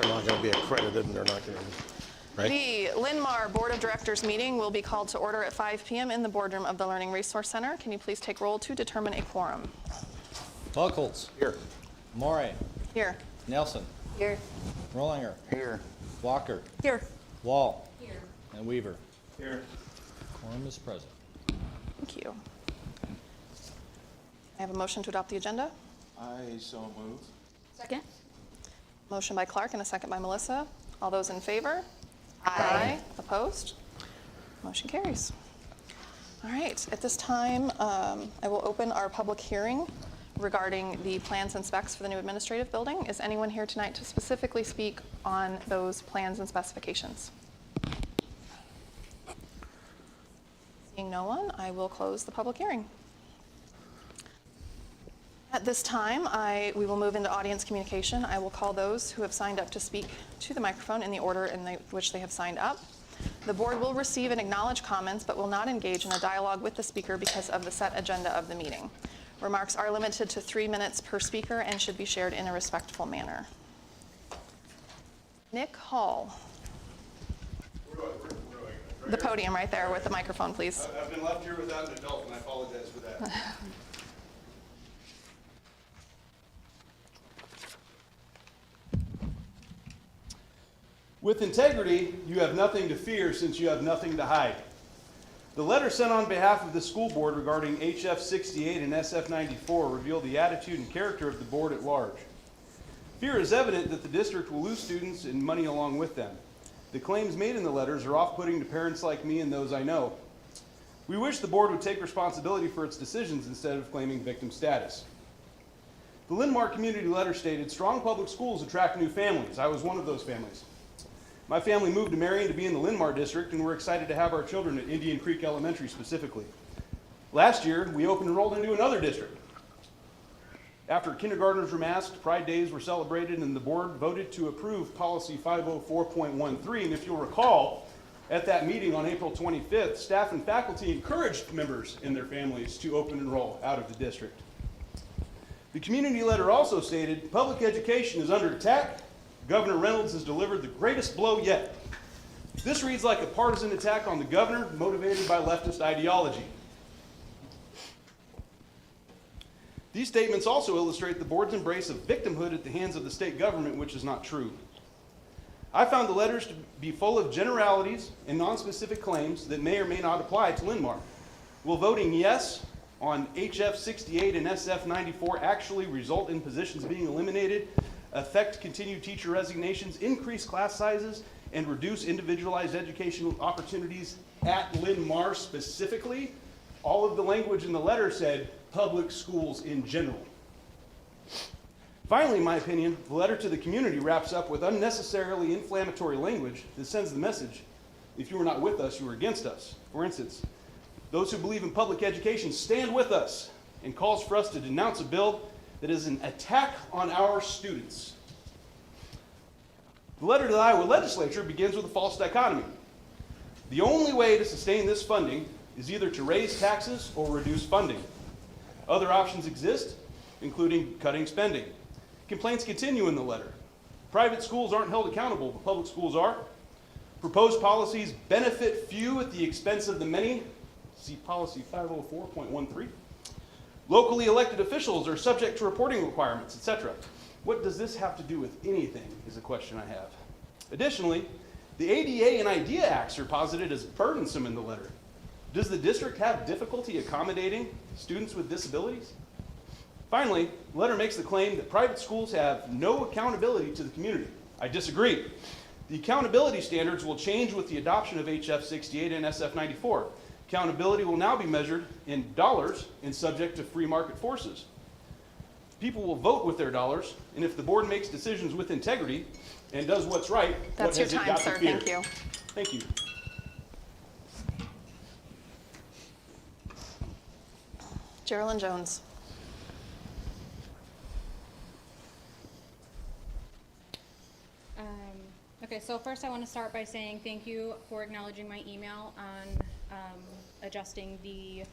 they're not going to be accredited and they're not going to, right? The Linn-Mar Board of Directors meeting will be called to order at 5 p.m. in the boardroom of the Learning Resource Center. Can you please take roll to determine a quorum? Buckles. Here. Morey. Here. Nelson. Here. Rollinger. Here. Walker. Here. Wall. Here. And Weaver. Here. Quorum is present. Thank you. I have a motion to adopt the agenda. I so move. Second. Motion by Clark and a second by Melissa. All those in favor? Aye. Opposed? Motion carries. All right, at this time, I will open our public hearing regarding the plans and specs for the new administrative building. Is anyone here tonight to specifically speak on those plans and specifications? Seeing no one, I will close the public hearing. At this time, we will move into audience communication. I will call those who have signed up to speak to the microphone in the order in which they have signed up. The board will receive and acknowledge comments, but will not engage in a dialogue with the speaker because of the set agenda of the meeting. Remarks are limited to 3 minutes per speaker and should be shared in a respectful manner. Nick Hall. The podium right there with the microphone, please. I've been left here without an adult, and I apologize for that. With integrity, you have nothing to fear since you have nothing to hide. The letter sent on behalf of the school board regarding HF 68 and SF 94 revealed the attitude and character of the board at large. Fear is evident that the district will lose students and money along with them. The claims made in the letters are off-putting to parents like me and those I know. We wish the board would take responsibility for its decisions instead of claiming victim status. The Linn-Mar community letter stated, "Strong public schools attract new families." I was one of those families. My family moved to Marion to be in the Linn-Mar district, and we're excited to have our children at Indian Creek Elementary specifically. Last year, we opened and rolled into another district. After kindergartners were masked, Pride Days were celebrated, and the board voted to approve policy 504.13. And if you'll recall, at that meeting on April 25th, staff and faculty encouraged members and their families to open and roll out of the district. The community letter also stated, "Public education is under attack. Governor Reynolds has delivered the greatest blow yet." This reads like a partisan attack on the governor motivated by leftist ideology. These statements also illustrate the board's embrace of victimhood at the hands of the state government, which is not true. I found the letters to be full of generalities and nonspecific claims that may or may not apply to Linn-Mar. Will voting yes on HF 68 and SF 94 actually result in positions being eliminated, affect continued teacher resignations, increase class sizes, and reduce individualized educational opportunities at Linn-Mar specifically? All of the language in the letter said public schools in general. Finally, in my opinion, the letter to the community wraps up with unnecessarily inflammatory language that sends the message, if you were not with us, you were against us. For instance, those who believe in public education stand with us, and calls for us to denounce a bill that is an attack on our students. The letter to the Iowa legislature begins with a false dichotomy. The only way to sustain this funding is either to raise taxes or reduce funding. Other options exist, including cutting spending. Complaints continue in the letter. Private schools aren't held accountable, but public schools are. Proposed policies benefit few at the expense of the many. See policy 504.13. Locally elected officials are subject to reporting requirements, etc. What does this have to do with anything is a question I have. Additionally, the ADA and IDEA Acts are posited as burdensome in the letter. Does the district have difficulty accommodating students with disabilities? Finally, the letter makes the claim that private schools have no accountability to the community. I disagree. The accountability standards will change with the adoption of HF 68 and SF 94. Accountability will now be measured in dollars and subject to free market forces. People will vote with their dollars, and if the board makes decisions with integrity and does what's right, That's your time, sir. Thank you. Thank you. Geraldine Jones. Okay, so first I want to start by saying thank you for acknowledging my email on adjusting the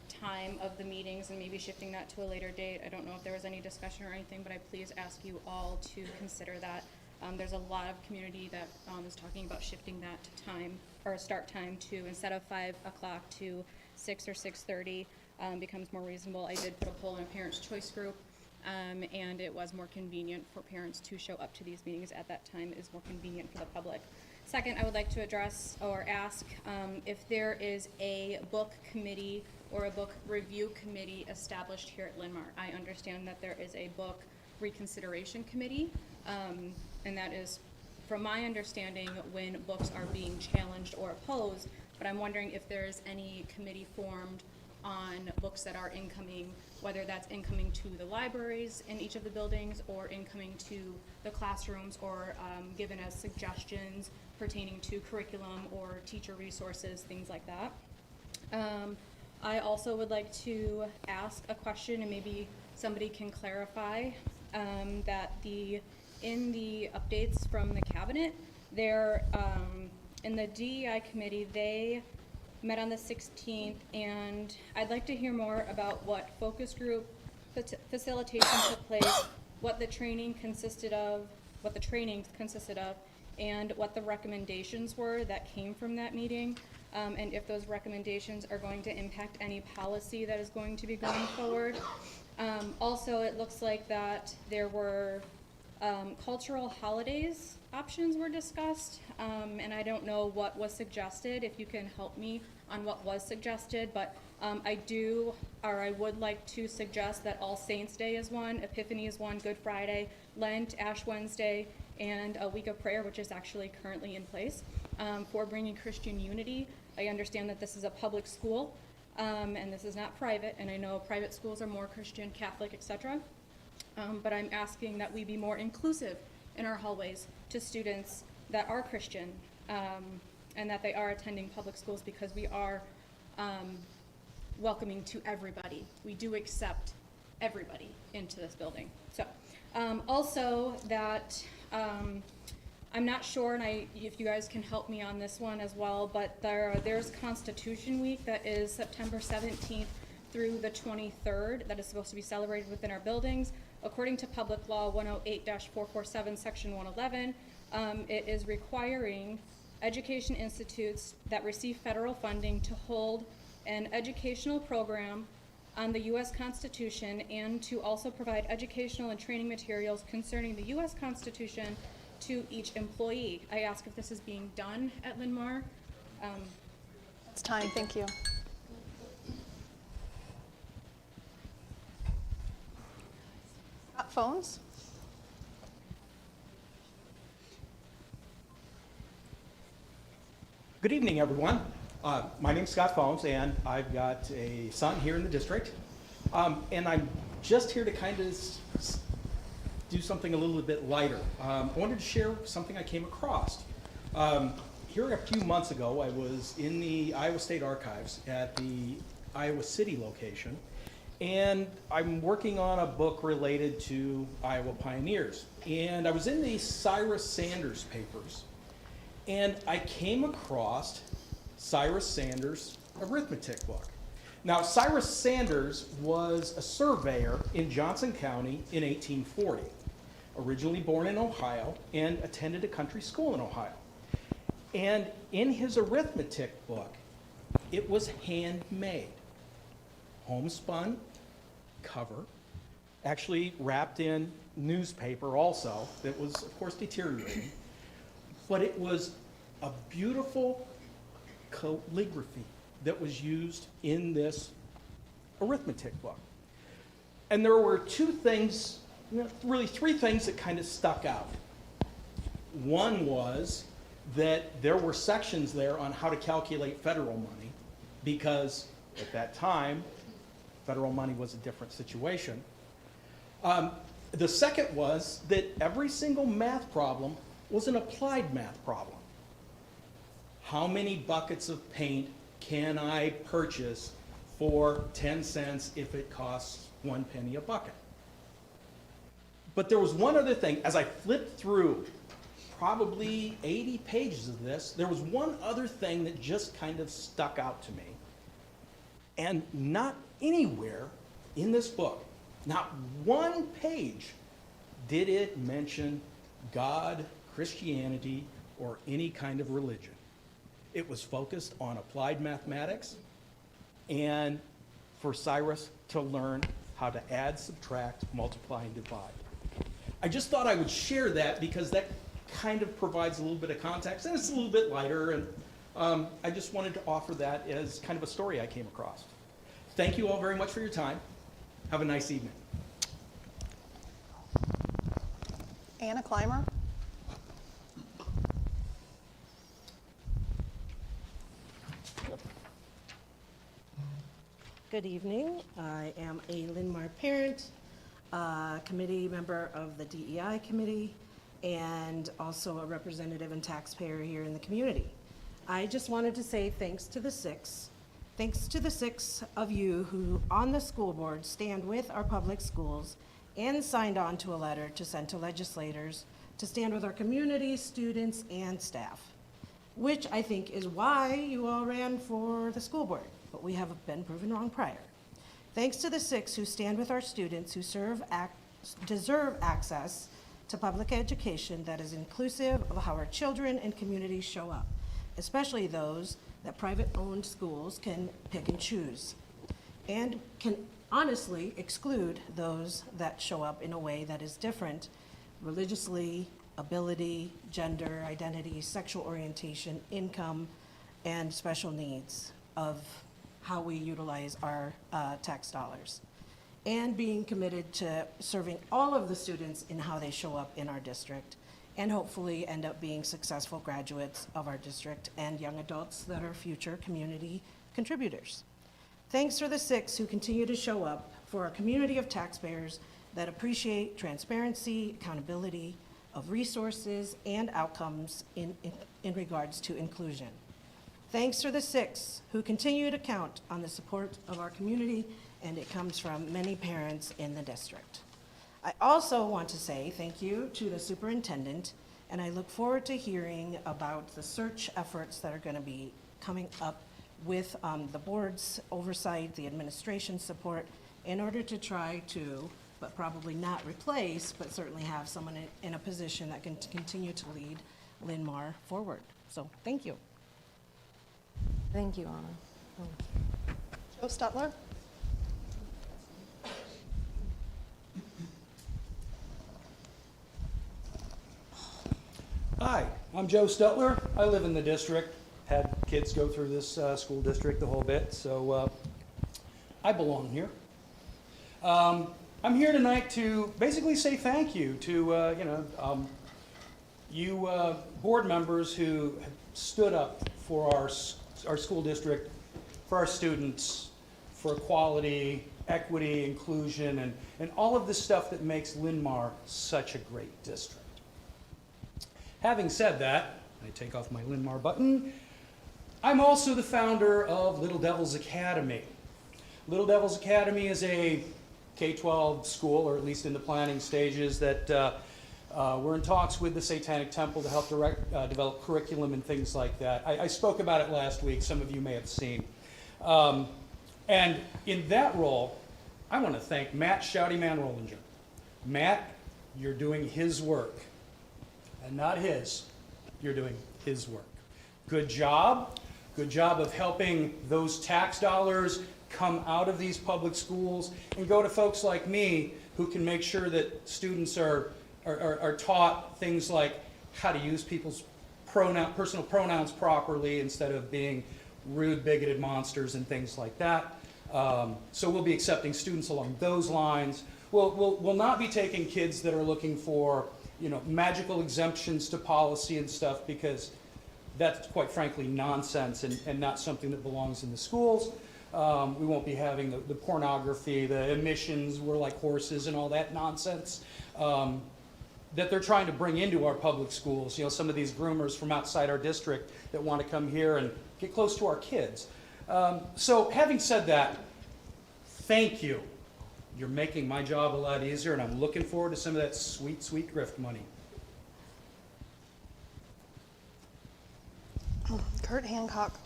time of the meetings and maybe shifting that to a later date. I don't know if there was any discussion or anything, but I please ask you all to consider that. There's a lot of community that is talking about shifting that time or start time to, instead of 5 o'clock, to 6 or 6:30 becomes more reasonable. I did put a poll in a parents' choice group, and it was more convenient for parents to show up to these meetings at that time. It is more convenient for the public. Second, I would like to address or ask if there is a book committee or a book review committee established here at Linn-Mar. I understand that there is a book reconsideration committee, and that is, from my understanding, when books are being challenged or opposed, but I'm wondering if there's any committee formed on books that are incoming, whether that's incoming to the libraries in each of the buildings or incoming to the classrooms, or given as suggestions pertaining to curriculum or teacher resources, things like that. I also would like to ask a question, and maybe somebody can clarify, that in the updates from the cabinet, there, in the DEI committee, they met on the 16th, and I'd like to hear more about what focus group facilitation took place, what the trainings consisted of, and what the recommendations were that came from that meeting, and if those recommendations are going to impact any policy that is going to be going forward. Also, it looks like that there were cultural holidays options were discussed, and I don't know what was suggested, if you can help me on what was suggested, but I would like to suggest that All Saints Day is one, Epiphany is one, Good Friday, Lent, Ash Wednesday, and a week of prayer, which is actually currently in place, for bringing Christian unity. I understand that this is a public school, and this is not private, and I know private schools are more Christian, Catholic, etc. But I'm asking that we be more inclusive in our hallways to students that are Christian, and that they are attending public schools, because we are welcoming to everybody. We do accept everybody into this building. So, also that I'm not sure, and if you guys can help me on this one as well, but there's Constitution Week that is September 17th through the 23rd that is supposed to be celebrated within our buildings. According to Public Law 108-447, Section 111, it is requiring education institutes that receive federal funding to hold an educational program on the U.S. Constitution, and to also provide educational and training materials concerning the U.S. Constitution to each employee. I ask if this is being done at Linn-Mar. It's time, thank you. Got phones? Good evening, everyone. My name's Scott Phones, and I've got a son here in the district. And I'm just here to kind of do something a little bit lighter. I wanted to share something I came across. Here a few months ago, I was in the Iowa State Archives at the Iowa City location, and I'm working on a book related to Iowa pioneers. And I was in the Cyrus Sanders papers, and I came across Cyrus Sanders' arithmetic book. Now, Cyrus Sanders was a surveyor in Johnson County in 1840, originally born in Ohio and attended a country school in Ohio. And in his arithmetic book, it was handmade, homespun, cover, actually wrapped in newspaper also that was, of course, deteriorating. But it was a beautiful calligraphy that was used in this arithmetic book. And there were two things, really three things that kind of stuck out. One was that there were sections there on how to calculate federal money, because at that time, federal money was a different situation. The second was that every single math problem was an applied math problem. How many buckets of paint can I purchase for 10 cents if it costs 1 penny a bucket? But there was one other thing. As I flipped through probably 80 pages of this, there was one other thing that just kind of stuck out to me. And not anywhere in this book, not one page, did it mention God, Christianity, or any kind of religion. It was focused on applied mathematics and for Cyrus to learn how to add, subtract, multiply, and divide. I just thought I would share that because that kind of provides a little bit of context, and it's a little bit lighter, and I just wanted to offer that as kind of a story I came across. Thank you all very much for your time. Have a nice evening. Anna Clymer. Good evening. I am a Linn-Mar parent, committee member of the DEI committee, and also a representative and taxpayer here in the community. I just wanted to say thanks to the six of you who on the school board stand with our public schools and signed on to a letter to send to legislators to stand with our community, students, and staff, which I think is why you all ran for the school board, but we have been proven wrong prior. Thanks to the six who stand with our students who deserve access to public education that is inclusive of how our children and communities show up, especially those that private-owned schools can pick and choose, and can honestly exclude those that show up in a way that is different religiously, ability, gender, identity, sexual orientation, income, and special needs of how we utilize our tax dollars, and being committed to serving all of the students in how they show up in our district, and hopefully end up being successful graduates of our district and young adults that are future community contributors. Thanks for the six who continue to show up for our community of taxpayers that appreciate transparency, accountability of resources, and outcomes in regards to inclusion. Thanks for the six who continue to count on the support of our community, and it comes from many parents in the district. I also want to say thank you to the superintendent, and I look forward to hearing about the search efforts that are going to be coming up with the board's oversight, the administration support, in order to try to, but probably not replace, but certainly have someone in a position that can continue to lead Linn-Mar forward. So thank you. Thank you, Anna. Joe Stutler. Hi, I'm Joe Stutler. I live in the district. Had kids go through this school district the whole bit, so I belong here. I'm here tonight to basically say thank you to you board members who have stood up for our school district, for our students, for equality, equity, inclusion, and all of the stuff that makes Linn-Mar such a great district. Having said that, I take off my Linn-Mar button. I'm also the founder of Little Devils Academy. Little Devils Academy is a K-12 school, or at least in the planning stages, that we're in talks with the Satanic Temple to help develop curriculum and things like that. I spoke about it last week. Some of you may have seen. And in that role, I want to thank Matt Shouty Man Rollinger. Matt, you're doing his work. And not his. You're doing his work. Good job. Good job of helping those tax dollars come out of these public schools and go to folks like me who can make sure that students are taught things like how to use people's personal pronouns properly instead of being rude, bigoted monsters and things like that. So we'll be accepting students along those lines. We'll not be taking kids that are looking for magical exemptions to policy and stuff, because that's quite frankly nonsense and not something that belongs in the schools. We won't be having the pornography, the emissions, we're like horses and all that nonsense that they're trying to bring into our public schools. Some of these groomers from outside our district that want to come here and get close to our kids. So having said that, thank you. You're making my job a lot easier, and I'm looking forward to some of that sweet, sweet grift money. Kurt Hancock.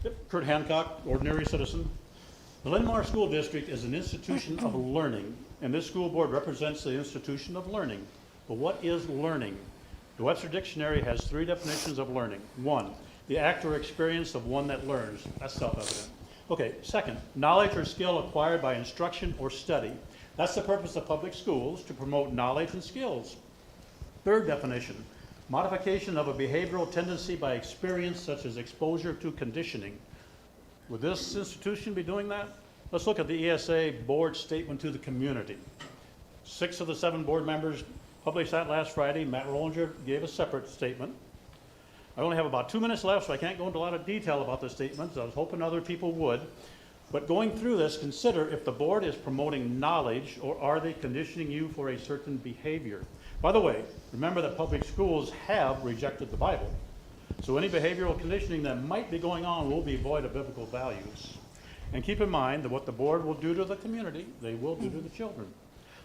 Yep, Kurt Hancock, ordinary citizen. The Linn-Mar School District is an institution of learning and this school board represents the institution of learning. But what is learning? The Webster Dictionary has 3 definitions of learning. 1, the act or experience of one that learns. That's self-evident. Okay, second, knowledge or skill acquired by instruction or study. That's the purpose of public schools, to promote knowledge and skills. Third definition, modification of a behavioral tendency by experience such as exposure to conditioning. Would this institution be doing that? Let's look at the ESA board statement to the community. 6 of the 7 board members published that last Friday. Matt Rollinger gave a separate statement. I only have about 2 minutes left, so I can't go into a lot of detail about the statements. I was hoping other people would. But going through this, consider if the board is promoting knowledge or are they conditioning you for a certain behavior. By the way, remember that public schools have rejected the Bible. So any behavioral conditioning that might be going on will be void of biblical values. And keep in mind that what the board will do to the community, they will do to the children.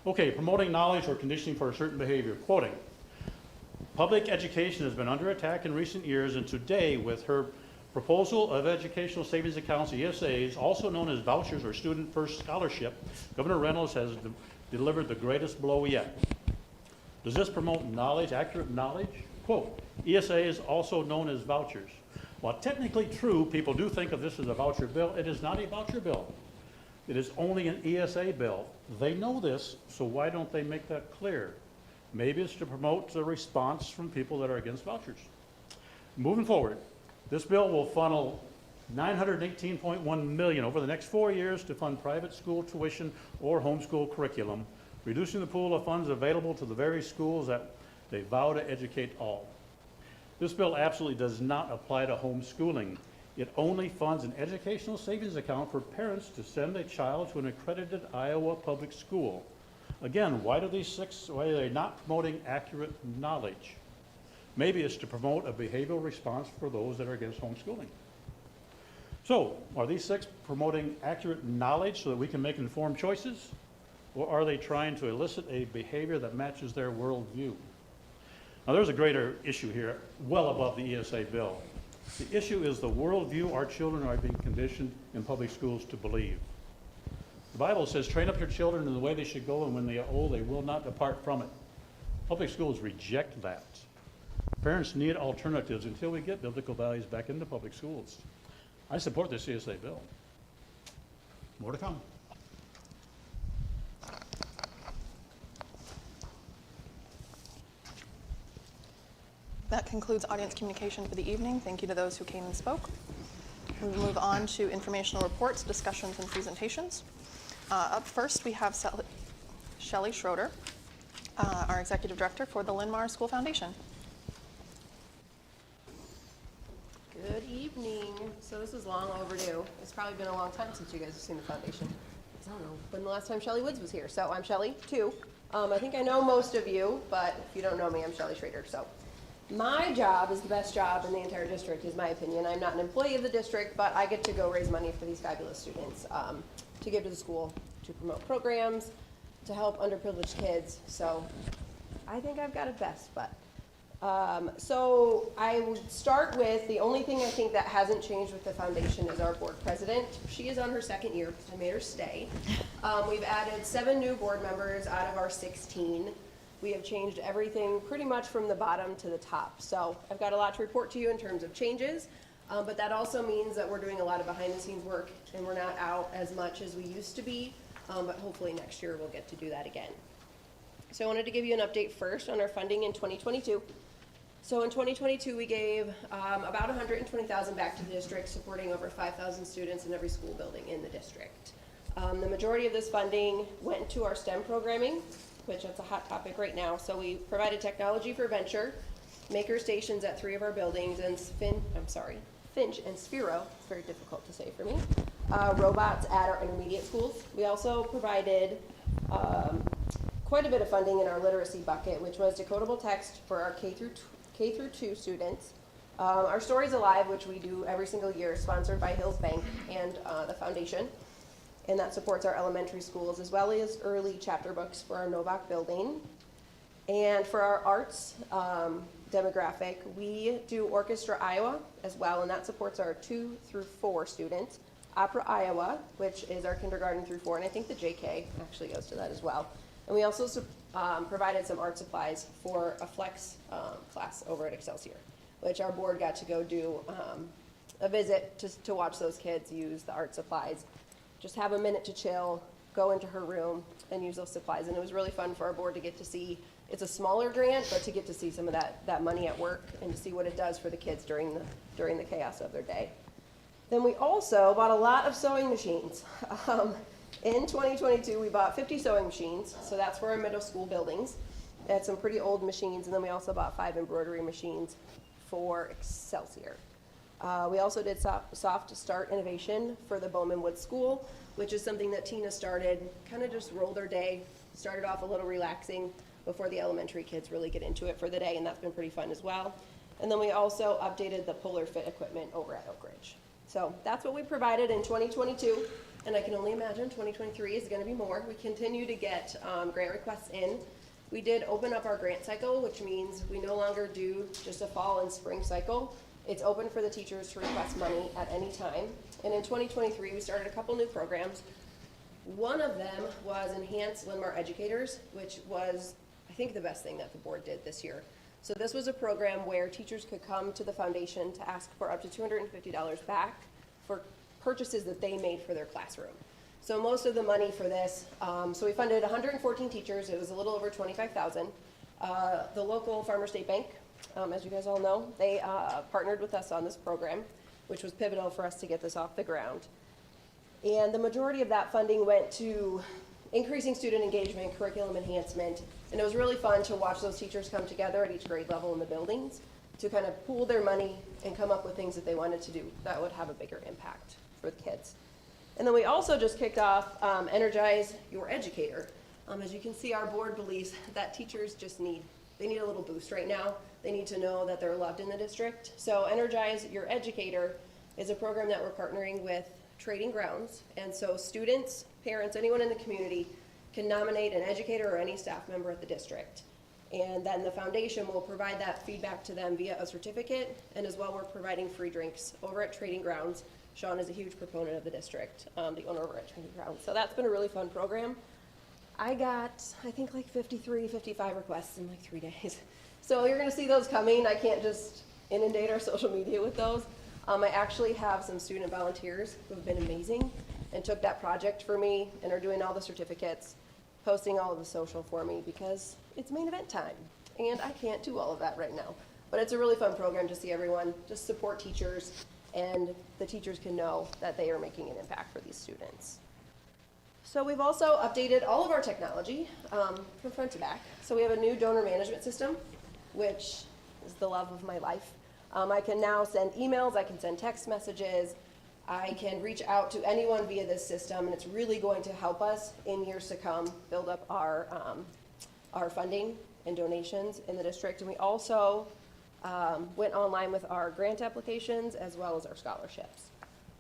Okay, promoting knowledge or conditioning for a certain behavior. Quoting, public education has been under attack in recent years, and today with her proposal of educational savings accounts, ESAs, also known as vouchers or student first scholarship, Governor Reynolds has delivered the greatest blow yet. Does this promote knowledge, accurate knowledge? Quote, ESA is also known as vouchers. While technically true, people do think of this as a voucher bill. It is not a voucher bill. It is only an ESA bill. They know this, so why don't they make that clear? Maybe it's to promote the response from people that are against vouchers. Moving forward, this bill will funnel $918.1 million over the next 4 years to fund private school tuition or homeschool curriculum, reducing the pool of funds available to the very schools that they vow to educate all. This bill absolutely does not apply to homeschooling. It only funds an educational savings account for parents to send a child to an accredited Iowa public school. Again, why are they not promoting accurate knowledge? Maybe it's to promote a behavioral response for those that are against homeschooling. So, are these 6 promoting accurate knowledge so that we can make informed choices? Or are they trying to elicit a behavior that matches their worldview? Now, there's a greater issue here, well above the ESA bill. The issue is the worldview our children are being conditioned in public schools to believe. The Bible says, train up your children in the way they should go, and when they are old, they will not depart from it. Public schools reject that. Parents need alternatives until we get biblical values back into public schools. I support this ESA bill. More to come. That concludes audience communication for the evening. Thank you to those who came and spoke. We will move on to informational reports, discussions, and presentations. Up first, we have Shelley Schroeder, our Executive Director for the Linn-Mar School Foundation. Good evening. So this is long overdue. It's probably been a long time since you guys have seen the foundation. I don't know when the last time Shelley Woods was here. So I'm Shelley, too. I think I know most of you, but if you don't know me, I'm Shelley Schrader. So my job is the best job in the entire district, is my opinion. I'm not an employee of the district, but I get to go raise money for these fabulous students to give to the school, to promote programs, to help underprivileged kids. So I think I've got it best, but so I would start with the only thing I think that hasn't changed with the foundation is our board president. She is on her 2nd year because I made her stay. We've added 7 new board members out of our 16. We have changed everything pretty much from the bottom to the top. So I've got a lot to report to you in terms of changes, but that also means that we're doing a lot of behind the scenes work and we're not out as much as we used to be, but hopefully next year we'll get to do that again. So I wanted to give you an update first on our funding in 2022. So in 2022, we gave about $120,000 back to the district, supporting over 5,000 students in every school building in the district. The majority of this funding went to our STEM programming, which is a hot topic right now. So we provided technology for venture, maker stations at 3 of our buildings, and Finch and Sphero, it's very difficult to say for me, robots at our intermediate schools. We also provided quite a bit of funding in our literacy bucket, which was decodable text for our K through 2 students. Our Stories Alive, which we do every single year, is sponsored by Hills Bank and the foundation, and that supports our elementary schools, as well as early chapter books for our Novak building. And for our arts demographic, we do Orchestra Iowa as well, and that supports our 2 through 4 students. Opera Iowa, which is our kindergarten through 4, and I think the JK actually goes to that as well. And we also provided some art supplies for a flex class over at Excelsior, which our board got to go do a visit to watch those kids use the art supplies. Just have a minute to chill, go into her room, and use those supplies. And it was really fun for our board to get to see. It's a smaller grant, but to get to see some of that money at work and to see what it does for the kids during the chaos of their day. Then we also bought a lot of sewing machines. In 2022, we bought 50 sewing machines, so that's for our middle school buildings. They had some pretty old machines, and then we also bought 5 embroidery machines for Excelsior. We also did soft start innovation for the Bowman Wood School, which is something that Tina started, kind of just rolled her day, started off a little relaxing before the elementary kids really get into it for the day, and that's been pretty fun as well. And then we also updated the Polar Fit equipment over at Oak Ridge. So that's what we provided in 2022, and I can only imagine 2023 is going to be more. We continue to get grant requests in. We did open up our grant cycle, which means we no longer do just a fall and spring cycle. It's open for the teachers to request money at any time. And in 2023, we started a couple new programs. One of them was Enhance Linn-Mar Educators, which was, I think, the best thing that the board did this year. So this was a program where teachers could come to the foundation to ask for up to $250 back for purchases that they made for their classroom. So most of the money for this, so we funded 114 teachers. It was a little over $25,000. The local Farmer State Bank, as you guys all know, they partnered with us on this program, which was pivotal for us to get this off the ground. And the majority of that funding went to increasing student engagement, curriculum enhancement, and it was really fun to watch those teachers come together at each grade level in the buildings to kind of pool their money and come up with things that they wanted to do that would have a bigger impact for the kids. And then we also just kicked off Energize Your Educator. As you can see, our board believes that teachers just need a little boost right now. They need to know that they're loved in the district. So Energize Your Educator is a program that we're partnering with Trading Grounds. And so students, parents, anyone in the community can nominate an educator or any staff member at the district. And then the foundation will provide that feedback to them via a certificate. And as well, we're providing free drinks over at Trading Grounds. Sean is a huge proponent of the district, the owner over at Trading Grounds. So that's been a really fun program. I got, I think, like 53, 55 requests in like 3 days. So you're going to see those coming. I can't just inundate our social media with those. I actually have some student volunteers who have been amazing and took that project for me and are doing all the certificates, posting all of the social for me because it's main event time and I can't do all of that right now. But it's a really fun program to see everyone just support teachers, and the teachers can know that they are making an impact for these students. So we've also updated all of our technology from front to back. So we have a new donor management system, which is the love of my life. I can now send emails, I can send text messages, I can reach out to anyone via this system, and it's really going to help us in years to come build up our funding and donations in the district. And we also went online with our grant applications as well as our scholarships.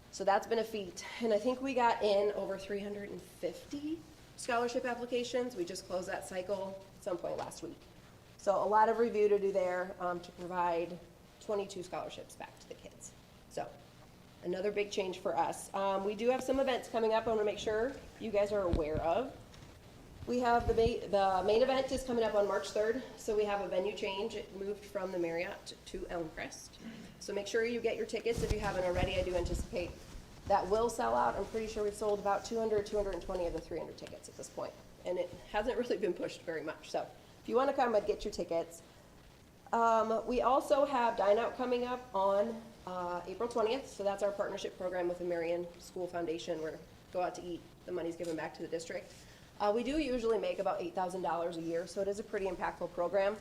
So that's been a feat. And I think we got in over 350 scholarship applications. We just closed that cycle at some point last week. So a lot of review to do there to provide 22 scholarships back to the kids. So another big change for us. We do have some events coming up I want to make sure you guys are aware of. We have the main event is coming up on March 3rd. So we have a venue change. It moved from the Marriott to Elmcrest. So make sure you get your tickets if you haven't already. I do anticipate that will sell out. I'm pretty sure we've sold about 200, 220 of the 300 tickets at this point. And it hasn't really been pushed very much. So if you want to come, I'd get your tickets. We also have Dine Out coming up on April 20th. So that's our partnership program with the Marion School Foundation. We're go out to eat. The money's given back to the district. We do usually make about $8,000 a year, so it is a pretty impactful program.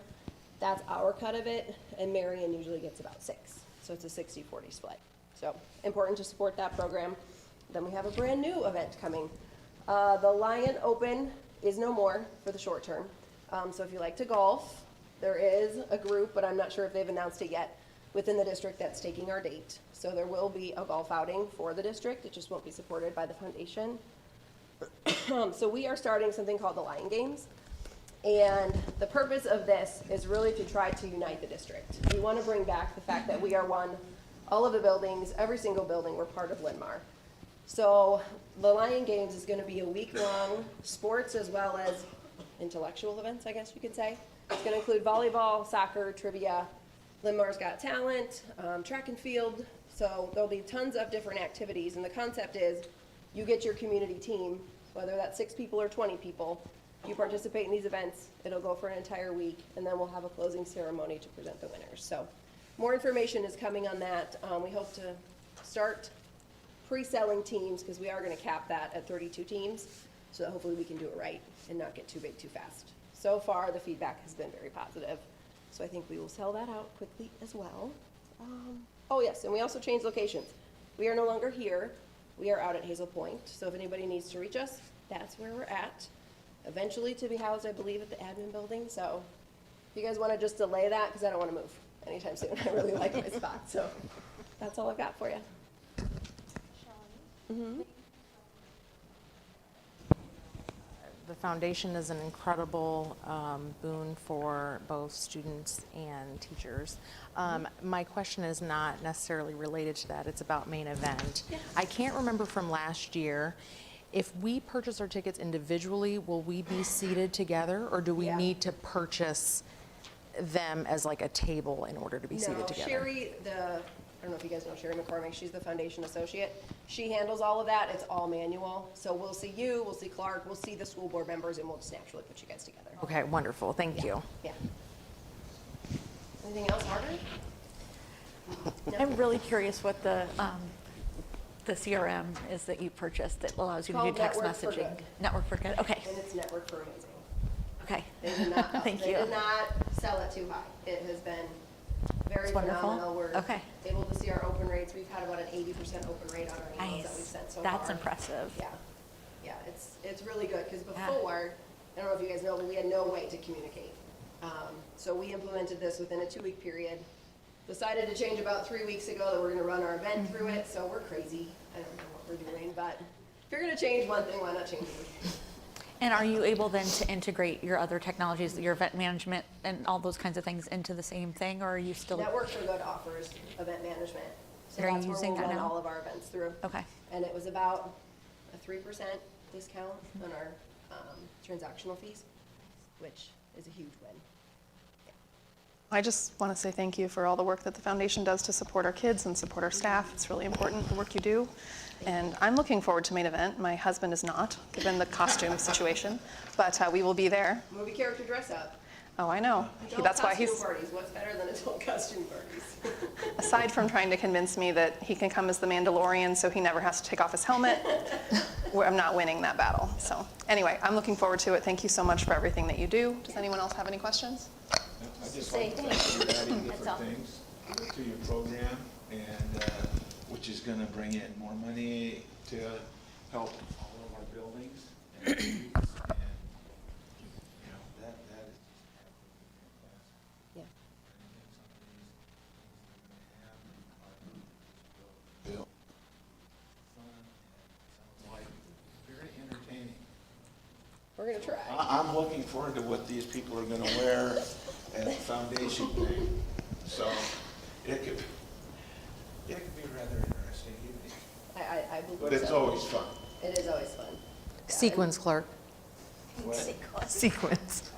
That's our cut of it, and Marion usually gets about 6. So it's a 60-40 split. So important to support that program. Then we have a brand new event coming. The Lion Open is no more for the short term. So if you like to golf, there is a group, but I'm not sure if they've announced it yet, within the district that's taking our date. So there will be a golf outing for the district. It just won't be supported by the foundation. So we are starting something called the Lion Games. And the purpose of this is really to try to unite the district. We want to bring back the fact that we are one, all of the buildings, every single building, we're part of Linn-Mar. So the Lion Games is going to be a week-long sports as well as intellectual events, I guess you could say. It's going to include volleyball, soccer, trivia, Linn-Mar's Got Talent, track and field. So there'll be tons of different activities, and the concept is you get your community team, whether that's 6 people or 20 people. You participate in these events, it'll go for an entire week, and then we'll have a closing ceremony to present the winners. So more information is coming on that. We hope to start pre-selling teams, because we are going to cap that at 32 teams, so that hopefully we can do it right and not get too big too fast. So far, the feedback has been very positive, so I think we will sell that out quickly as well. Oh yes, and we also changed locations. We are no longer here. We are out at Hazel Point, so if anybody needs to reach us, that's where we're at. Eventually to be housed, I believe, at the admin building, so if you guys want to just delay that, because I don't want to move anytime soon. I really like my spot, so that's all I've got for you. The foundation is an incredible boon for both students and teachers. My question is not necessarily related to that. It's about main event. I can't remember from last year. If we purchase our tickets individually, will we be seated together, or do we need to purchase them as like a table in order to be seated together? Sherry, I don't know if you guys know Sherry McCormick, she's the foundation associate. She handles all of that, it's all manual. So we'll see you, we'll see Clark, we'll see the school board members, and we'll just naturally put you guys together. Okay, wonderful, thank you. Yeah. Anything else, Margaret? I'm really curious what the CRM is that you purchased that allows you to do Called text Network for messaging. Good. Network for Good, okay, And it's Network for Amazing. okay. They did not, Thank they you. did not sell it too high. It has been very It's wonderful. phenomenal. We're Okay. able to see our open rates. We've had about an 80% open rate on our emails that we've sent so far. That's impressive. Yeah, yeah, it's really good, because before, I don't know if you guys know, but we had no way to communicate. So we implemented this within a 2-week period. Decided to change about 3 weeks ago that we're gonna run our event through it, so we're crazy. I don't know what we're doing, but if you're gonna change one thing, why not change it? And are you able then to integrate your other technologies, your event management and all those kinds of things into the same thing, or are you still? Network for Good offers event management. So Are you that's where using we'll that run now? all of our events through. Okay. And it was about a 3% discount on our transactional fees, which is a huge win. I just want to say thank you for all the work that the foundation does to support our kids and support our staff. It's really important, the work you do. And I'm looking forward to main event. My husband is not, given the costume situation, but we will be there. Movie character dress up. Oh, I know. Adult That's why costume he's, parties. What's better than adult costume parties? aside from trying to convince me that he can come as the Mandalorian so he never has to take off his helmet, I'm not winning that battle. So anyway, I'm looking forward to it. Thank you so much for everything that you do. Does anyone else have any questions? I just like the fact that you're adding different things to your program, and which is gonna bring in more money to help all of our buildings and streets, and, you know, that is Yeah. built fun, and sounds like very entertaining. We're gonna try. I'm looking forward to what these people are gonna wear at the foundation thing, so it could be rather interesting evening, I believe but it's so. always fun. It is always fun. Sequence, Clark. What? Sequence.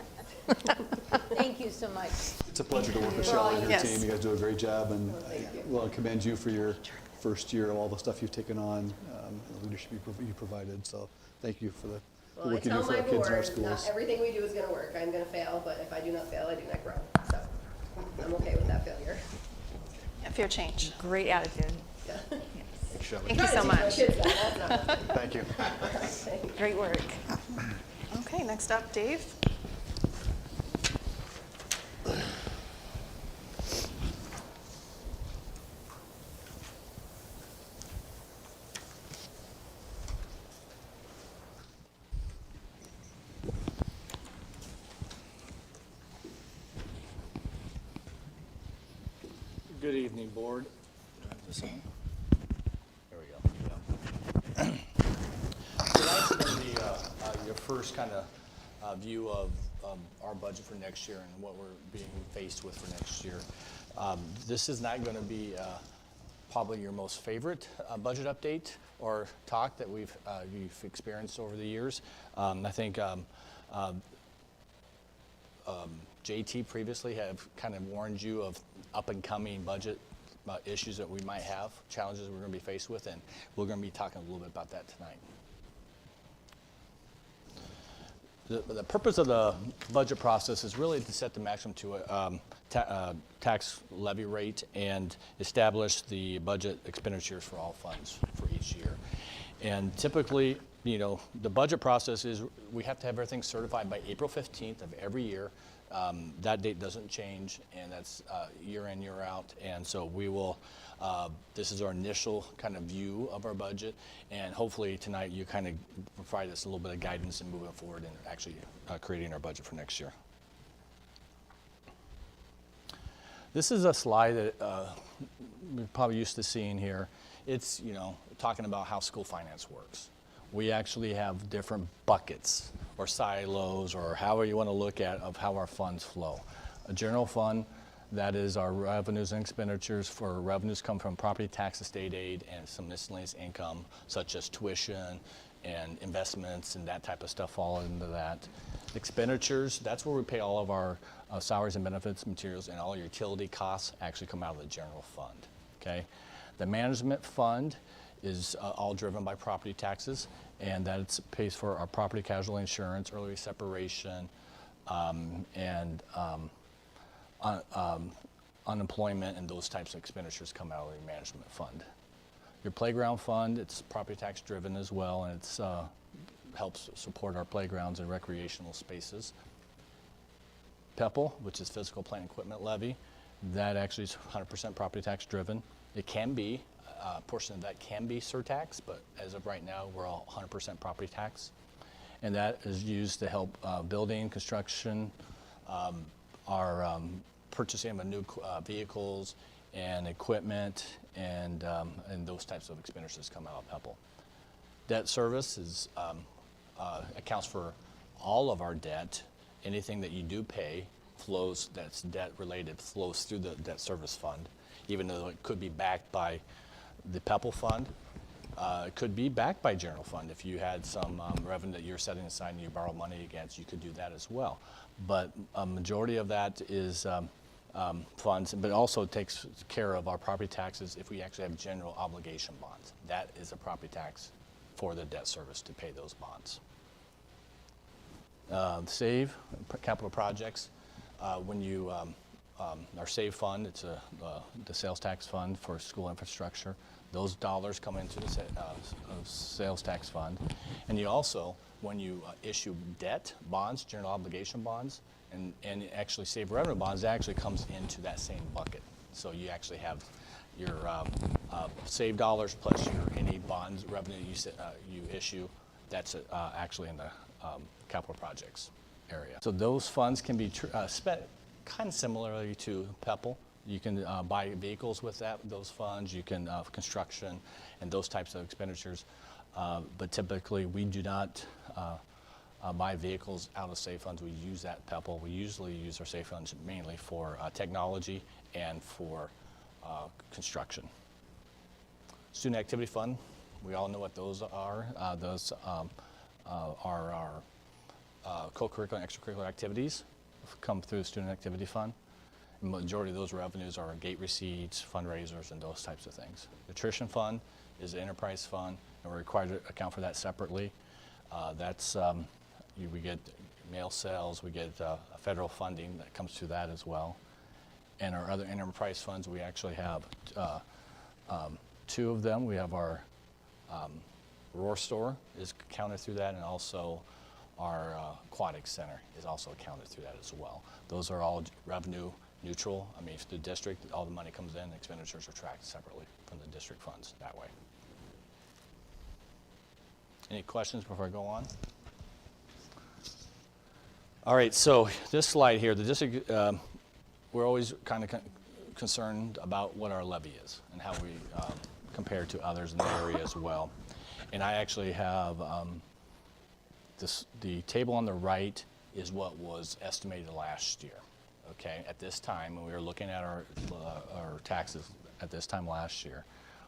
Thank you so much. It's a pleasure to work with For all Shelley and her Yes. team. You guys do a great job, and Thank you. I want to commend you for your first year of all the stuff you've taken on, and the leadership you provided. So thank you for the Well, I work you do tell for my our kids in our board, schools. not everything we do is gonna work. I'm gonna fail, but if I do not fail, I do not grow. So I'm okay with that failure. Yeah, fair change. Great attitude. Yeah. Thanks, Shelley. Thank you so Trying to much. teach my kids that, that's not. Thank you. Thank you. Great work. Okay, next up, Dave. Good evening, board. This on? There we go. Tonight's going to be your first kind of view of our budget for next year and what we're being faced with for next year. This is not going to be probably your most favorite budget update or talk that you've experienced over the years. I think JT previously have kind of warned you of up-and-coming budget issues that we might have, challenges we're going to be faced with, and we're going to be talking a little bit about that tonight. The purpose of the budget process is really to set the maximum to a tax levy rate and establish the budget expenditures for all funds for each year. And typically, the budget process is we have to have everything certified by April 15th of every year. That date doesn't change, and that's year in, year out. And so we will, this is our initial kind of view of our budget, and hopefully tonight you kind of provide us a little bit of guidance in moving forward and actually creating our budget for next year. This is a slide that we're probably used to seeing here. It's, talking about how school finance works. We actually have different buckets or silos or however you want to look at of how our funds flow. A general fund, that is our revenues and expenditures. For revenues come from property tax, state aid, and some miscellaneous income such as tuition and investments and that type of stuff fall into that. Expenditures, that's where we pay all of our salaries and benefits, materials, and all your utility costs actually come out of the general fund, okay? The management fund is all driven by property taxes, and that pays for our property casualty insurance, early separation, and unemployment, and those types of expenditures come out of the management fund. Your playground fund, it's property tax driven as well, and it's helps support our playgrounds and recreational spaces. PEPL, which is physical plant equipment levy, that actually is 100% property tax driven. It can be, a portion of that can be surtax, but as of right now, we're all 100% property tax. And that is used to help building, construction, our purchasing of new vehicles and equipment, and those types of expenditures come out of PEPL. Debt service is, accounts for all of our debt. Anything that you do pay flows, that's debt related, flows through the debt service fund, even though it could be backed by the PEPL fund. It could be backed by general fund. If you had some revenue that you're setting aside and you borrow money against, you could do that as well. But a majority of that is funds, but also takes care of our property taxes if we actually have general obligation bonds. That is a property tax for the debt service to pay those bonds. SAVE, capital projects, when you, our SAVE fund, it's the sales tax fund for school infrastructure. Those dollars come into the sales tax fund. And you also, when you issue debt, bonds, general obligation bonds, and actually SAVE revenue bonds, that actually comes into that same bucket. So you actually have your SAVE dollars plus your any bonds revenue you issue, that's actually in the capital projects area. So those funds can be spent kind of similarly to PEPL. You can buy vehicles with those funds. You can construction and those types of expenditures. But typically, we do not buy vehicles out of SAVE funds. We use that PEPL. We usually use our SAVE funds mainly for technology and for construction. Student activity fund. We all know what those are. Those are our co-curricular and extracurricular activities come through the student activity fund. The majority of those revenues are gate receipts, fundraisers, and those types of things. Nutrition fund is an enterprise fund, and we're required to account for that separately. That's we get mail sales, we get federal funding that comes through that as well. And our other enterprise funds, we actually have two of them. We have our Roar Store is counted through that, and also our aquatics center is also accounted through that as well. Those are all revenue neutral. I mean, if the district, all the money comes in, expenditures are tracked separately from the district funds that way. Any questions before I go on? All right, so this slide here, the district, we're always kind of concerned about what our levy is and how we compare to others in the area as well. And I actually have the table on the right is what was estimated last year. Okay, at this time when we were looking at our taxes at this time last year,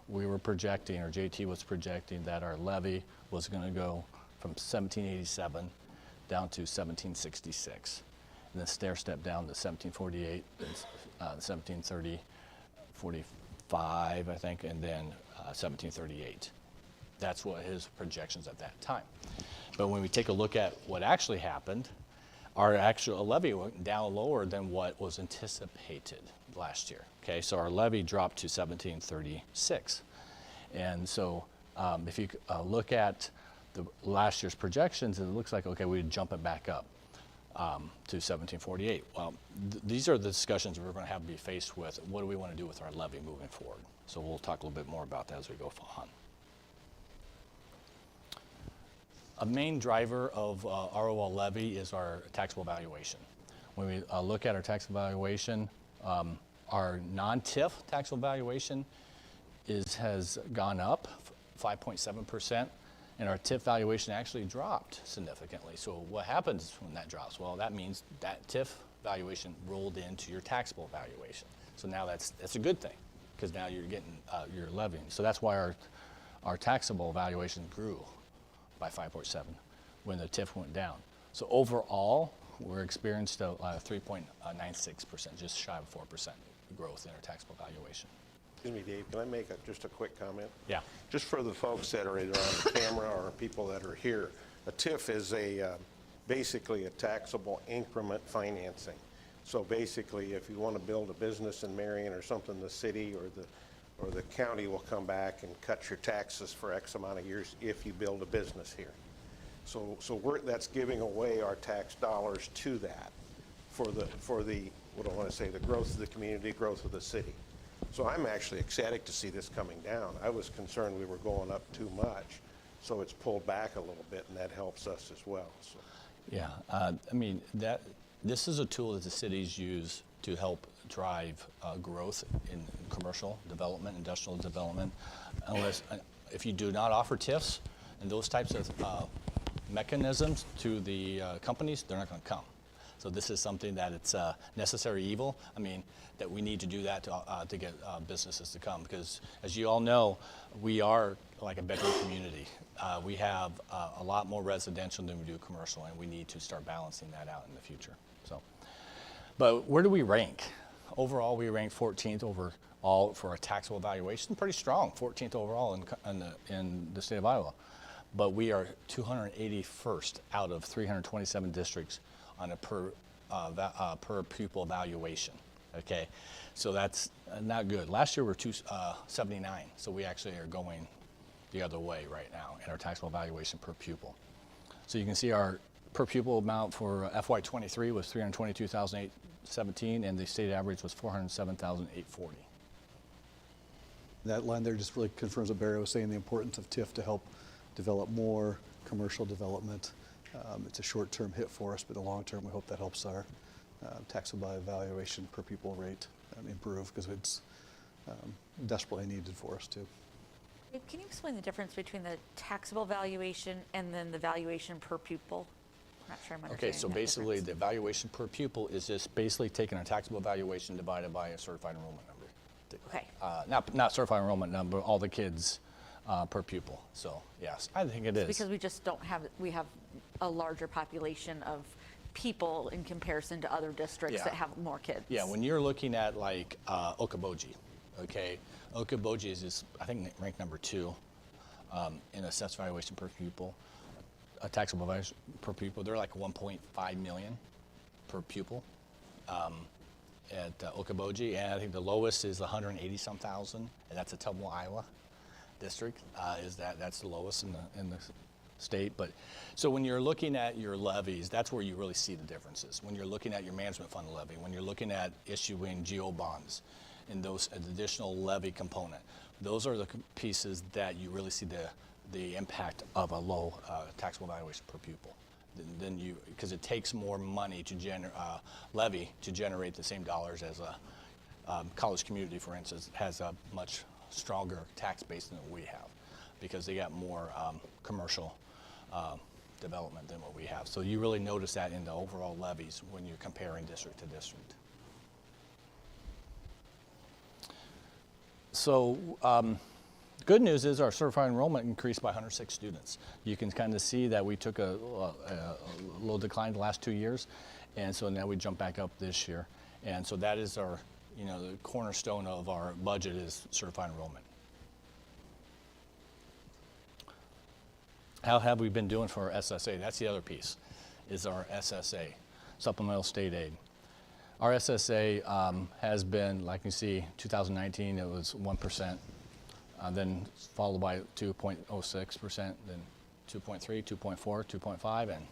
we were projecting, or JT was projecting, that our levy was going to go from 1787 down to 1766, and then stair step down to 1748, then 1730, 45, I think, and then 1738. That's what his projections at that time. But when we take a look at what actually happened, our actual levy went down lower than what was anticipated last year. Okay, so our levy dropped to 1736. And so if you look at the last year's projections, it looks like, okay, we'd jump it back up to 1748. Well, these are the discussions we're going to have to be faced with. What do we want to do with our levy moving forward? So we'll talk a little bit more about that as we go on. A main driver of ROL levy is our taxable valuation. When we look at our taxable valuation, our non-TIF taxable valuation has gone up 5.7%, and our TIF valuation actually dropped significantly. So what happens when that drops? Well, that means that TIF valuation rolled into your taxable valuation. So now that's a good thing, because now you're getting your levying. So that's why our taxable valuation grew by 5.7 when the TIF went down. So overall, we're experienced a 3.96%, just shy of 4% growth in our taxable valuation. Excuse me, Dave, can I make just a quick comment? Yeah. Just for the folks that are either on the camera or people that are here, a TIF is basically a taxable increment financing. So basically, if you want to build a business in Marion or something, the city or the county will come back and cut your taxes for X amount of years if you build a business here. So that's giving away our tax dollars to that for the what do I want to say, the growth of the community, growth of the city. So I'm actually ecstatic to see this coming down. I was concerned we were going up too much, so it's pulled back a little bit, and that helps us as well. So. Yeah, I mean, this is a tool that the cities use to help drive growth in commercial development, industrial development. If you do not offer TIFs and those types of mechanisms to the companies, they're not going to come. So this is something that it's a necessary evil. I mean, that we need to do that to get businesses to come, because as you all know, we are like a bedroom community. We have a lot more residential than we do commercial, and we need to start balancing that out in the future. So, but where do we rank? Overall, we rank 14th overall for a taxable valuation. Pretty strong, 14th overall in the state of Iowa. But we are 281st out of 327 districts on a per pupil valuation. Okay, so that's not good. Last year we were 279, so we actually are going the other way right now in our taxable valuation per pupil. So you can see our per pupil amount for FY23 was $322,817, and the state average was $407,840. That line there just really confirms what Barry was saying, the importance of TIF to help develop more commercial development. It's a short-term hit for us, but in the long term, we hope that helps our taxable valuation per pupil rate improve, because it's desperately needed for us too. Dave, can you explain the difference between the taxable valuation and then the valuation per pupil? I'm not sure I'm understanding. Okay, so basically the valuation per pupil is just basically taking a taxable valuation divided by a certified enrollment number. Okay. Not certified enrollment number, all the kids per pupil. So yes, I think it is. Because we just don't have, we have a larger population of people in comparison to other districts that have more kids. Yeah, when you're looking at like Okoboji, okay, Okoboji is I think ranked number 2 in assessed valuation per pupil, a taxable valuation per pupil. They're like 1.5 million per pupil at Okoboji, and I think the lowest is 180-some thousand, and that's a Tubman, Iowa district. That's the lowest in the state. But so when you're looking at your levies, that's where you really see the differences. When you're looking at your management fund levy, when you're looking at issuing GO bonds and those additional levy component, those are the pieces that you really see the impact of a low taxable valuation per pupil. Then because it takes more money to levy to generate the same dollars as a college community, for instance, has a much stronger tax base than we have, because they got more commercial development than what we have. So you really notice that in the overall levies when you're comparing district to district. So good news is our certified enrollment increased by 106 students. You can kind of see that we took a little decline the last 2 years, and so now we jump back up this year. And so that is our, the cornerstone of our budget is certified enrollment. How have we been doing for our SSA? That's the other piece, is our SSA, Supplemental State Aid. Our SSA has been, like you see, 2019 it was 1%, then followed by 2.06%, then 2.3, 2.4, 2.5, and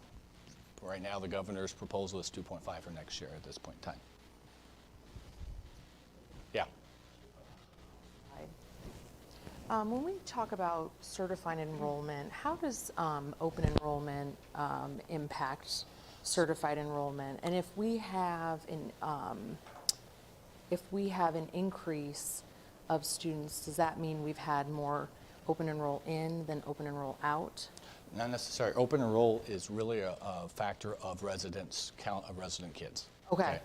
right now the governor's proposal is 2.5 for next year at this point in time. Yeah. When we talk about certified enrollment, how does open enrollment impact certified enrollment? And if we have an increase of students, does that mean we've had more open enroll in than open enroll out? Not necessarily. Open enroll is really a factor of residents, count of resident kids. Okay.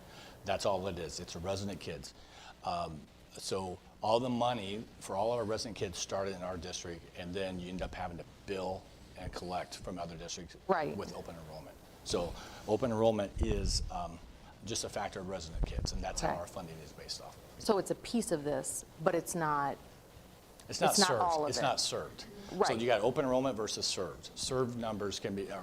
That's all it is. It's a resident kids. So all the money for all of our resident kids started in our district, and then you end up having to bill and collect from other districts with open enrollment. So open enrollment is just a factor of resident kids, and that's how our funding is based off. So it's a piece of this, but it's not. It's not served. All of it's it. not served. Right. So you got open enrollment versus served. Served numbers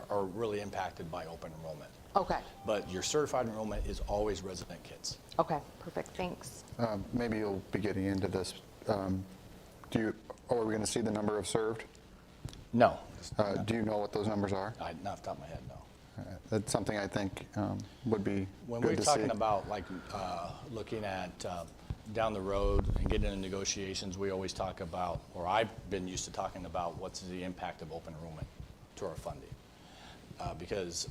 are really impacted by open enrollment. Okay. But your certified enrollment is always resident kids. Okay. Perfect. Thanks. Maybe you'll be getting into this. Are we going to see the number of served? No. Do you know what those numbers are? Not off the top of my head, no. That's something I think would be When good we're to talking see. about looking at down the road and getting into negotiations, we always talk about, or I've been used to talking about, what's the impact of open enrollment to our funding. Because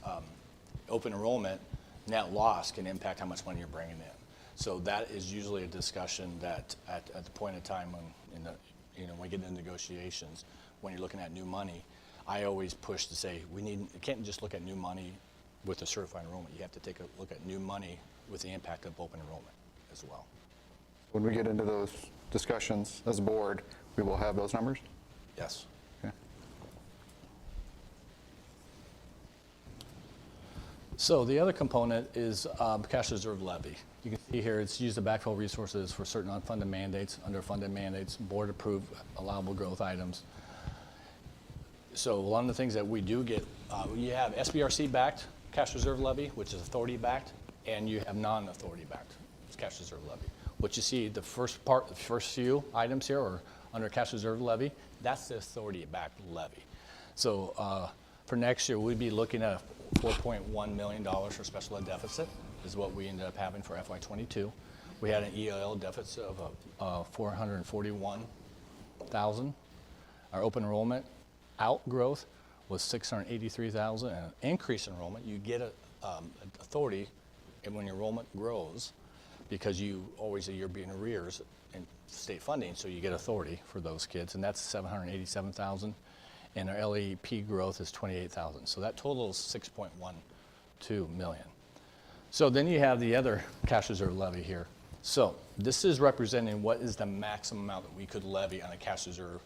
open enrollment, net loss can impact how much money you're bringing in. So that is usually a discussion that at the point in time when we get into negotiations, when you're looking at new money, I always push to say you can't just look at new money with the certified enrollment. You have to take a look at new money with the impact of open enrollment as well. When we get into those discussions as a board, we will have those numbers? Yes. Okay. So the other component is cash reserve levy. You can see here it's used to backfill resources for certain unfunded mandates, underfunded mandates, board-approved allowable growth items. So one of the things that we do get, you have SBRC-backed cash reserve levy, which is authority-backed, and you have non-authority-backed cash reserve levy. What you see, the first few items here are under cash reserve levy. That's the authority-backed levy. So for next year, we'd be looking at $4.1 million for special ed deficit is what we ended up having for FY22. We had an ELL deficit of 441,000. Our open enrollment outgrowth was 683,000, and an increase in enrollment. You get authority, and when your enrollment grows, because you always a year be in arrears in state funding, so you get authority for those kids, and that's 787,000. And our LEP growth is 28,000. So that totals 6.12 million. So then you have the other cash reserve levy here. So this is representing what is the maximum amount that we could levy on a cash reserve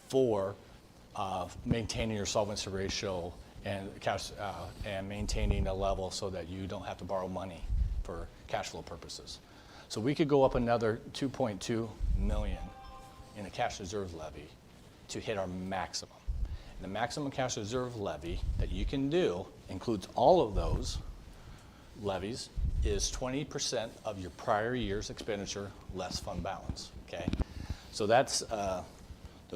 for maintaining your solvency ratio and and maintaining a level so that you don't have to borrow money for cash flow purposes. So we could go up another 2.2 million in a cash reserve levy to hit our maximum. The maximum cash reserve levy that you can do includes all of those levies is 20% of your prior year's expenditure less fund balance, okay? So that's the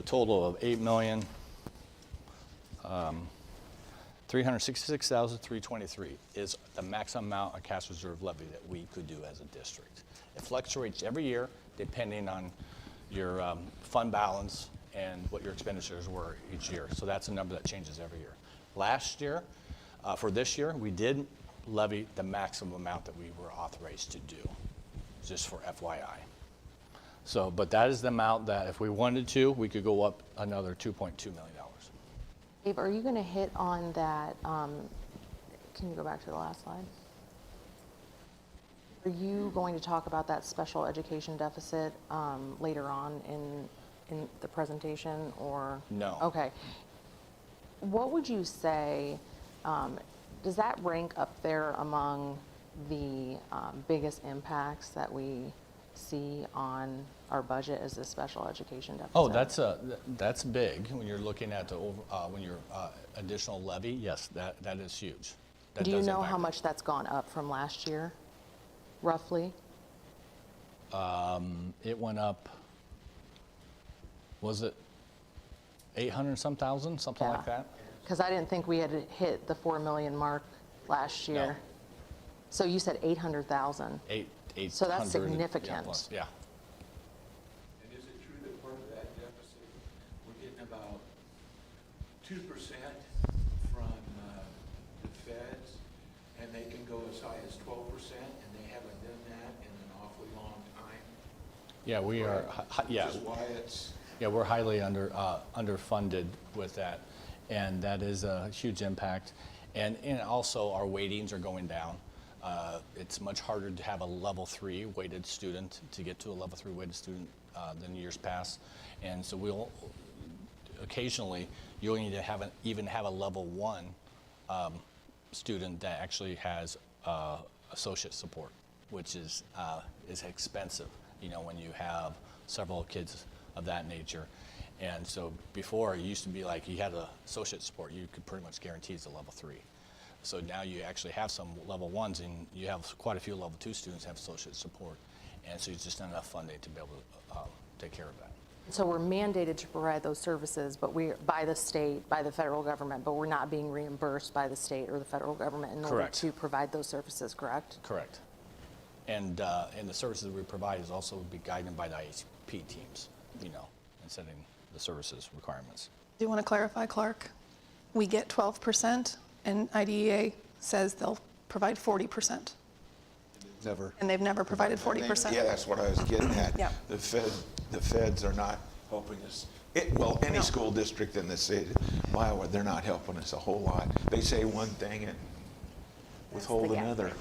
total of $8,366,323 is the maximum amount of cash reserve levy that we could do as a district. It fluctuates every year depending on your fund balance and what your expenditures were each year. So that's a number that changes every year. Last year, for this year, we did levy the maximum amount that we were authorized to do, just for FYI. So, but that is the amount that if we wanted to, we could go up another $2.2 million. Dave, are you going to hit on that? Can you go back to the last slide? Are you going to talk about that special education deficit later on in the presentation, or? No. Okay. What would you say, does that rank up there among the biggest impacts that we see on our budget as a special education deficit? Oh, that's big when you're looking at the additional levy. Yes, that is huge. That Do you does know impact how it. much that's gone up from last year, roughly? It went up, was it 800 some thousand, something like that? Because I didn't think we had hit the 4 million mark last year. No. So you said 800,000. 800. So that's Yeah, significant. plus, yeah. And is it true that part of that deficit, we're getting about 2% from the feds, and they can go as high as 12%, and they haven't done that in an awfully long time? Yeah, we are, yeah. Which is why it's, Yeah, we're highly underfunded with that, and that is a huge impact. And also, our weightings are going down. It's much harder to have a level 3 weighted student, to get to a level 3 weighted student than years past. And so we'll, occasionally, you'll need to even have a level 1 student that actually has associate support, which is expensive, you know, when you have several kids of that nature. And so before, it used to be like you had an associate support, you could pretty much guarantee it's a level 3. So now you actually have some level 1s, and you have quite a few level 2 students have associate support. And so it's just not enough funding to be able to take care of that. So we're mandated to provide those services, but by the state, by the federal government, but we're not being reimbursed by the state or the federal government in order Correct. to provide those services, correct? Correct. And the services we provide is also be guided by the IEP teams, you know, and setting the services requirements. Do you want to clarify, Clark? We get 12%, and IDEA says they'll provide 40%. Never. And they've never provided 40%. yeah, that's what I was getting at. Yeah. The feds are not helping us. Any No. school district in the state of Iowa, they're not helping us a whole lot. They say one thing and withhold another.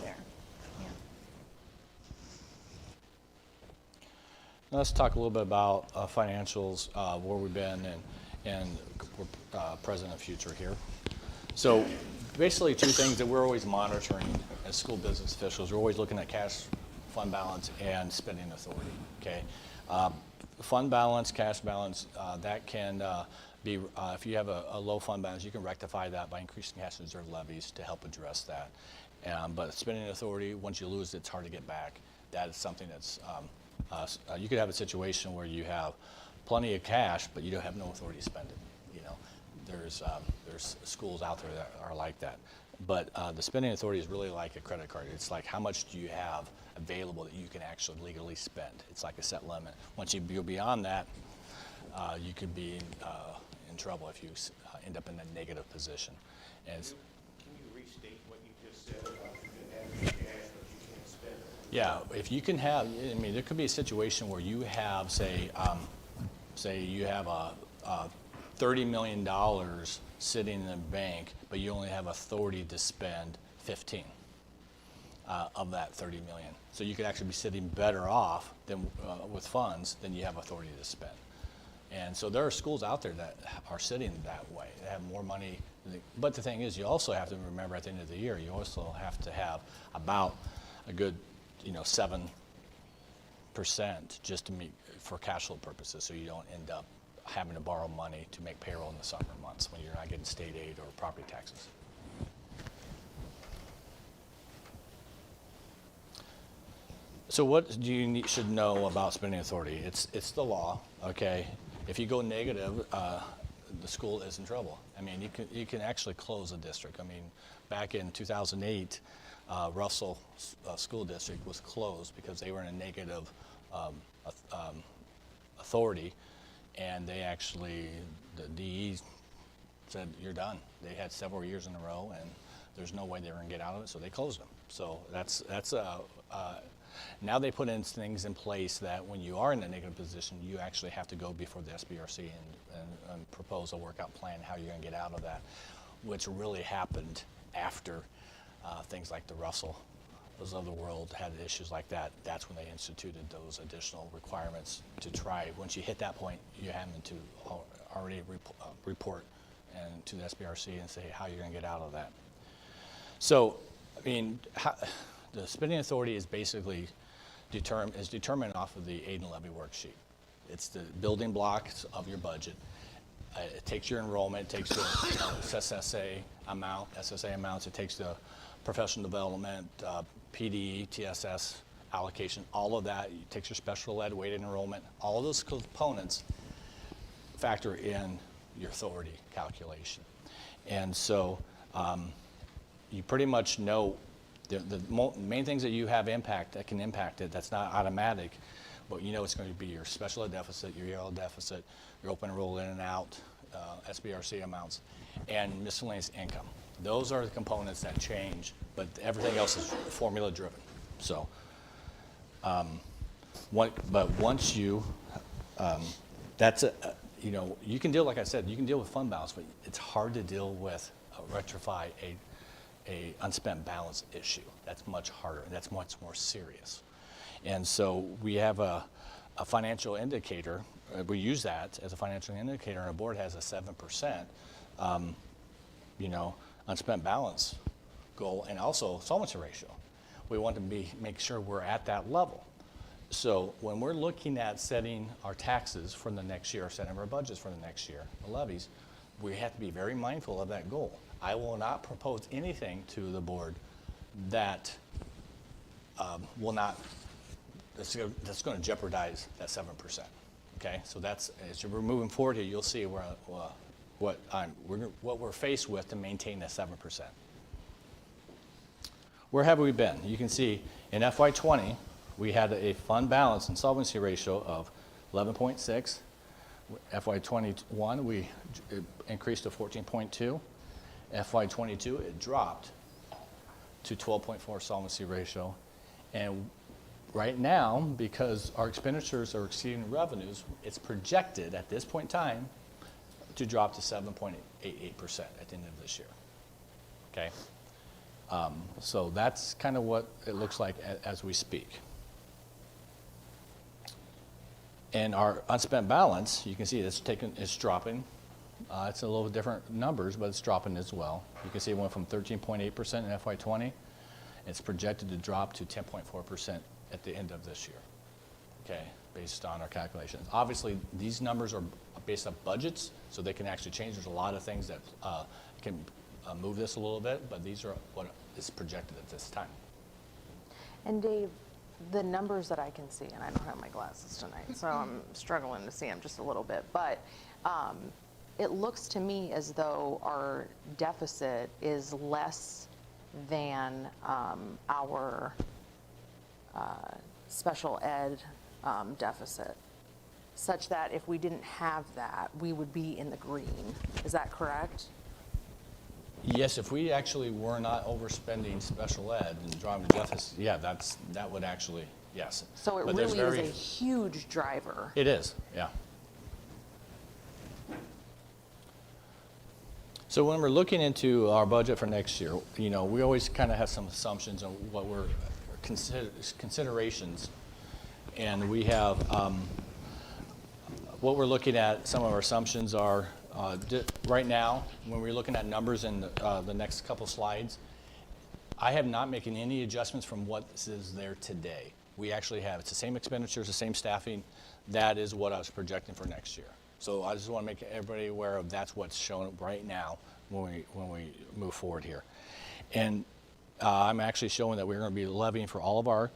Now let's talk a little bit about financials, where we've been, and we're present and future here. So basically 2 things that we're always monitoring as school business officials. We're always looking at cash fund balance and spending authority, okay? Fund balance, cash balance, that can be, if you have a low fund balance, you can rectify that by increasing cash reserve levies to help address that. But spending authority, once you lose it, it's hard to get back. That is something that's, you could have a situation where you have plenty of cash, but you don't have no authority to spend it. You know, there's schools out there that are like that. But the spending authority is really like a credit card. It's like, how much do you have available that you can actually legally spend? It's like a set limit. Once you go beyond that, you could be in trouble if you end up in a negative position. And Can you restate what you just said about you can have your cash, but you can't spend it? yeah, if you can have, I mean, there could be a situation where you have, say you have a $30 million sitting in the bank, but you only have authority to spend 15 of that 30 million. So you could actually be sitting better off than with funds than you have authority to spend. And so there are schools out there that are sitting that way. They have more money. But the thing is, you also have to remember at the end of the year, you also have to have about a good, 7% just to meet for cash flow purposes, so you don't end up having to borrow money to make payroll in the summer months when you're not getting state aid or property taxes. So what do you should know about spending authority? It's the law, okay? If you go negative, the school is in trouble. I mean, you can actually close a district. I mean, back in 2008, Russell School District was closed because they were in a negative authority, and they actually, the DE said, you're done. They had several years in a row, and there's no way they were going to get out of it, so they closed them. So that's now they put in things in place that when you are in a negative position, you actually have to go before the SBRC and propose a workout plan how you're going to get out of that, which really happened after things like the Russell those other world had issues like that, that's when they instituted those additional requirements to try. Once you hit that point, you have them to already report and to the SBRC and say how you're going to get out of that. So, I mean, the spending authority is basically determined off of the aid and levy worksheet. It's the building blocks of your budget. It takes your enrollment, it takes the SSA amounts, it takes the professional development, PD, TSS allocation, all of that. It takes your special ed, weighted enrollment, all of those components factor in your authority calculation. And so you pretty much know the main things that you have that can impact it, that's not automatic, but you know it's going to be your special ed deficit, your EL deficit, your open enroll in and out, SBRC amounts, and miscellaneous income. Those are the components that change, but everything else is formula driven. So, but once you, you know, you can deal, like I said, you can deal with fund balance, but it's hard to deal with, rectify a unspent balance issue. That's much harder, and that's much more serious. And so we have a financial indicator. We use that as a financial indicator, and our board has a 7%, you know, unspent balance goal, and also solvency ratio. We want to make sure we're at that level. So when we're looking at setting our taxes for the next year, setting our budgets for the next year, the levies, we have to be very mindful of that goal. I will not propose anything to the board that will not, that's going to jeopardize that 7%. Okay, so that's, as we're moving forward here, you'll see what we're faced with to maintain that 7%. Where have we been? You can see in FY20, we had a fund balance and solvency ratio of 11.6. FY21, we increased to 14.2. FY22, it dropped to 12.4 solvency ratio. And right now, because our expenditures are exceeding revenues, it's projected at this point in time to drop to 7.88% at the end of this year. Okay? So that's kind of what it looks like as we speak. And our unspent balance, you can see it's dropping. It's a little different numbers, but it's dropping as well. You can see it went from 13.8% in FY20. It's projected to drop to 10.4% at the end of this year, okay, based on our calculations. Obviously, these numbers are based on budgets, so they can actually change. There's a lot of things that can move this a little bit, but these are what is projected at this time. And Dave, the numbers that I can see, and I don't have my glasses tonight, so I'm struggling to see them just a little bit, but it looks to me as though our deficit is less than our special ed deficit, such that if we didn't have that, we would be in the green. Is that correct? Yes, if we actually were not overspending special ed and driving the deficit, yeah, that would actually, yes. So it But really is a huge driver. It is, yeah. So when we're looking into our budget for next year, you know, we always kind of have some assumptions on what we're considerations, and we have what we're looking at. Some of our assumptions are right now when we're looking at numbers in the next couple slides. I have not making any adjustments from what is there today. We actually have it's the same expenditures, the same staffing. That is what I was projecting for next year. So I just want to make everybody aware of that's what's shown right now when we move forward here. And I'm actually showing that we're going to be levying for all of our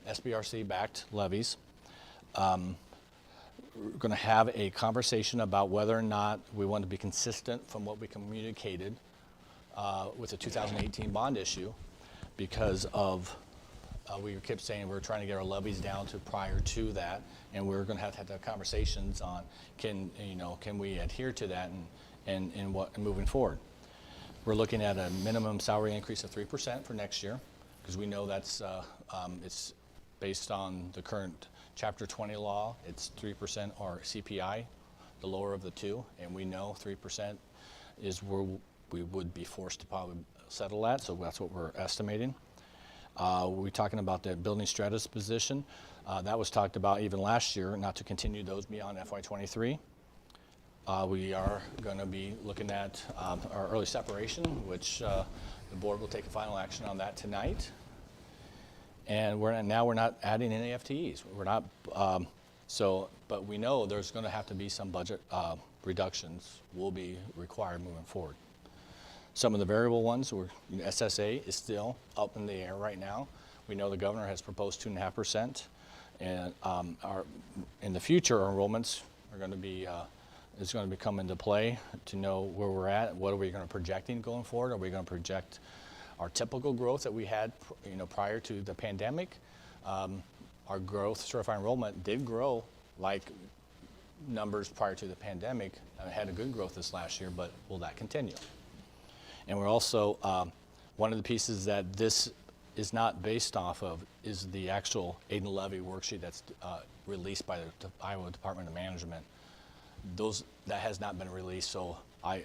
SBRC-backed levies. We're going to have a conversation about whether or not we want to be consistent from what we communicated with the 2018 bond issue because of we kept saying we're trying to get our levies down to prior to that, and we're going to have the conversations on can we adhere to that and what moving forward. We're looking at a minimum salary increase of 3% for next year because we know that's it's based on the current Chapter 20 law. It's 3% or CPI, the lower of the two, and we know 3% is where we would be forced to probably settle at, so that's what we're estimating. We're talking about the building strategist position. That was talked about even last year, not to continue those beyond FY23. We are going to be looking at our early separation, which the board will take a final action on that tonight. And we're not adding any FTEs. We're not, but we know there's going to have to be some budget reductions will be required moving forward. Some of the variable ones, SSA is still up in the air right now. We know the governor has proposed 2.5%, and in the future, our enrollments are going to be is going to come into play to know where we're at. What are we going to projecting going forward? Are we going to project our typical growth that we had, prior to the pandemic? Our growth, certified enrollment, did grow like numbers prior to the pandemic. I had a good growth this last year, but will that continue? And we're also, one of the pieces that this is not based off of is the actual aid and levy worksheet that's released by the Iowa Department of Management. That has not been released, so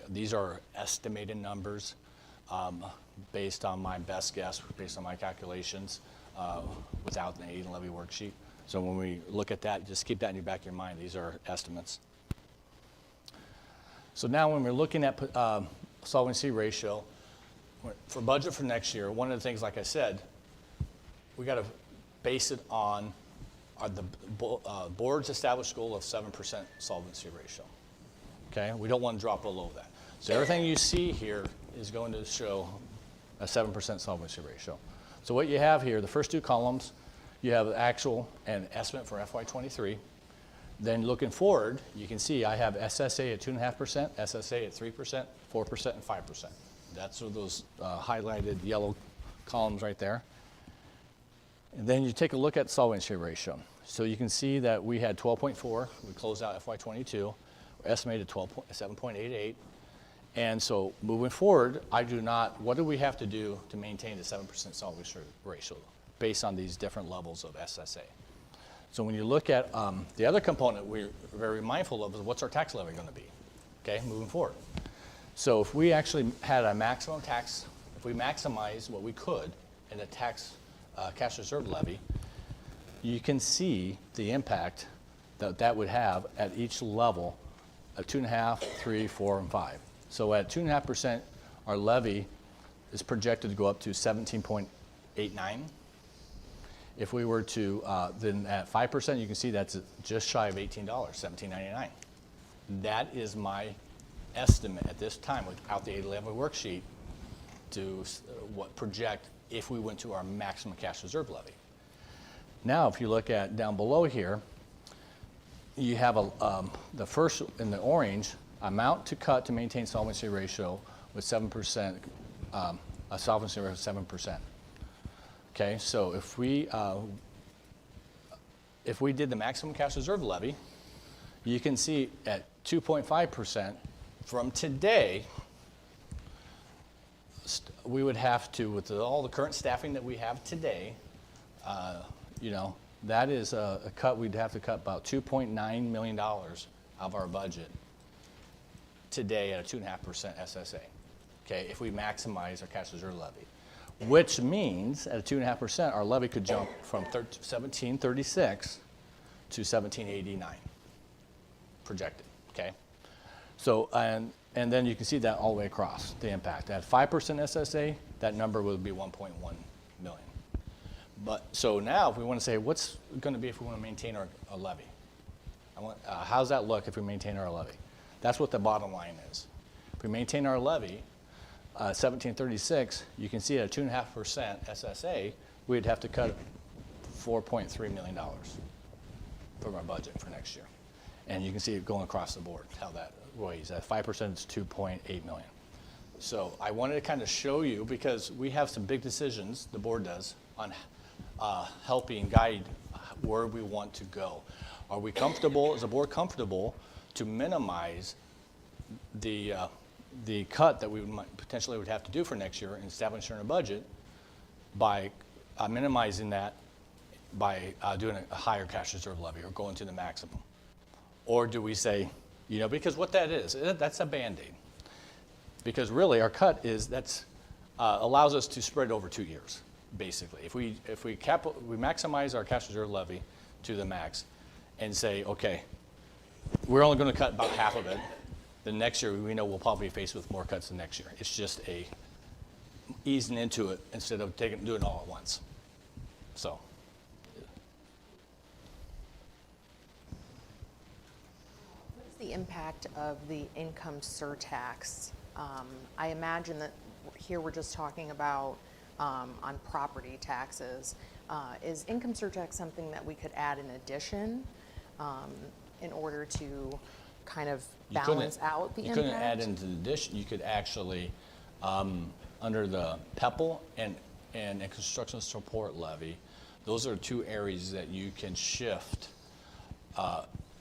these are estimated numbers based on my best guess, based on my calculations, without the aid and levy worksheet. So when we look at that, just keep that in your back of your mind. These are estimates. So now when we're looking at solvency ratio, for budget for next year, one of the things, like I said, we got to base it on the board's established goal of 7% solvency ratio. Okay, we don't want to drop below that. So everything you see here is going to show a 7% solvency ratio. So what you have here, the first two columns, you have the actual and estimate for FY23. Then looking forward, you can see I have SSA at 2.5%, SSA at 3%, 4%, and 5%. That's those highlighted yellow columns right there. And then you take a look at solvency ratio. So you can see that we had 12.4. We closed out FY22. We're estimated 7.88. And so moving forward, what do we have to do to maintain the 7% solvency ratio based on these different levels of SSA? So when you look at the other component we're very mindful of is what's our tax levy going to be, okay, moving forward. So if we actually had a maximum tax, if we maximize what we could in the tax cash reserve levy, you can see the impact that would have at each level of 2.5, 3, 4, and 5. So at 2.5%, our levy is projected to go up to 17.89. If we were to, then at 5%, you can see that's just shy of $18, $17.99. That is my estimate at this time without the 811 worksheet to project if we went to our maximum cash reserve levy. Now, if you look at down below here, you have the first in the orange, amount to cut to maintain solvency ratio with 7%, a solvency ratio of 7%. Okay, so if we did the maximum cash reserve levy, you can see at 2.5% from today, we would have to, with all the current staffing that we have today, that is a cut. We'd have to cut about $2.9 million of our budget today at a 2.5% SSA. Okay, if we maximize our cash reserve levy, which means at a 2.5%, our levy could jump from 1736 to 1789 projected. Okay, so and then you can see that all the way across the impact. At 5% SSA, that number would be 1.1 million. But so now, if we want to say, what's going to be if we want to maintain our levy? How's that look if we maintain our levy? That's what the bottom line is. If we maintain our levy, 1736, you can see at a 2.5% SSA, we'd have to cut $4.3 million from our budget for next year. And you can see it going across the board, how that weighs. At 5%, it's $2.8 million. So I wanted to kind of show you, because we have some big decisions, the board does, on helping guide where we want to go. Are we comfortable, is the board comfortable to minimize the cut that we potentially would have to do for next year in establishing our budget by minimizing that by doing a higher cash reserve levy or going to the maximum? Or do we say, because what that is, that's a Band-Aid. Because really our cut is, allows us to spread over 2 years. basically. If we maximize our cash reserve levy to the max and say, okay, we're only going to cut about half of it, then next year we know we'll probably be faced with more cuts than next year. It's just a easing into it instead of doing it all at once. So. What's the impact of the income surtax? I imagine that here we're just talking about on property taxes. Is income surtax something that we could add in addition in order to kind of balance out the impact? You couldn't add into the addition. You could actually, under the PEPL and construction support levy, those are two areas that you can shift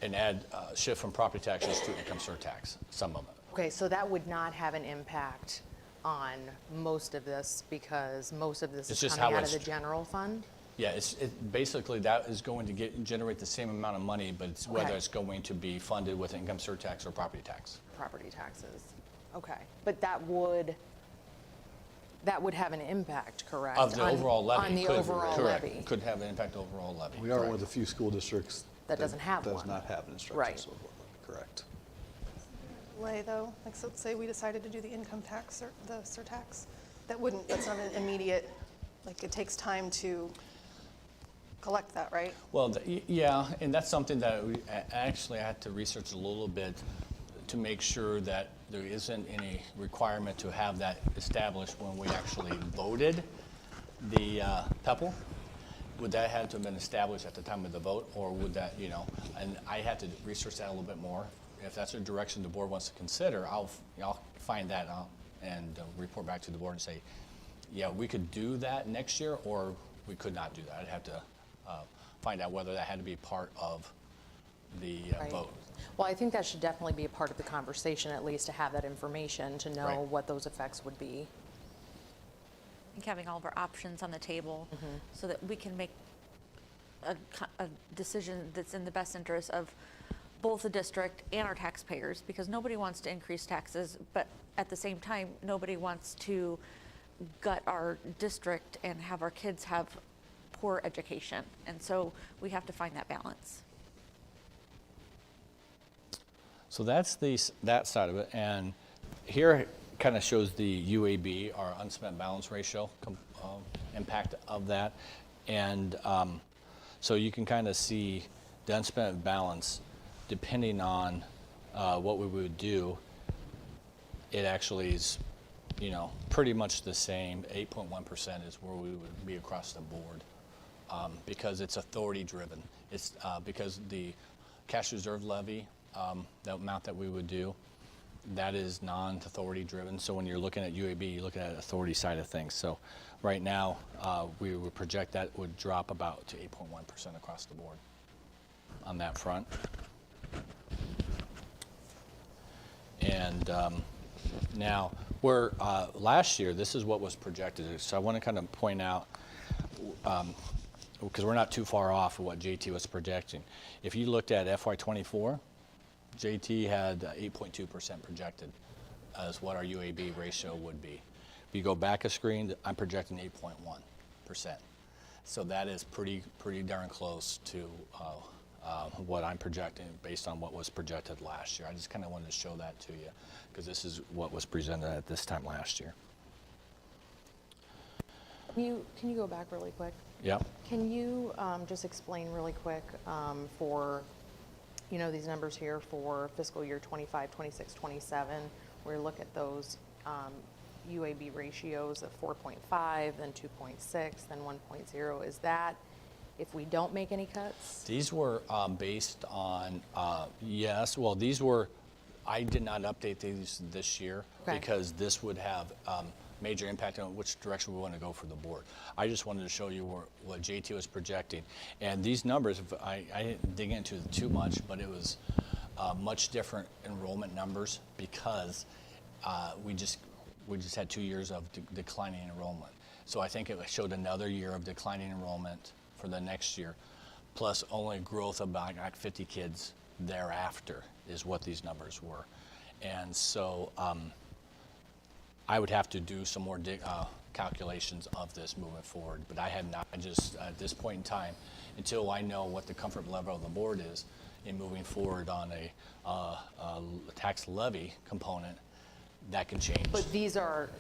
and add shift from property taxes to income surtax, some of it. Okay, so that would not have an impact on most of this because most of this It's is just coming how out of it's- the general fund? Yeah, basically that is going to generate the same amount of money, but it's whether Okay. it's going to be funded with income surtax or property tax. Property taxes, okay. But that would have an impact, correct? Of the overall levy. On the could- overall correct, levy? Could have an impact overall levy. We are one of the few school districts That doesn't have does one. not have an instructional Right. support levy, correct. Lay though, like so let's say we decided to do the income tax or the surtax, that's not an immediate, like it takes time to collect that, right? Well, yeah, and that's something that I had to research a little bit to make sure that there isn't any requirement to have that established when we actually voted the PEPL. Would that have to have been established at the time of the vote, or would that, and I had to research that a little bit more. If that's a direction the board wants to consider, I'll find that out and report back to the board and say, yeah, we could do that next year, or we could not do that. I'd have to find out whether that had to be part of the Right. vote. Well, I think that should definitely be a part of the conversation, at least to have that information, to know Right. what those effects would be. I think having all of our options on the table so that we can make a decision that's in the best interest of both the district and our taxpayers, because nobody wants to increase taxes, but at the same time, nobody wants to gut our district and have our kids have poor education. And so we have to find that balance. So that's that side of it, and here kind of shows the UAB, our unspent balance ratio, impact of that, and so you can kind of see the unspent balance, depending on what we would do. It actually is, pretty much the same. 8.1% is where we would be across the board, because it's authority driven. It's because the cash reserve levy. The amount that we would do, that is non-authority driven. So when you're looking at UAB, you're looking at the authority side of things. So right now, we would project that would drop about to 8.1% across the board on that front. And now, where last year, this is what was projected. So I want to kind of point out, because we're not too far off of what JT was projecting. If you looked at FY24, JT had 8.2% projected as what our UAB ratio would be. If you go back a screen, I'm projecting 8.1%. So that is pretty darn close to what I'm projecting based on what was projected last year. I just kind of wanted to show that to you because this is what was presented at this time last year. Can you go back really quick? Yeah. Can you just explain really quick for these numbers here for fiscal year 25, 26, 27, where you look at those UAB ratios of 4.5, then 2.6, then 1.0. Is that if we don't make any cuts? These were based on, yes, well, these were, I did not update these this year because this would have major impact on which direction we want to go for the board. I just wanted to show you what JT was projecting. And these numbers, I didn't dig into it too much, but it was much different enrollment numbers because we just had 2 years of declining enrollment. So I think it showed another year of declining enrollment for the next year, plus only growth of about 50 kids thereafter is what these numbers were. And so I would have to do some more calculations of this moving forward, but I have not, at this point in time, until I know what the comfort level of the board is in moving forward on a tax levy component, that can change. But these are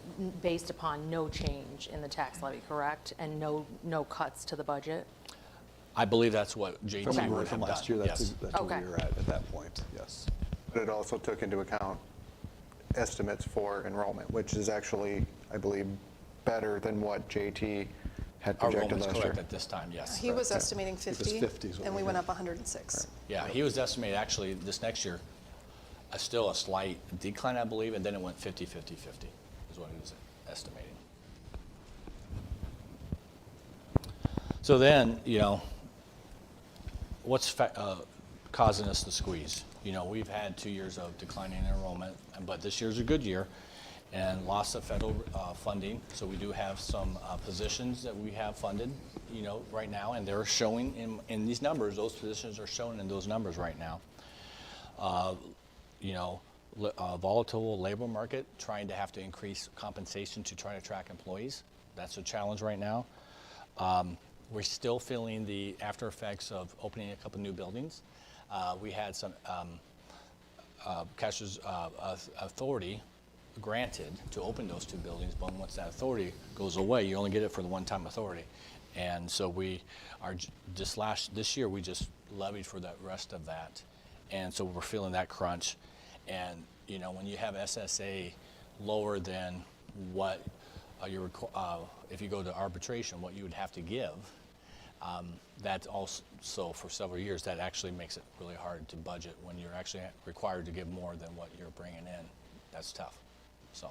based upon no change in the tax levy, correct? And no cuts to the budget? I believe that's what JT From would have done. last year, that's Yes. that's where Okay. we were at that point, yes. But it also took into account estimates for enrollment, which is actually, I believe, better than what JT had Our projected enrollment's last correct year. at this time, yes. He was estimating 50, 50 is what and we we went had. up 106. Yeah, he was estimated actually this next year, still a slight decline, I believe, and then it went 50, 50, 50 is what he was estimating. So then, what's causing us to squeeze? We've had 2 years of declining enrollment, but this year's a good year, and loss of federal funding. So we do have some positions that we have funded, right now, and they're showing in these numbers. Those positions are shown in those numbers right now. Volatile labor market, trying to have to increase compensation to try to attract employees. That's a challenge right now. We're still feeling the after effects of opening a couple new buildings. We had some cashier's authority granted to open those 2 buildings, but once that authority goes away, you only get it for the one-time authority. And so we are, this year, we just levied for the rest of that. And so we're feeling that crunch. And, when you have SSA lower than what if you go to arbitration, what you would have to give, that's also for several years, that actually makes it really hard to budget when you're actually required to give more than what you're bringing in. That's tough, so.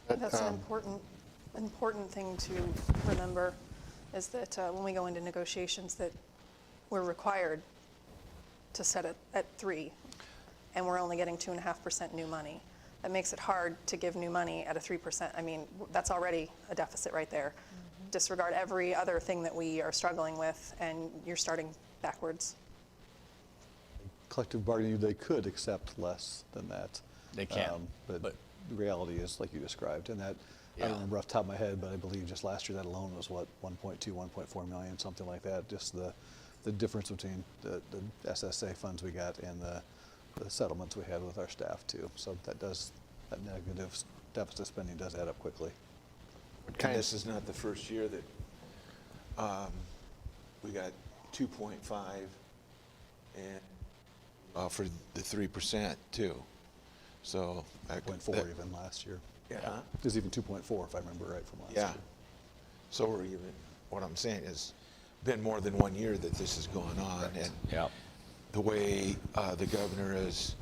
That's an important thing to remember, is that when we go into negotiations, that we're required to set it at 3, and we're only getting 2.5% new money. That makes it hard to give new money at a 3%. I mean, that's already a deficit right there. Disregard every other thing that we are struggling with, and you're starting backwards. Collective bargaining, they could accept less than that. They can, But but- the reality is, like you described, and that, I Yeah. don't remember off the top of my head, but I believe just last year that alone was what, 1.2, 1.4 million, something like that. Just the difference between the SSA funds we got and the settlements we had with our staff too. So that negative deficit spending does add up quickly. And this is not the first year that we got 2.5 and for the 3% too. So 2.4 even last year. Yeah. It was even 2.4 if I remember right from last Yeah. year. So we're even. What I'm saying is, been more than 1 year that this is going on, and Yeah. the way the governor is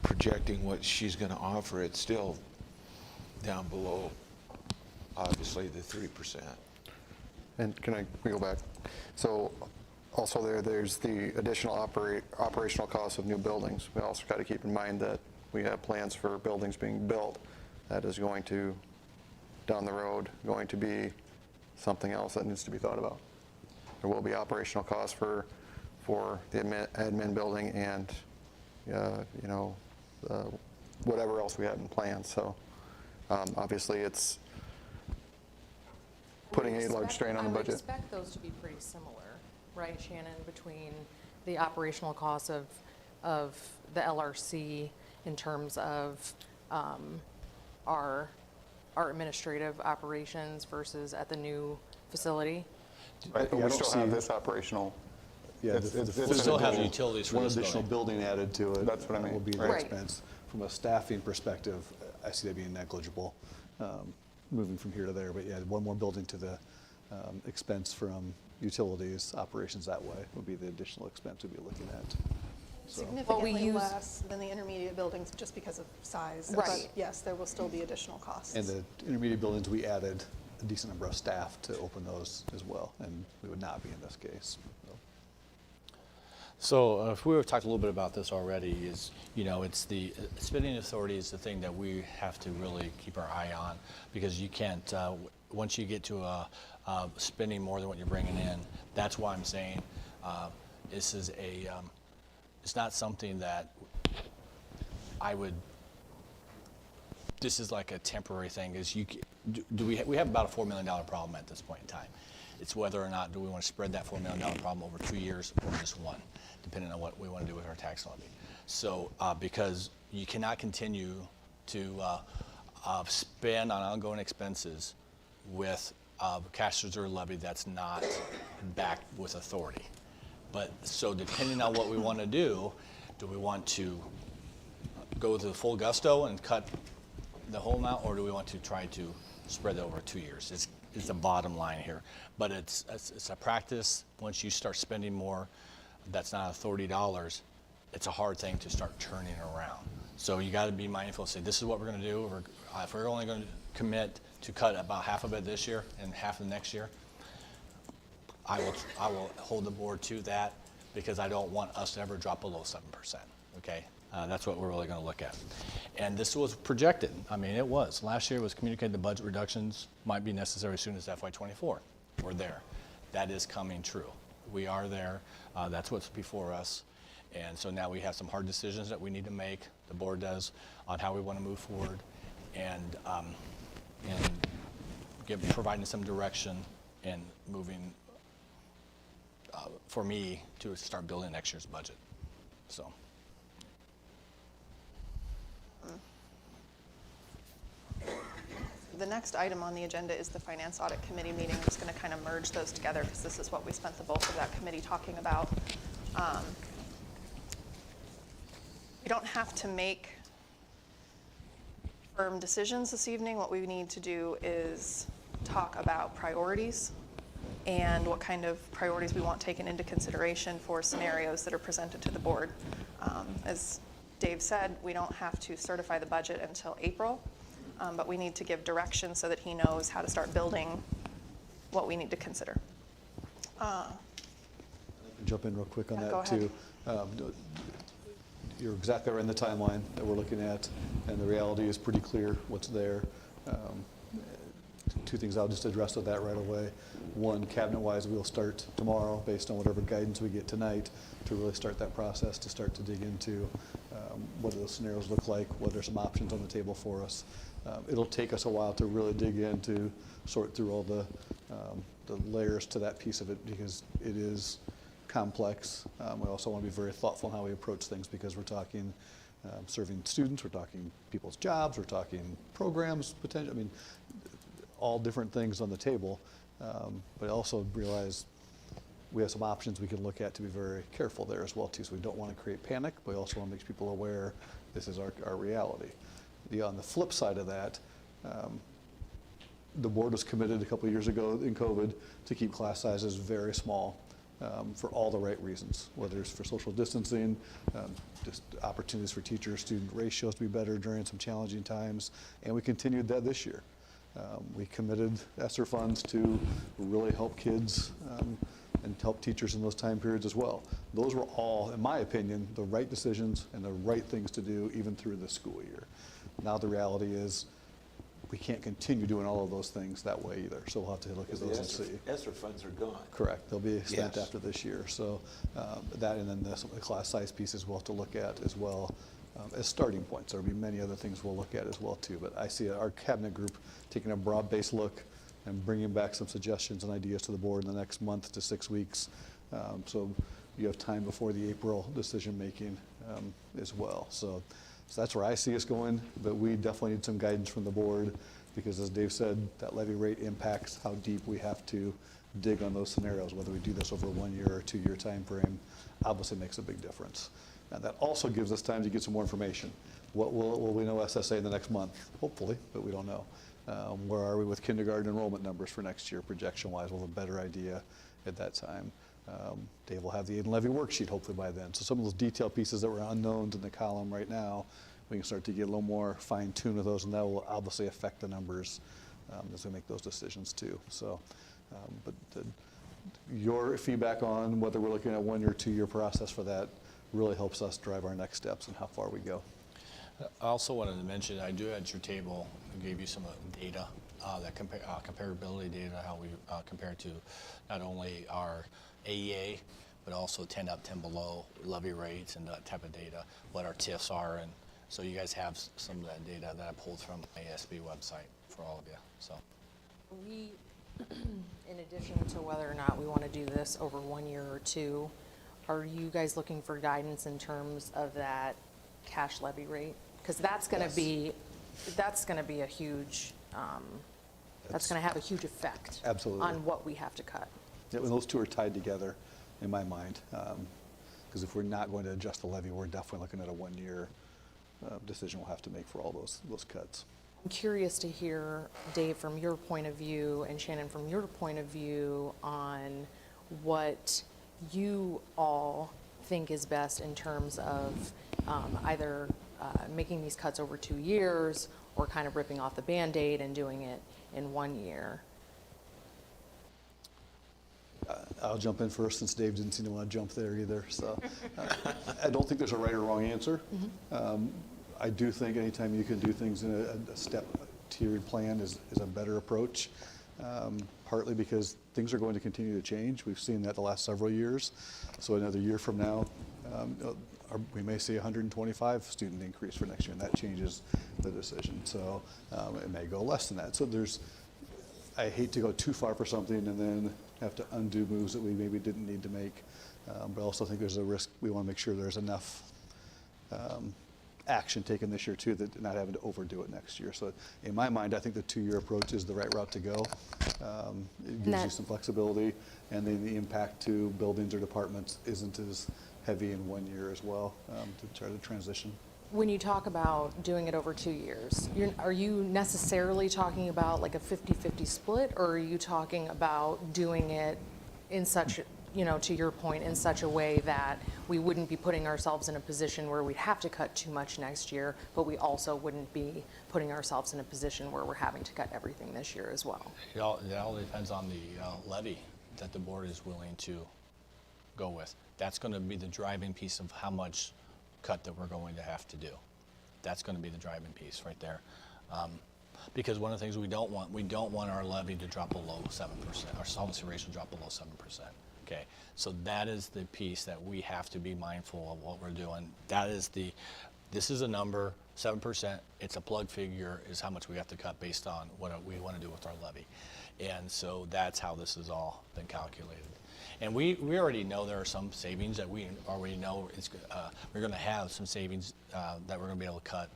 projecting what she's going to offer, it's still down below, obviously, the 3%. And we go back? So also there's the additional operational costs of new buildings. We also got to keep in mind that we have plans for buildings being built. That is going to, down the road, going to be something else that needs to be thought about. There will be operational costs for the admin building and, whatever else we have in plans. So obviously it's putting a large strain on the I would budget. expect those to be pretty similar, right, Shannon, between the operational costs of the LRC in terms of our administrative operations versus at the new facility? Right, but Yeah, I we don't still have see- this operational. Yeah, It's- it's- We it's still have an utilities for one this additional building. building added to it. That's what I mean. Will be the Right. expense. From a staffing perspective, I see that being negligible, moving from here to there. But yeah, one more building to the expense from utilities, operations that way would be the additional expense we'd be looking at. So, Significantly use- less than the intermediate buildings just because of size. Right. But yes, there will still be additional costs. and the intermediate buildings, we added a decent number of staff to open those as well, and we would not be in this case. So. So if we were talking a little bit about this already, is, it's the spending authority is the thing that we have to really keep our eye on, because you can't, once you get to spending more than what you're bringing in, that's why I'm saying this is it's not something that this is like a temporary thing, is we have about a $4 million problem at this point in time. It's whether or not do we want to spread that $4 million problem over 2 years or just one, depending on what we want to do with our tax levy. So because you cannot continue to spend on ongoing expenses with cash reserve levy that's not backed with authority. But so depending on what we want to do we want to go to the full gusto and cut the whole amount, or do we want to try to spread it over 2 years? It's the bottom line here. But it's a practice. Once you start spending more that's not authority dollars, it's a hard thing to start turning around. So you got to be mindful, say this is what we're going to do. If we're only going to commit to cut about half of it this year and half of next year, I will hold the board to that, because I don't want us to ever drop below 7%, okay? That's what we're really gonna look at. And this was projected. I mean, it was. Last year it was communicated the budget reductions might be necessary as soon as FY24. We're there. That is coming true. We are there. That's what's before us. And so now we have some hard decisions that we need to make, the board does, on how we wanna move forward, and providing some direction and moving for me to start building next year's budget. So. The next item on the agenda is the Finance Audit Committee meeting. I'm just going to kind of merge those together because this is what we spent the bulk of that committee talking about. We don't have to make firm decisions this evening. What we need to do is talk about priorities and what kind of priorities we want taken into consideration for scenarios that are presented to the board. As Dave said, we don't have to certify the budget until April, but we need to give direction so that he knows how to start building what we need to consider. I can jump in real quick on Yeah, that go ahead. too. You're exactly right in the timeline that we're looking at, and the reality is pretty clear what's there. Two things I'll just address with that right away. One, cabinet-wise, we'll start tomorrow based on whatever guidance we get tonight to really start that process, to start to dig into what do those scenarios look like, what are some options on the table for us. It'll take us a while to really dig in to sort through all the layers to that piece of it, because it is complex. We also want to be very thoughtful in how we approach things, because we're talking serving students, we're talking people's jobs, we're talking programs, potential. I mean, all different things on the table, but also realize we have some options we can look at to be very careful there as well too. So we don't want to create panic, but we also want to make people aware this is our reality. On the flip side of that, the board was committed a couple of years ago in COVID to keep class sizes very small for all the right reasons, whether it's for social distancing, just opportunities for teacher-student ratios to be better during some challenging times, and we continued that this year. We committed ESSER funds to really help kids and help teachers in those time periods as well. Those were all, in my opinion, the right decisions and the right things to do even through the school year. Now the reality is we can't continue doing all of those things that way either, so we'll have to look at those and see. ESSER funds are gone. Correct, they'll be spent Yes. after this year. So that, and then the class size pieces we'll have to look at as well as starting points. There'll be many other things we'll look at as well too, but I see our cabinet group taking a broad-based look and bringing back some suggestions and ideas to the board in the next month to 6 weeks. So you have time before the April decision-making as well. So that's where I see us going, but we definitely need some guidance from the board, because as Dave said, that levy rate impacts how deep we have to dig on those scenarios. Whether we do this over a 1 year or 2 year time frame obviously makes a big difference. And that also gives us time to get some more information. What will we know SSA in the next month? Hopefully, but we don't know. Where are we with kindergarten enrollment numbers for next year, projection-wise? We'll have a better idea at that time. Dave will have the aid and levy worksheet hopefully by then. So some of those detail pieces that were unknowns in the column right now, we can start to get a little more fine-tuned with those, and that will obviously affect the numbers as we make those decisions too. So, your feedback on whether we're looking at a 1 year or 2 year process for that really helps us drive our next steps and how far we go. I also wanted to mention, I do at your table, I gave you some data, that comparability data, how we compare to not only our AEA, but also 10 up, 10 below levy rates and that type of data, what our TIFs are. And so you guys have some of that data that I pulled from the ASB website. for all of you, so. We, in addition to whether or not we want to do this over 1 year or 2, are you guys looking for guidance in terms of that cash levy rate? Because that's going to be, a huge, that's going to have a huge effect. Absolutely. On what we have to cut. Yeah, when those two are tied together, in my mind, because if we're not going to adjust the levy, we're definitely looking at a 1-year decision we'll have to make for all those cuts. I'm curious to hear, Dave, from your point of view, and Shannon, from your point of view, on what you all think is best in terms of either making these cuts over 2 years or kind of ripping off the Band-Aid and doing it in 1 year. I'll jump in first since Dave didn't seem to want to jump there either. So I don't think there's a right or wrong answer. I do think anytime you can do things in a step-tiered plan is a better approach, partly because things are going to continue to change. We've seen that the last several years. So another year from now, we may see 125 student increase for next year, and that changes the decision. So it may go less than that. So I hate to go too far for something and then have to undo moves that we maybe didn't need to make. But I also think there's a risk. We want to make sure there's enough action taken this year too, that not having to overdo it next year. So in my mind, I think the 2-year approach is the right route to go. It gives you some flexibility, and then the impact to buildings or departments isn't as heavy in 1 year as well, to try to transition. When you talk about doing it over 2 years, are you necessarily talking about like a 50-50 split, or are you talking about doing it in such, to your point, in such a way that we wouldn't be putting ourselves in a position where we'd have to cut too much next year, but we also wouldn't be putting ourselves in a position where we're having to cut everything this year as well? It all depends on the levy that the board is willing to go with. That's going to be the driving piece of how much cut that we're going to have to do. That's going to be the driving piece right there. Because one of the things we don't want our levy to drop below 7%, our solvency ratio to drop below 7%. Okay, so that is the piece that we have to be mindful of what we're doing. This is a number, 7%, it's a plug figure, is how much we have to cut based on what we want to do with our levy. And so that's how this has all been calculated. And we already know there are some savings that we already know we're going to have some savings that we're going to be able to cut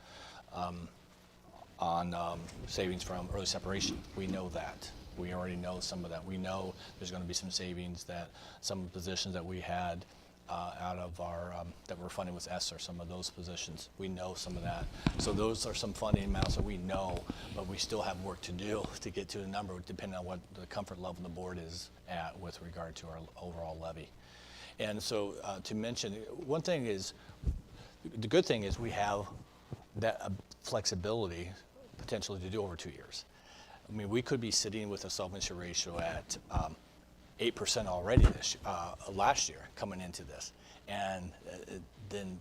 on savings from early separation. We know that. We already know some of that. We know there's going to be some savings that some positions that we had out of our, that we're funding with ESSER, some of those positions. We know some of that. So those are some funding amounts that we know, but we still have work to do to get to a number depending on what the comfort level the board is at with regard to our overall levy. And so to mention, one thing is, the good thing is we have that flexibility potentially to do over 2 years. I mean, we could be sitting with a solvency ratio at 8% already last year coming into this. And then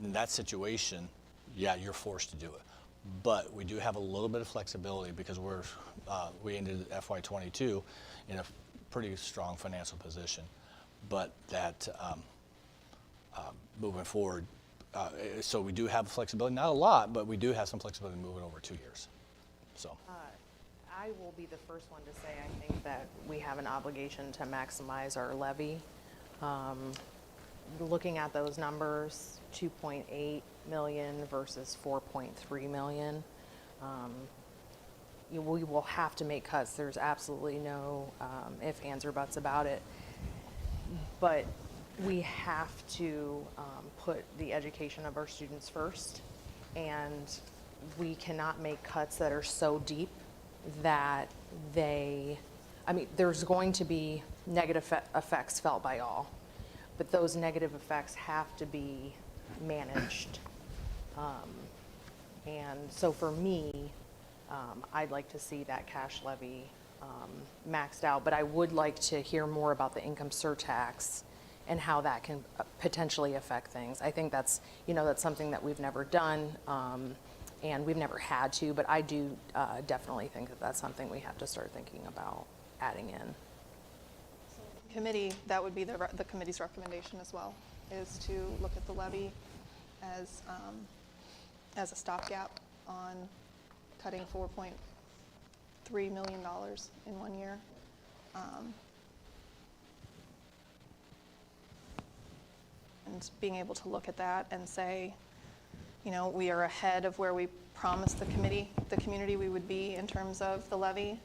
in that situation, yeah, you're forced to do it. But we do have a little bit of flexibility because we ended FY22 in a pretty strong financial position. But that moving forward, so we do have flexibility, not a lot, but we do have some flexibility moving over 2 years. So. I will be the first one to say I think that we have an obligation to maximize our levy. Looking at those numbers, 2.8 million versus 4.3 million, we will have to make cuts. There's absolutely no ifs, ands, or buts about it. But we have to put the education of our students first, and we cannot make cuts that are so deep that there's going to be negative effects felt by all, but those negative effects have to be managed. And so for me, I'd like to see that cash levy maxed out, but I would like to hear more about the income surtax and how that can potentially affect things. I think that's something that we've never done. And we've never had to, but I do definitely think that that's something we have to start thinking about adding in. Committee, that would be the committee's recommendation as well, is to look at the levy as a stopgap on cutting $3 million in 1 year. And being able to look at that and say, you know, we are ahead of where we promised the community we would be in terms of the levy.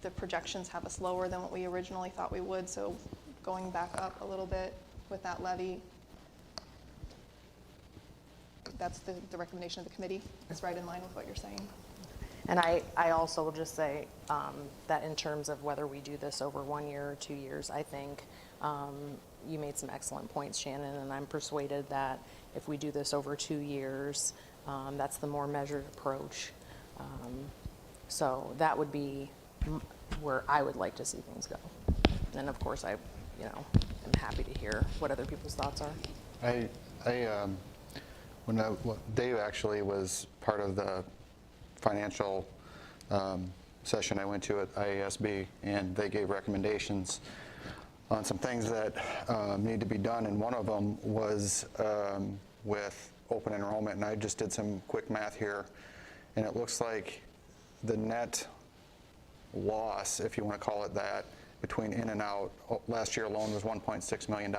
The projections have us lower than what we originally thought we would, so going back up a little bit with that levy, that's the recommendation of the committee. It's right in line with what you're saying. And I also will just say that in terms of whether we do this over 1 year or 2 years, I think you made some excellent points, Shannon, and I'm persuaded that if we do this over 2 years, that's the more measured approach. So that would be where I would like to see things go. And of course, I am happy to hear what other people's thoughts are. Dave actually was part of the financial session I went to at IASB, and they gave recommendations on some things that need to be done, and one of them was with open enrollment, and I just did some quick math here, and it looks like the net loss, if you want to call it that, between in and out last year alone was $1.6 million.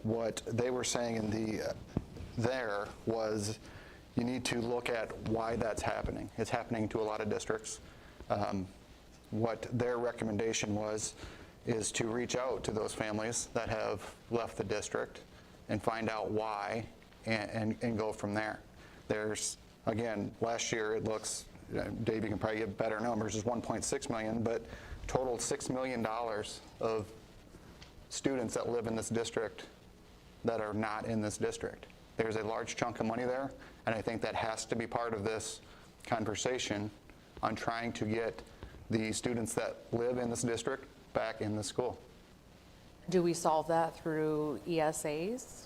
What they were saying in there was you need to look at why that's happening. It's happening to a lot of districts. What their recommendation is to reach out to those families that have left the district and find out why and go from there. There's, again, last year it looks, Dave, you can probably get better numbers, is 1.6 million, but total $6 million of students that live in this district that are not in this district. There's a large chunk of money there, and I think that has to be part of this conversation on trying to get the students that live in this district back in the school. Do we solve that through ESAs?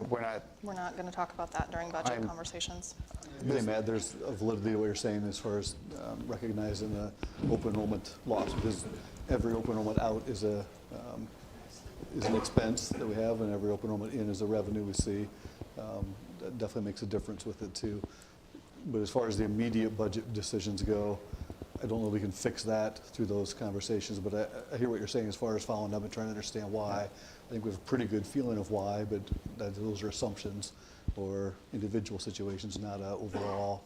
We're not. We're not going to talk about that during budget conversations. Matt, there's a validity to what you're saying as far as recognizing the open enrollment loss, because every open enrollment out is an expense that we have, and every open enrollment in is a revenue we see. That definitely makes a difference with it too. But as far as the immediate budget decisions go, I don't know if we can fix that through those conversations, but I hear what you're saying as far as following up and trying to understand why. I think we have a pretty good feeling of why, but those are assumptions or individual situations, not an overall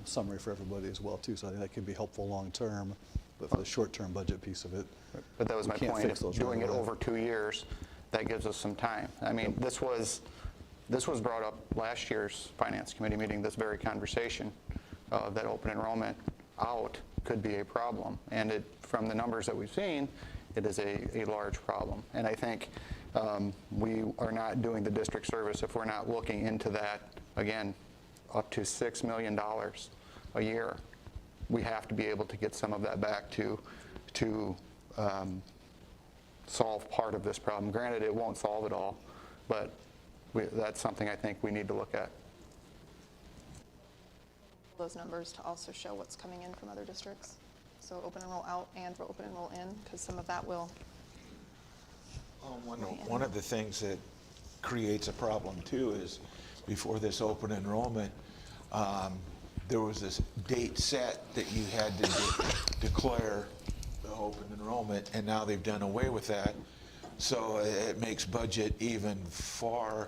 summary for everybody as well too. So I think that could be helpful long term, but for the short term budget piece of it. But that was my point. Doing it over 2 years, that gives us some time. I mean, this was brought up last year's Finance Committee meeting, this very conversation of that open enrollment out could be a problem. And from the numbers that we've seen, it is a large problem. And I think we are not doing the district service if we're not looking into that, again, up to $6 million a year. We have to be able to get some of that back to solve part of this problem. Granted, it won't solve it all, but that's something I think we need to look at. Those numbers to also show what's coming in from other districts. So open enroll out and open enroll in, because some of that will. One of the things that creates a problem too is before this open enrollment, there was this date set that you had to declare the open enrollment, and now they've done away with that. So it makes budget even far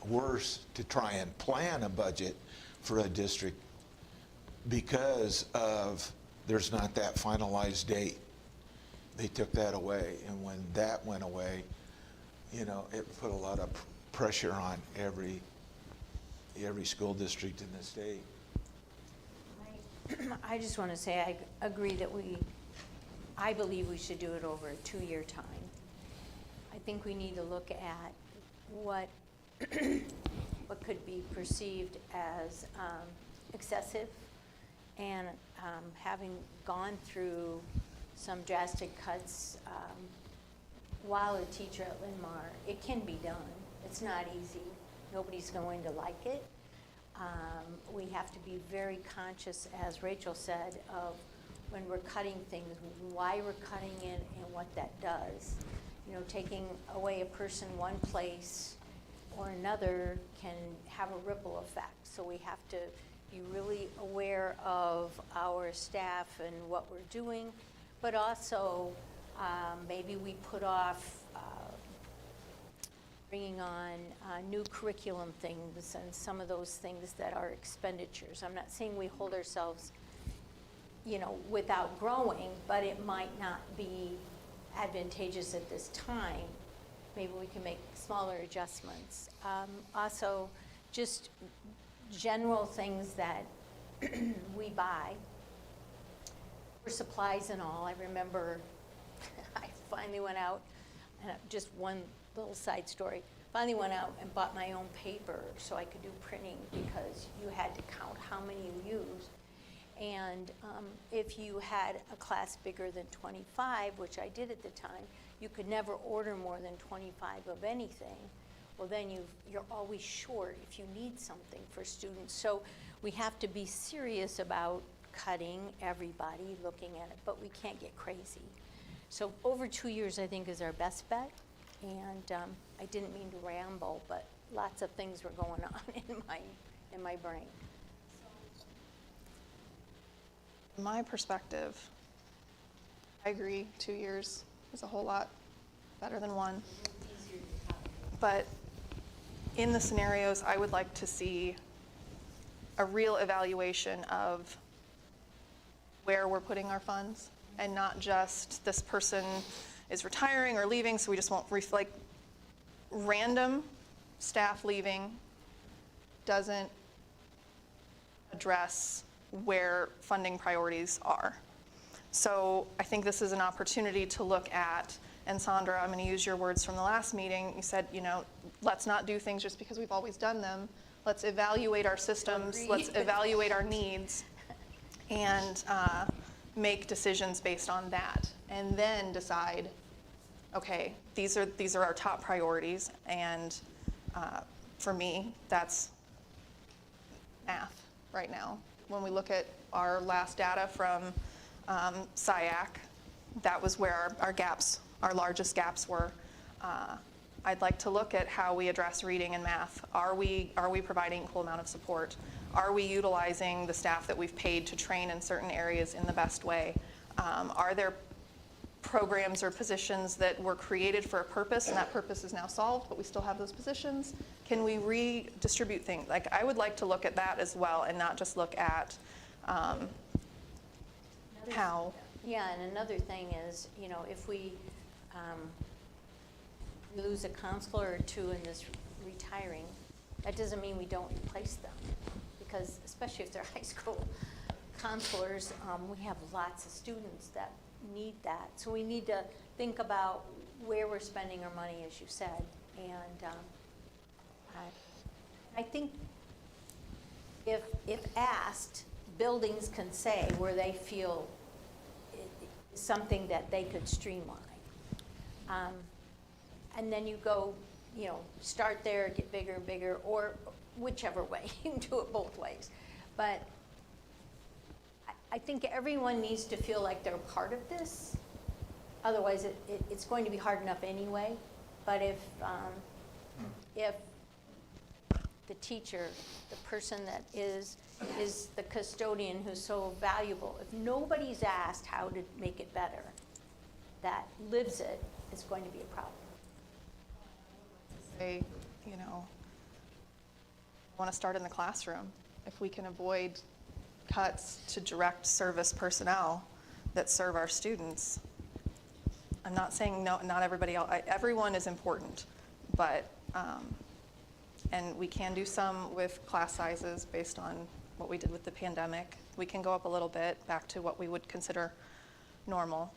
worse to try and plan a budget for a district because of there's not that finalized date. They took that away, and when that went away, it put a lot of pressure on every school district in the state. I just want to say I agree that I believe we should do it over a 2-year time. I think we need to look at what could be perceived as excessive, and having gone through some drastic cuts while a teacher at Linn-Mar, it can be done. It's not easy. Nobody's going to like it. We have to be very conscious, as Rachel said, of when we're cutting things, why we're cutting it and what that does. Taking away a person one place or another can have a ripple effect. So we have to be really aware of our staff and what we're doing, but also maybe we put off bringing on new curriculum things and some of those things that are expenditures. I'm not saying we hold ourselves, without growing, but it might not be advantageous at this time. Maybe we can make smaller adjustments. Also, just general things that we buy for supplies and all. I remember I finally went out, and just one little side story, finally went out and bought my own paper so I could do printing, because you had to count how many you used. And if you had a class bigger than 25, which I did at the time, you could never order more than 25 of anything. Well, then you're always short if you need something for students. So we have to be serious about cutting everybody, looking at it, but we can't get crazy. So over 2 years, I think, is our best bet. And I didn't mean to ramble, but lots of things were going on in my brain. From my perspective, I agree 2 years is a whole lot better than 1. But in the scenarios, I would like to see a real evaluation of where we're putting our funds, and not just this person is retiring or leaving, so we just won't, like, random staff leaving doesn't address where funding priorities are. So I think this is an opportunity to look at, and Sandra, I'm going to use your words from the last meeting. You said, let's not do things just because we've always done them. Let's evaluate our systems, let's evaluate our needs, and make decisions based on that, and then decide, okay, these are our top priorities, and for me, that's math right now. When we look at our last data from SIAC, that was where our gaps, our largest gaps were. I'd like to look at how we address reading and math. Are we providing equal amount of support? Are we utilizing the staff that we've paid to train in certain areas in the best way? Are there programs or positions that were created for a purpose, and that purpose is now solved, but we still have those positions? Can we redistribute things? Like, I would like to look at that as well, and not just look at how. Yeah, and another thing is, if we lose a counselor or two in this retiring, that doesn't mean we don't replace them, because especially if they're high school counselors, we have lots of students that need that. So we need to think about where we're spending our money, as you said. And I think if asked, buildings can say where they feel it's something that they could streamline. And then you go, start there, get bigger and bigger, or whichever way. You can do it both ways. But I think everyone needs to feel like they're part of this. Otherwise, it's going to be hard enough anyway. But if the teacher, the person that is the custodian who's so valuable, if nobody's asked how to make it better, that lives it, it's going to be a problem. Say, I want to start in the classroom. If we can avoid cuts to direct service personnel that serve our students, I'm not saying no, not everybody else, everyone is important, but, and we can do some with class sizes based on what we did with the pandemic. We can go up a little bit back to what we would consider normal,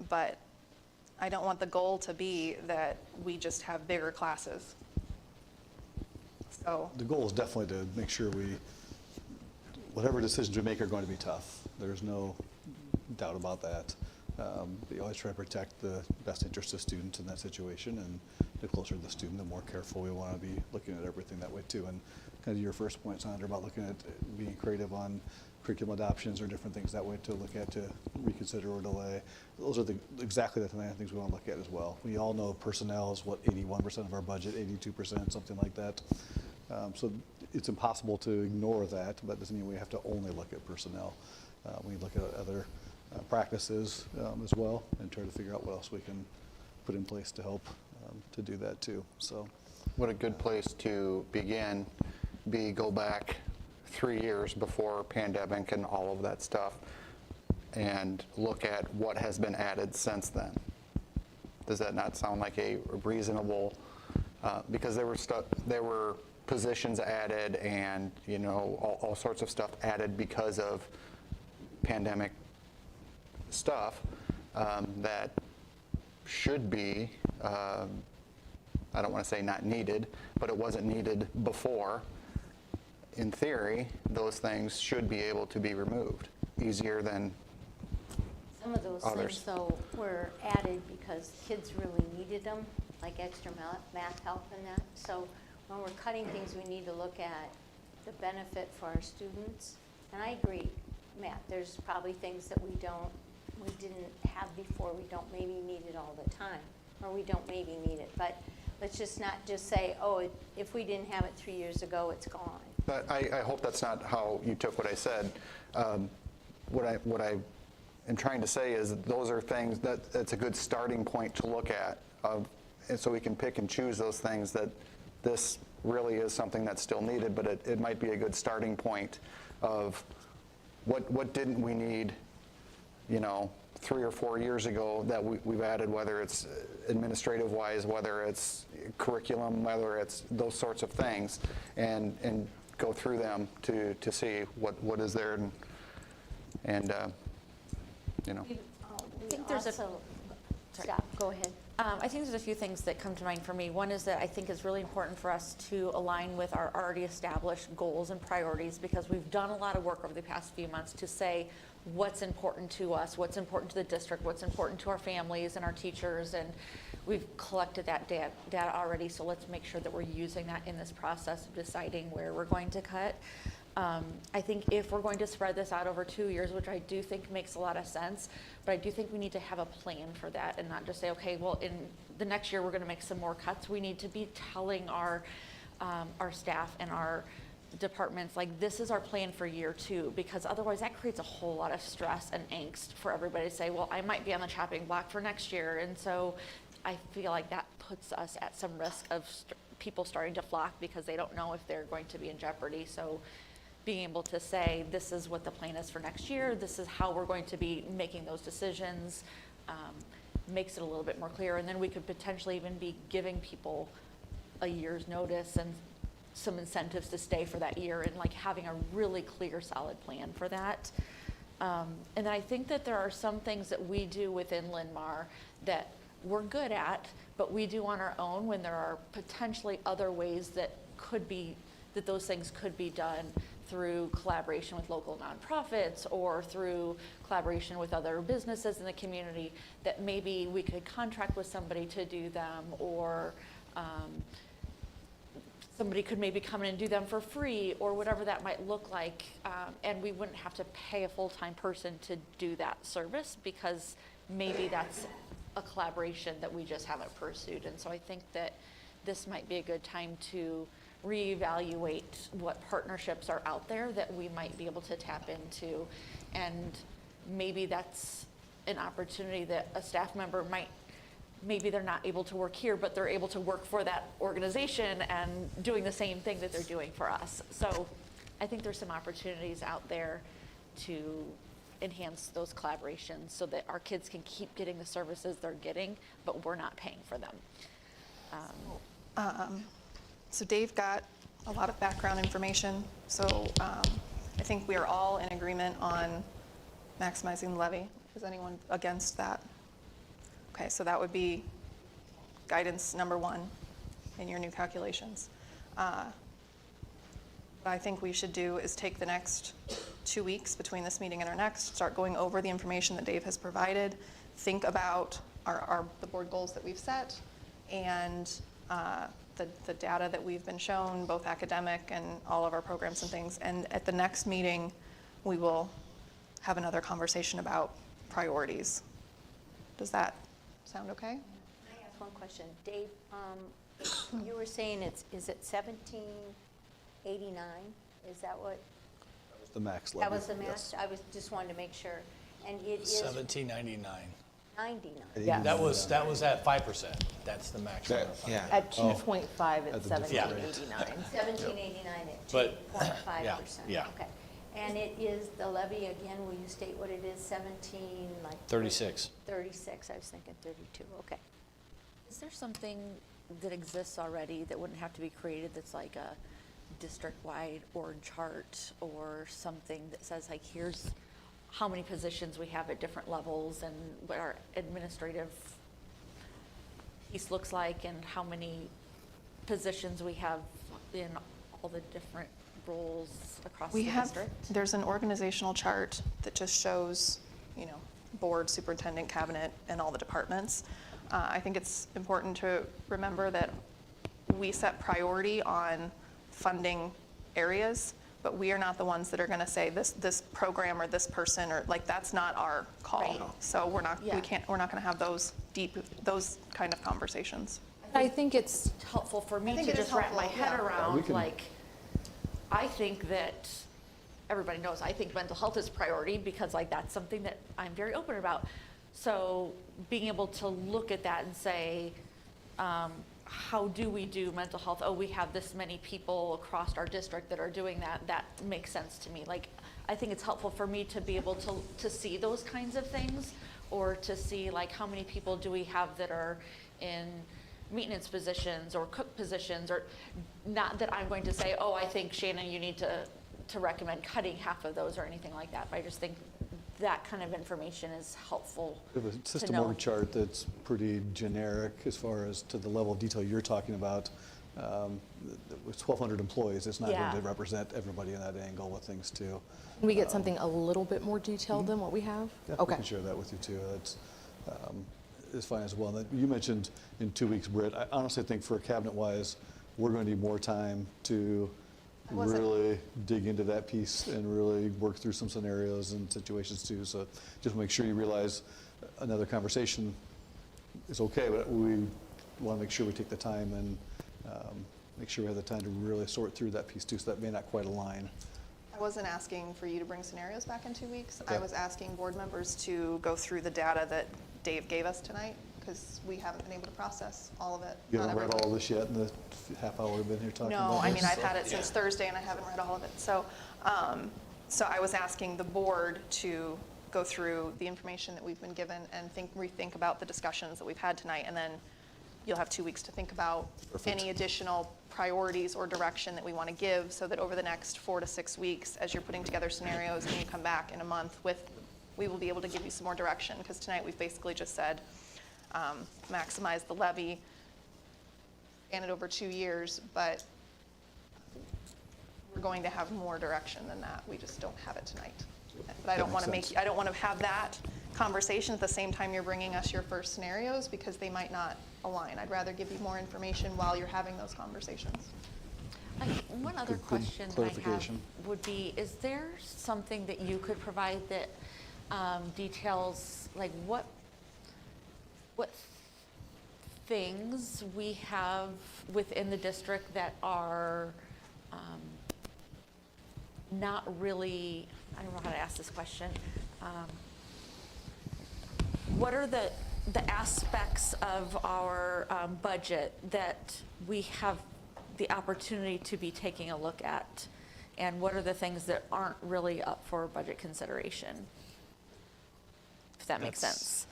but I don't want the goal to be that we just have bigger classes. So The goal is definitely to make sure whatever decisions we make are going to be tough. There's no doubt about that. But you always try to protect the best interest of students in that situation, and the closer to the student, the more careful we want to be looking at everything that way too. And kind of your first point, Sandra, about looking at being creative on curriculum adoptions or different things that way to look at to reconsider or delay. Those are exactly the kind of things we want to look at as well. We all know personnel is what, 81% of our budget, 82%, something like that. So it's impossible to ignore that, but that doesn't mean we have to only look at personnel. We look at other practices as well and try to figure out what else we can put in place to help to do that too. So, What a good place to begin, go back 3 years before pandemic and all of that stuff, and look at what has been added since then. Does that not sound like a reasonable, because there were positions added and, you know, all sorts of stuff added because of pandemic stuff that should be, I don't want to say not needed, but it wasn't needed before. In theory, those things should be able to be removed easier than Some of those others. things, though, were added because kids really needed them, like extra math help and that. So when we're cutting things, we need to look at the benefit for our students. And I agree, Matt, there's probably things that we didn't have before, we don't maybe need it all the time, or we don't maybe need it. But let's just not just say, oh, if we didn't have it 3 years ago, it's gone. But I hope that's not how you took what I said. What I am trying to say is that those are things that's a good starting point to look at, and so we can pick and choose those things that this really is something that's still needed, but it might be a good starting point of what didn't we need, you know, 3 or 4 years ago that we've added, whether it's administrative wise, whether it's curriculum, whether it's those sorts of things, and go through them to see what is there and you know. I think there's Stop, go ahead. I think there's a few things that come to mind for me. One is that I think it's really important for us to align with our already established goals and priorities, because we've done a lot of work over the past few months to say what's important to us, what's important to the district, what's important to our families and our teachers, and we've collected that data already, so let's make sure that we're using that in this process of deciding where we're going to cut. I think if we're going to spread this out over 2 years, which I do think makes a lot of sense, but I do think we need to have a plan for that and not just say, okay, well, in the next year we're going to make some more cuts. We need to be telling our staff and our departments, like, this is our plan for year 2, because otherwise that creates a whole lot of stress and angst for everybody to say, well, I might be on the chopping block for next year. And so I feel like that puts us at some risk of people starting to flock because they don't know if they're going to be in jeopardy. So being able to say, this is what the plan is for next year, this is how we're going to be making those decisions, makes it a little bit more clear. And then we could potentially even be giving people a year's notice and some incentives to stay for that year, and like having a really clear, solid plan for that. And I think that there are some things that we do within Linn-Mar that we're good at, but we do on our own when there are potentially other ways that those things could be done through collaboration with local nonprofits or through collaboration with other businesses in the community, that maybe we could contract with somebody to do them, or somebody could maybe come in and do them for free, or whatever that might look like. And we wouldn't have to pay a full-time person to do that service, because maybe that's a collaboration that we just haven't pursued. And so I think that this might be a good time to reevaluate what partnerships are out there that we might be able to tap into. And maybe that's an opportunity that a staff member maybe they're not able to work here, but they're able to work for that organization and doing the same thing that they're doing for us. So I think there's some opportunities out there to enhance those collaborations so that our kids can keep getting the services they're getting, but we're not paying for them. So Dave got a lot of background information. So I think we are all in agreement on maximizing the levy. Is anyone against that? Okay, so that would be guidance number 1 in your new calculations. What I think we should do is take the next 2 weeks between this meeting and our next, start going over the information that Dave has provided, think about the board goals that we've set and the data that we've been shown, both academic and all of our programs and things. And at the next meeting, we will have another conversation about priorities. Does that sound okay? Can I ask one question? Dave, you were saying is it 1789? Is that what? The max levy. That was the max? Yes. I just wanted to make sure. And it is 1799. 99. Yeah. That was at 5%. That's the maximum. Yeah. At 2.5, it's At the different 1789. 1789 at But- 2.5%. yeah. Okay. And it is the levy, again, will you state what it is? 17, like? 36. 36, I was thinking 32, okay. Is there something that exists already that wouldn't have to be created that's like a district-wide org chart or something that says like, here's how many positions we have at different levels and what our administrative piece looks like and how many positions we have in all the different roles across the district? There's an organizational chart that just shows, board, superintendent, cabinet, and all the departments. I think it's important to remember that we set priority on funding areas, but we are not the ones that are going to say this program or this person, or like, that's not our call. Right. So we're not Yeah. we're not going to have those kind of conversations. I think it's Helpful for me think to it is just wrap my helpful, head yeah. around, like, I think that, everybody knows, I think mental health is priority because like that's something that I'm very open about. So being able to look at that and say, how do we do mental health? Oh, we have this many people across our district that are doing that. That makes sense to me. Like, I think it's helpful for me to be able to see those kinds of things, or to see like how many people do we have that are in maintenance positions or cook positions, or not that I'm going to say, oh, I think Shannon, you need to recommend cutting half of those or anything like that. But I just think that kind of information is helpful We have a to system know. org chart that's pretty generic as far as to the level of detail you're talking about. With 1,200 employees, it's not Yeah. going to represent everybody in that angle with things too. Can we get something a little bit more detailed than what we have? Yeah, Okay. we can share that with you too. That's is fine as well. And then you mentioned in 2 weeks, Britt. I honestly think for cabinet-wise, we're going to need more time to really dig into that piece and really work through some scenarios and situations too. So just make sure you realize another conversation is okay, but we want to make sure we take the time and make sure we have the time to really sort through that piece too. So that may not quite align. I wasn't asking for you to bring scenarios back in 2 weeks. I Okay. was asking board members to go through the data that Dave gave us tonight, because we haven't been able to process all of it. You Not haven't read everyone. all of this yet in the half hour we've been here talking about No, I this? mean, I've had it since Thursday and I haven't read all of it. So I was asking the board to go through the information that we've been given and rethink about the discussions that we've had tonight. And then you'll have 2 weeks to think about Perfect. any additional priorities or direction that we want to give, so that over the next 4 to 6 weeks, as you're putting together scenarios and you come back in a month we will be able to give you some more direction. Because tonight we've basically just said, maximize the levy, span it over 2 years, but we're going to have more direction than that. We just don't have it tonight. But I don't want to I don't want to have that conversation at the same time you're bringing us your first scenarios, because they might not align. I'd rather give you more information while you're having those conversations. One other Good question that I have clarification. would be, is there something that you could provide that details, like what things we have within the district that are not really, I don't know how to ask this question. What are the aspects of our budget that we have the opportunity to be taking a look at? And what are the things that aren't really up for budget consideration? If that makes sense.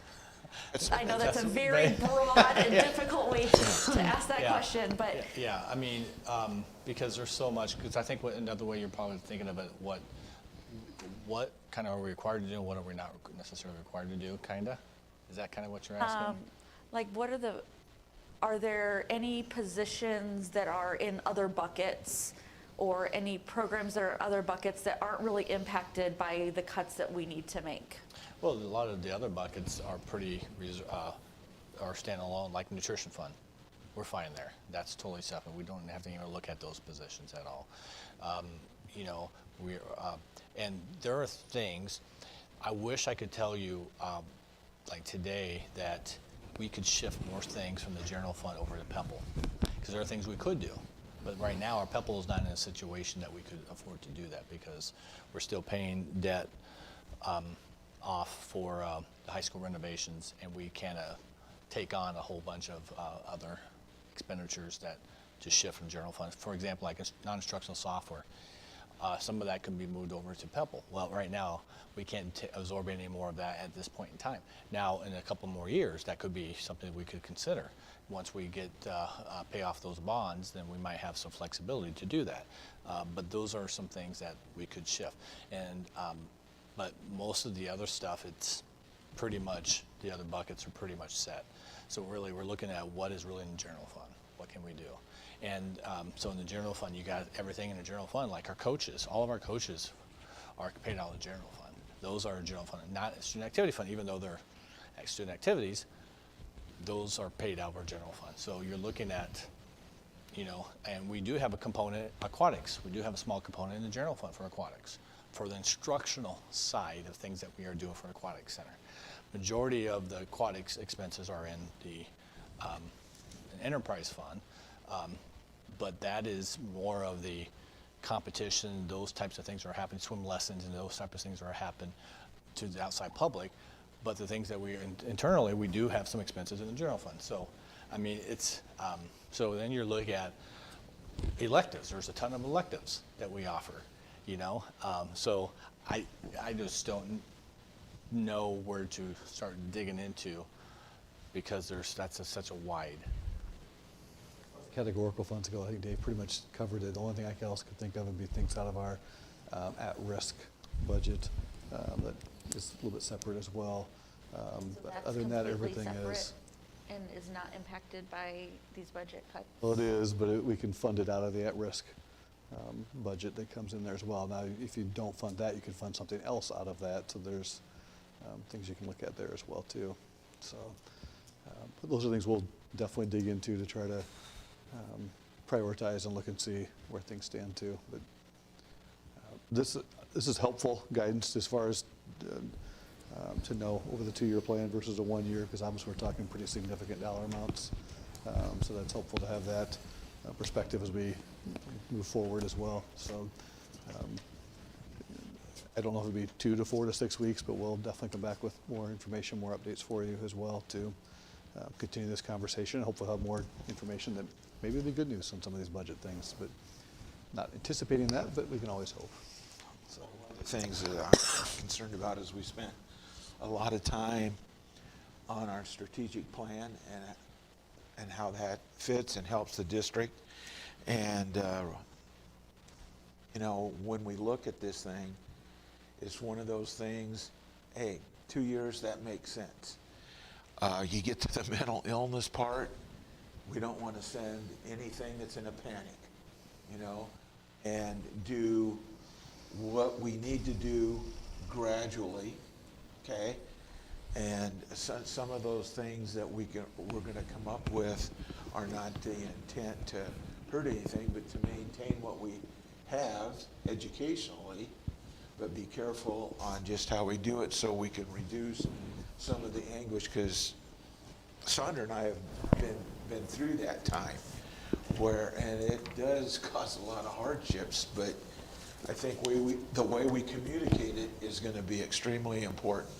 I know that's a very broad and difficult way to ask that question, but. Yeah, I mean, because there's so much, because I think another way you're probably thinking of it, what kind of are we required to do and what are we not necessarily required to do, kind of? Is that kind of what you're asking? Like, are there any positions that are in other buckets, or any programs that are other buckets that aren't really impacted by the cuts that we need to make? Well, a lot of the other buckets are pretty, are standalone, like nutrition fund. We're fine there. That's totally separate. We don't have to even look at those positions at all. You know, and there are things, I wish I could tell you, like today, that we could shift more things from the general fund over to PEPAL, because there are things we could do. But right now, our PEPAL is not in a situation that we could afford to do that, because we're still paying debt off for the high school renovations, and we can't take on a whole bunch of other expenditures that to shift from general funds. For example, like non-instructional software. Some of that can be moved over to PEPAL. Well, right now, we can't absorb any more of that at this point in time. Now, in a couple more years, that could be something we could consider. Once we get pay off those bonds, then we might have some flexibility to do that. But those are some things that we could shift. And but most of the other stuff, it's pretty much, the other buckets are pretty much set. So really, we're looking at what is really in the general fund. What can we do? And so in the general fund, you got everything in the general fund, like our coaches. All of our coaches are paid out of the general fund. Those are general fund, not student activity fund, even though they're student activities. Those are paid out of our general fund. So you're looking at, you know, and we do have a component, aquatics. We do have a small component in the general fund for aquatics, for the instructional side of things that we are doing for aquatic center. Majority of the aquatics expenses are in the enterprise fund, but that is more of the competition, those types of things are happening, swim lessons and those types of things are happening to the outside public. But the things that we internally, we do have some expenses in the general fund. So, I mean, it's, so then you're looking at electives. There's a ton of electives that we offer, you know? So I just don't know where to start digging into, because that's such a wide. Categorical funds ago, I think Dave pretty much covered it. The only thing I else could think of would be things out of our at-risk budget that is a little bit separate as well. So But that's other than that, completely everything separate is. and is not impacted by these budget cuts? Well, it is, but we can fund it out of the at-risk budget that comes in there as well. Now, if you don't fund that, you can fund something else out of that. So there's things you can look at there as well too. So but those are things we'll definitely dig into to try to prioritize and look and see where things stand too. But this is helpful guidance as far as to know over the 2-year plan versus a 1 year, because obviously we're talking pretty significant dollar amounts. So that's helpful to have that perspective as we move forward as well. So I don't know if it'll be 2 to 4 to 6 weeks, but we'll definitely come back with more information, more updates for you as well to continue this conversation. Hopefully have more information that maybe will be good news on some of these budget things, but not anticipating that, but we can always hope. So one of the things that I'm concerned about is we spent a lot of time on our strategic plan and how that fits and helps the district. And, you know, when we look at this thing, it's one of those things, hey, 2 years, that makes sense. You get to the mental illness part, we don't want to send anything that's in a panic, you know, and do what we need to do gradually, okay? And some of those things that we're going to come up with are not the intent to hurt anything, but to maintain what we have educationally, but be careful on just how we do it so we can reduce some of the anguish, because Sandra and I have been through that time and it does cause a lot of hardships, but I think the way we communicate it is going to be extremely important.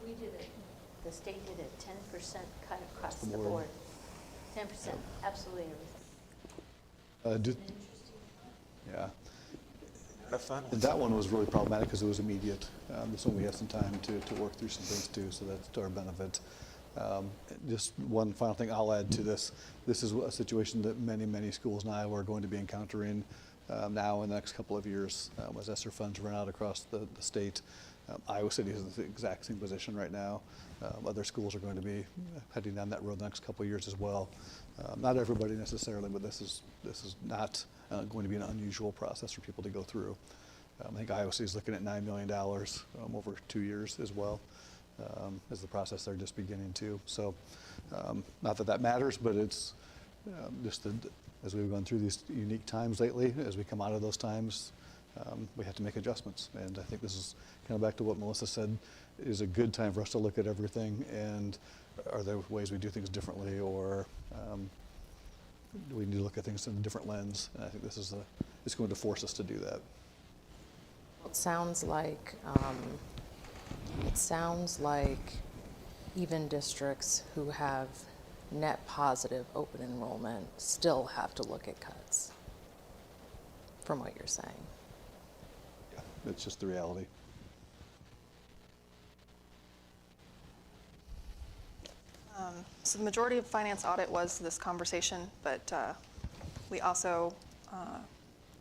We did it, the state did a 10% cut across the board. 10%, absolutely everything. Yeah. Fun. And that one was really problematic because it was immediate. This one we had some time to work through some things too, so that's to our benefit. Just one final thing I'll add to this. This is a situation that many schools now are going to be encountering now in the next couple of years as ESSER funds run out across the state. Iowa City is in the exact same position right now. Other schools are going to be heading down that road the next couple of years as well. Not everybody necessarily, but this is not going to be an unusual process for people to go through. I think IOC is looking at $9 million over 2 years as well, as the process they're just beginning to. So not that that matters, but it's just as we've gone through these unique times lately, as we come out of those times, we have to make adjustments. And I think this is kind of back to what Melissa said, is a good time for us to look at everything, and are there ways we do things differently, or do we need to look at things in a different lens? And I think this is it's going to force us to do that. It sounds like even districts who have net positive open enrollment still have to look at cuts, from what you're saying. Yeah, it's just the reality. So the majority of finance audit was this conversation, but we also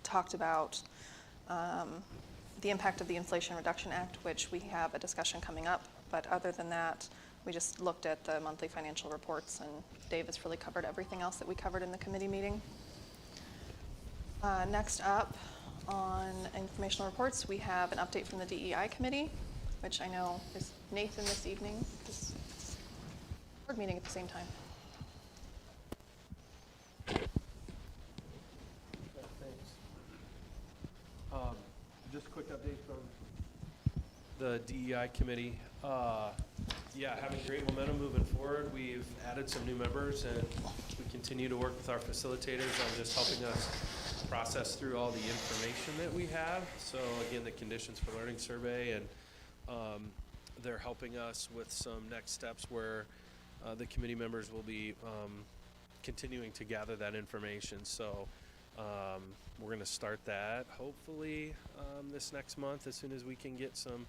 talked about the impact of the Inflation Reduction Act, which we have a discussion coming up. But other than that, we just looked at the monthly financial reports, and Dave has really covered everything else that we covered in the committee meeting. Next up on informational reports, we have an update from the DEI committee, which I know is Nathan this evening, because it's a board meeting at the same time. Just a quick update from the DEI committee. Yeah, having great momentum moving forward. We've added some new members, and we continue to work with our facilitators on just helping us process through all the information that we have. So again, the conditions for learning survey, and they're helping us with some next steps where the committee members will be continuing to gather that information. So we're going to start that hopefully this next month, as soon as we can get some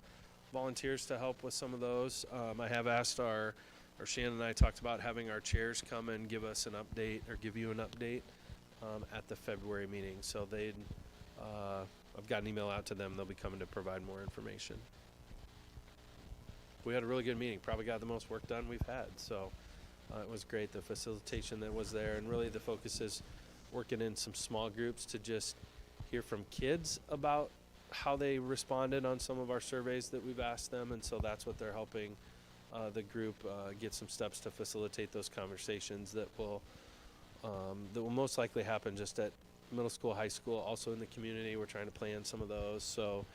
volunteers to help with some of those. I have asked or Shannon and I talked about having our chairs come and give us an update, or give you an update at the February meeting. So I've got an email out to them. They'll be coming to provide more information. We had a really good meeting. Probably got the most work done we've had. So it was great, the facilitation that was there, and really the focus is working in some small groups to just hear from kids about how they responded on some of our surveys that we've asked them, and so that's what they're helping the group get some steps to facilitate those conversations that will most likely happen just at middle school, high school, also in the community. We're trying to plan some of those. So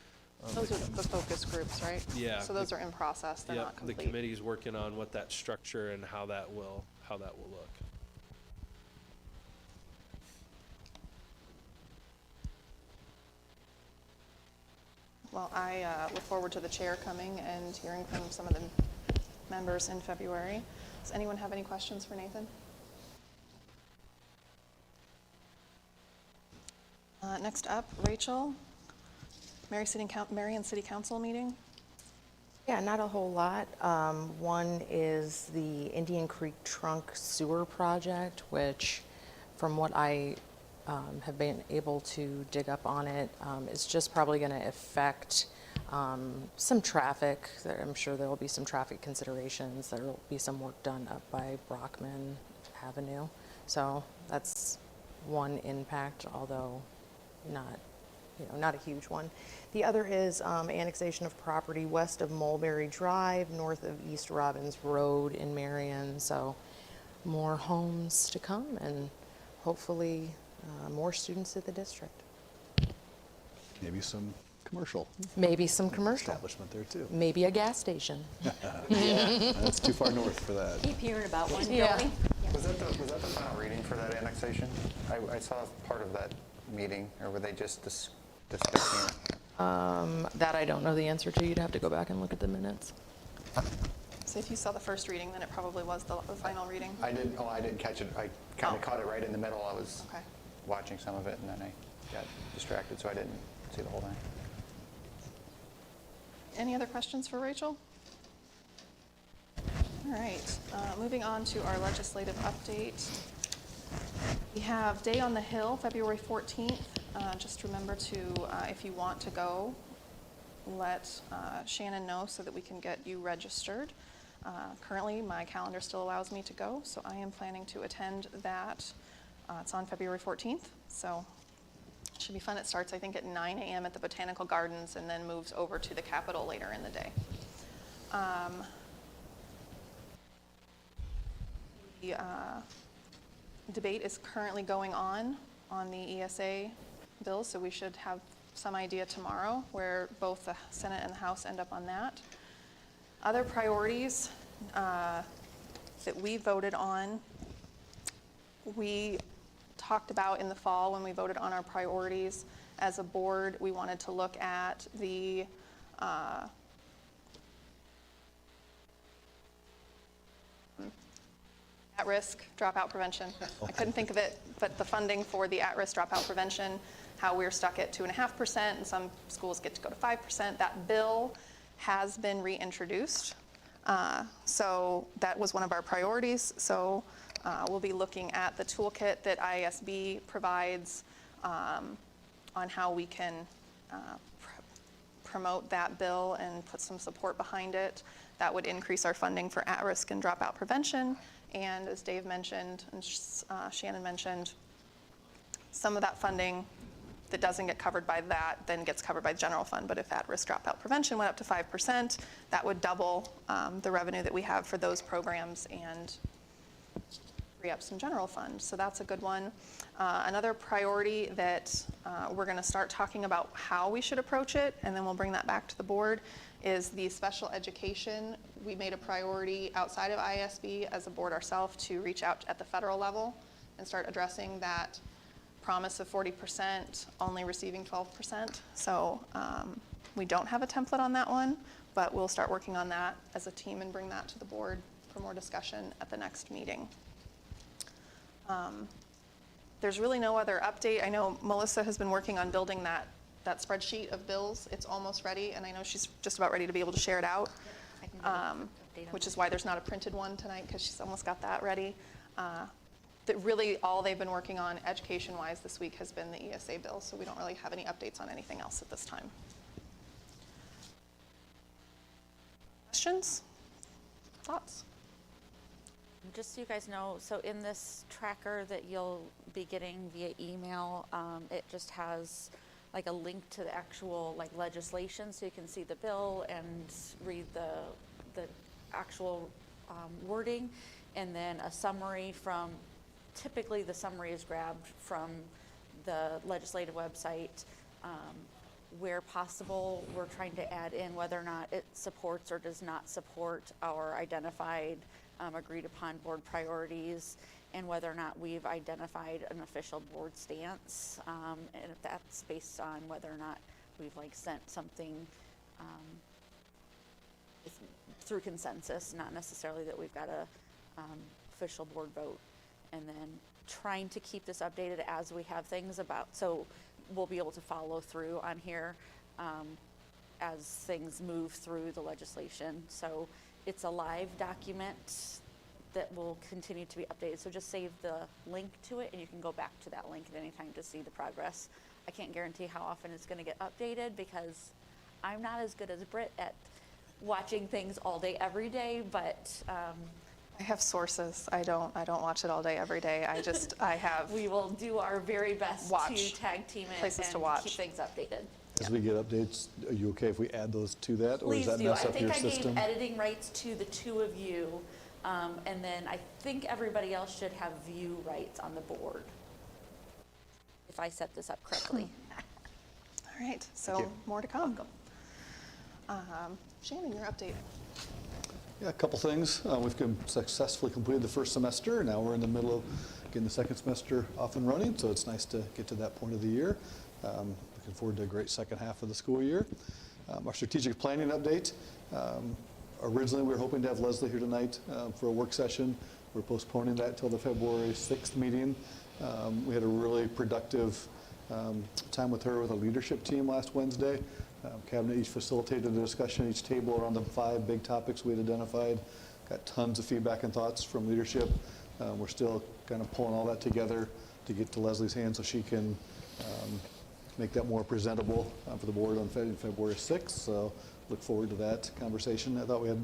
those are the focus groups, right? Yeah. So those are in process. They're not complete. The committee's working on what that structure and how that will look. Well, I look forward to the chair coming and hearing from some of the members in February. Does anyone have any questions for Nathan? Next up, Rachel, Marion City Council meeting. Yeah, not a whole lot. One is the Indian Creek Trunk Sewer Project, which, from what I have been able to dig up on it, is just probably going to affect some traffic. I'm sure there will be some traffic considerations. There will be some work done up by Brockman Avenue. So that's one impact, although not a huge one. The other is annexation of property west of Mulberry Drive, north of East Robbins Road in Marion. So more homes to come, and hopefully more students at the district. Maybe some commercial. Maybe some commercial. Establishment there too. Maybe a gas station. Yeah, that's too far north for that. Keep hearing about one, Yeah. don't we? Was that the final reading for that annexation? I saw part of that meeting, or were they just discussing it? That I don't know the answer to. You'd have to go back and look at the minutes. So if you saw the first reading, then it probably was the final reading. I didn't catch it. I kind of caught it right in the middle. I was Okay. watching some of it, and then I got distracted, so I didn't see the whole thing. Any other questions for Rachel? All right, moving on to our legislative update. We have Day on the Hill, February 14th. Just remember to, if you want to go, let Shannon know so that we can get you registered. Currently, my calendar still allows me to go, so I am planning to attend that. It's on February 14th, so Should be fun. It starts, I think, at 9 a.m. at the Botanical Gardens and then moves over to the Capitol later in the day. The debate is currently going on the ESA bill, so we should have some idea tomorrow where both the Senate and the House end up on that. Other priorities that we voted on, we talked about in the fall when we voted on our priorities as a board. We wanted to look at the at-risk dropout prevention. I couldn't think of it, but the funding for the at-risk dropout prevention, how we're stuck at 2.5% and some schools get to go to 5%. That bill has been reintroduced. So that was one of our priorities. So we'll be looking at the toolkit that ISB provides on how we can promote that bill and put some support behind it. That would increase our funding for at-risk and dropout prevention. And as Dave mentioned and Shannon mentioned, some of that funding that doesn't get covered by that then gets covered by the general fund. But if at-risk dropout prevention went up to 5%, that would double the revenue that we have for those programs and free up some general fund. So that's a good one. Another priority that we're going to start talking about how we should approach it, and then we'll bring that back to the board, is the special education. We made a priority outside of ISB as a board ourselves to reach out at the federal level and start addressing that promise of 40%, only receiving 12%. So we don't have a template on that one, but we'll start working on that as a team and bring that to the board for more discussion at the next meeting. There's really no other update. I know Melissa has been working on building that spreadsheet of bills. It's almost ready, and I know she's just about ready to be able to share it out, which is why there's not a printed one tonight, because she's almost got that ready. That really all they've been working on education-wise this week has been the ESA bill, so we don't really have any updates on anything else at this time. Questions? Thoughts? Just so you guys know, so in this tracker that you'll be getting via email, it just has like a link to the actual like legislation, so you can see the bill and read the actual wording, and then a summary from, typically the summary is grabbed from the legislative website. Where possible, we're trying to add in whether or not it supports or does not support our identified agreed upon board priorities, and whether or not we've identified an official board stance, and if that's based on whether or not we've like sent something through consensus, not necessarily that we've got a official board vote. And then trying to keep this updated as we have things about, so we'll be able to follow through on here as things move through the legislation. So it's a live document that will continue to be updated. So just save the link to it, and you can go back to that link at any time to see the progress. I can't guarantee how often it's going to get updated, because I'm not as good as Britt at watching things all day, every day, but I have sources. I don't watch it all day, every day. I have. We will do our very best to tag team it places to and watch. keep things updated. As we get updates, are you okay if we add those to that, or does Please that do. mess I up your think I system? gave editing rights to the two of you, and then I think everybody else should have view rights on the board, if I set this up correctly. All right, so more to come. Shannon, your update. Yeah, a couple things. We've successfully completed the first semester. Now we're in the middle of getting the second semester off and running, so it's nice to get to that point of the year. Looking forward to a great second half of the school year. Our strategic planning update. Originally, we were hoping to have Leslie here tonight for a work session. We're postponing that until the February 6th meeting. We had a really productive time with her with a leadership team last Wednesday. Cabinet each facilitated a discussion at each table around the 5 big topics we had identified. Got tons of feedback and thoughts from leadership. We're still kind of pulling all that together to get to Leslie's hands so she can make that more presentable for the board on February 6th. So look forward to that conversation. I thought we had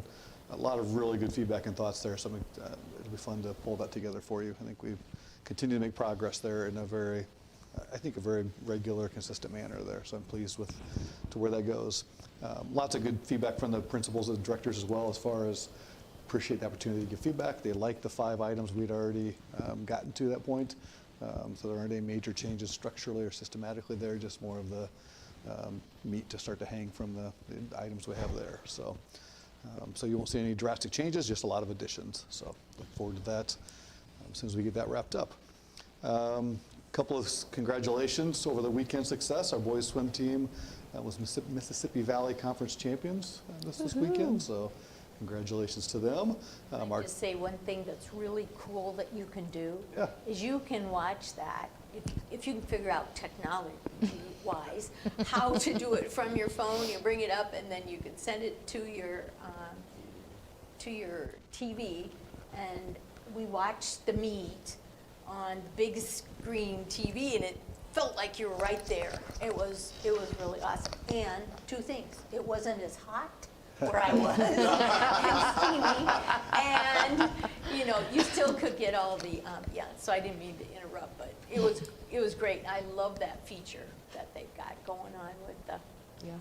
a lot of really good feedback and thoughts there, so it'll be fun to pull that together for you. I think we've continued to make progress there in a very I think, a very regular, consistent manner there. So I'm pleased with to where that goes. Lots of good feedback from the principals and directors as well, as far as appreciate the opportunity to give feedback. They like the 5 items we'd already gotten to that point. So there aren't any major changes structurally or systematically there, just more of the meat to start to hang from the items we have there. So, so you won't see any drastic changes, just a lot of additions. So look forward to that as soon as we get that wrapped up. Couple of congratulations over the weekend success. Our boys swim team was Mississippi Valley Conference champions this weekend. So congratulations to them. Can I just say one thing that's really cool that you can do is you can watch that if you can figure out technology-wise how to do it from your phone. You bring it up and then you can send it to your TV, and we watched the meet on big screen TV, and it felt like you were right there. It was really awesome. And 2 things: it wasn't as hot where I was and steamy, and you still could get all the So I didn't mean to interrupt, but it was great. I love that feature that they've got going on with the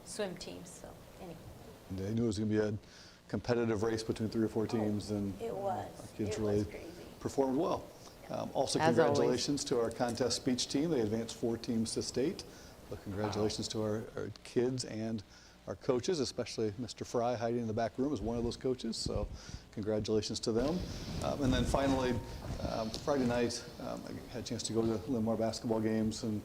swim teams. So anyway, They knew it was going to be a competitive race between 3 or 4 teams, and it was. kids It really was crazy. performed well. Also, As congratulations to our contest speech team. They advanced 4 teams to state. So congratulations to our kids and our coaches, especially Mr. Fry hiding in the back room as one of those coaches. So congratulations to them. And then finally, Friday night, I had a chance to go to the Linn-Mar basketball games. And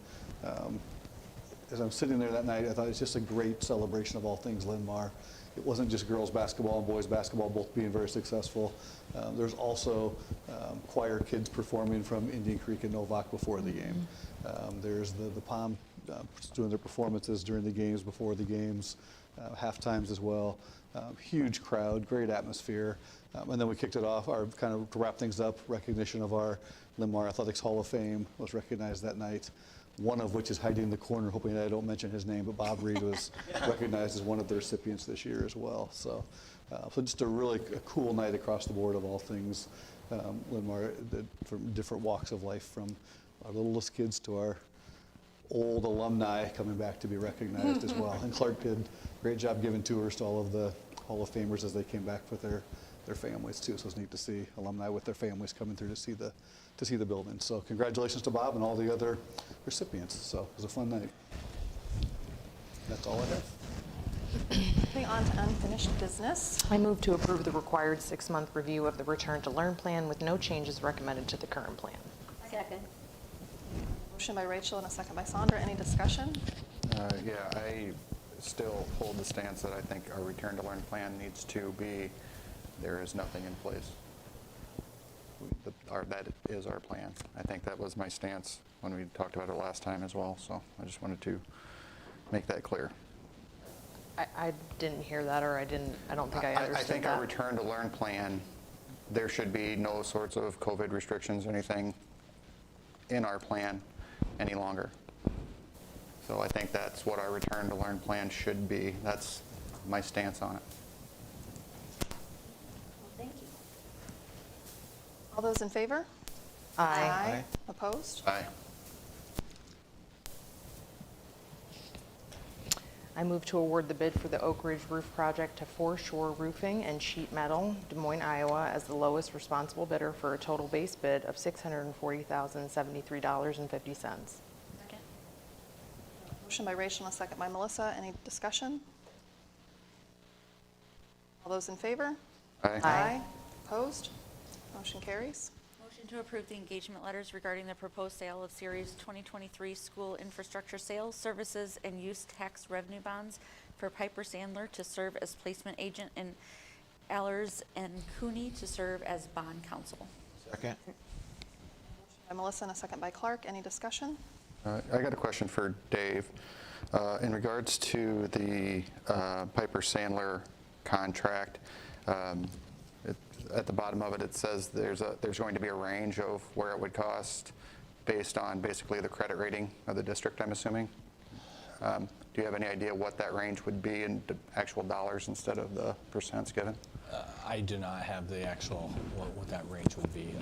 as I'm sitting there that night, I thought it's just a great celebration of all things Linn-Mar. It wasn't just girls basketball and boys basketball both being very successful. There's also choir kids performing from Indian Creek and Novak before the game. There's the POM doing their performances during the games, before the games, half times as well. Huge crowd, great atmosphere. And then we kicked it off, our kind of to wrap things up, recognition of our Linn-Mar Athletics Hall of Fame was recognized that night. One of which is hiding in the corner, hoping that I don't mention his name, but Bob Reed was recognized as one of the recipients this year as well. So, so just a really cool night across the board of all things Linn-Mar, from different walks of life, from our littlest kids to our old alumni coming back to be recognized as well. And Clark did a great job giving tours to all of the Hall of Famers as they came back with their families too. So it's neat to see alumni with their families coming through to see the building. So congratulations to Bob and all the other recipients. So it was a fun night. That's all I have. Moving on to unfinished business. I move to approve the required 6-month review of the Return to Learn plan with no changes recommended to the current plan. Second. Motion by Rachel and a second by Sandra. Any discussion? Yeah, I still hold the stance that I think our Return to Learn plan needs to be, there is nothing in place. That is our plan. I think that was my stance when we talked about it last time as well, so I just wanted to make that clear. I didn't hear that, or I don't think I understood I think that. our Return to Learn plan, there should be no sorts of COVID restrictions or anything in our plan any longer. So I think that's what our Return to Learn plan should be. That's my stance on it. Well, thank you. All those in favor? Aye. Opposed? Aye. I move to award the bid for the Oak Ridge roof project to Foreshore Roofing and Sheet Metal, Des Moines, Iowa, as the lowest responsible bidder for a total base bid of $640,073.50. Second. Motion by Rachel and a second by Melissa. Any discussion? All those in favor? Aye. Opposed? Motion carries. Motion to approve the engagement letters regarding the proposed sale of Series 2023 School Infrastructure Sales, Services, and Use Tax Revenue Bonds for Piper Sandler to serve as placement agent and Allers and Cooney to serve as bond counsel. Second. By Melissa and a second by Clark. Any discussion? I got a question for Dave. In regards to the Piper Sandler contract, at the bottom of it, it says there's going to be a range of where it would cost based on basically the credit rating of the district, I'm assuming. Do you have any idea what that range would be in actual dollars instead of the percents given? I do not have the actual, what that range would be.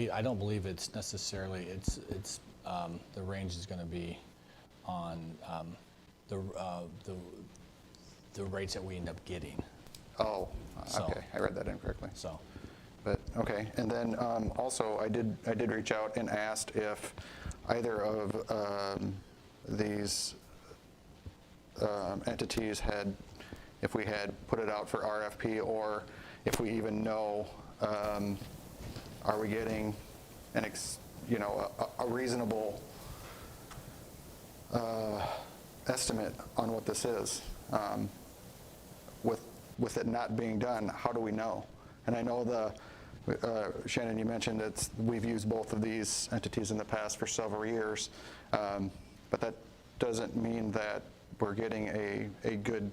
I don't believe it's necessarily, it's the range is going to be on the rates that we end up getting. Oh, So- okay, I read that incorrectly. So, But, okay, and then also, I did reach out and asked if either of these entities if we had put it out for RFP, or if we even know, are we getting a reasonable estimate on what this is? With it not being done, how do we know? And I know Shannon, you mentioned that we've used both of these entities in the past for several years, but that doesn't mean that we're getting a good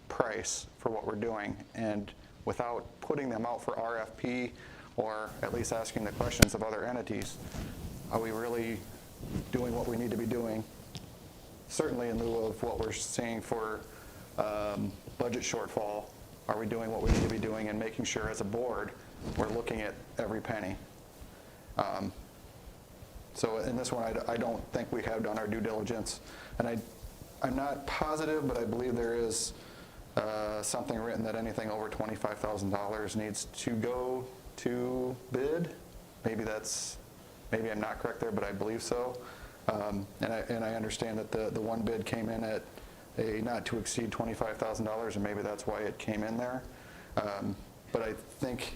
price for what we're doing. And without putting them out for RFP, or at least asking the questions of other entities, are we really doing what we need to be doing? Certainly in lieu of what we're seeing for budget shortfall, are we doing what we need to be doing and making sure as a board we're looking at every penny? So in this one, I don't think we have done our due diligence. And I'm not positive, but I believe there is something written that anything over $25,000 needs to go to bid. Maybe I'm not correct there, but I believe so. And I understand that the one bid came in at a not to exceed $25,000, and maybe that's why it came in there. But I think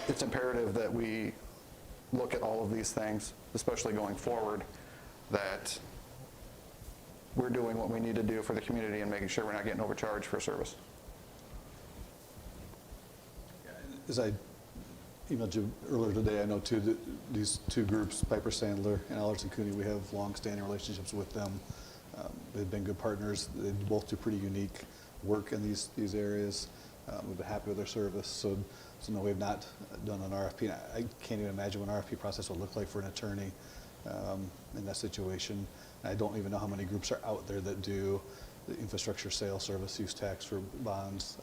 it's imperative that we look at all of these things, especially going forward, that we're doing what we need to do for the community and making sure we're not getting overcharged for service. As I emailed you earlier today, I know too that these two groups, Piper Sandler and Allerton Cooney, we have long-standing relationships with them. They've been good partners. They both do pretty unique work in these areas. We've been happy with their service. So no, we have not done an RFP. I can't even imagine what an RFP process would look like for an attorney in that situation. I don't even know how many groups are out there that do the infrastructure sale service use tax for bonds.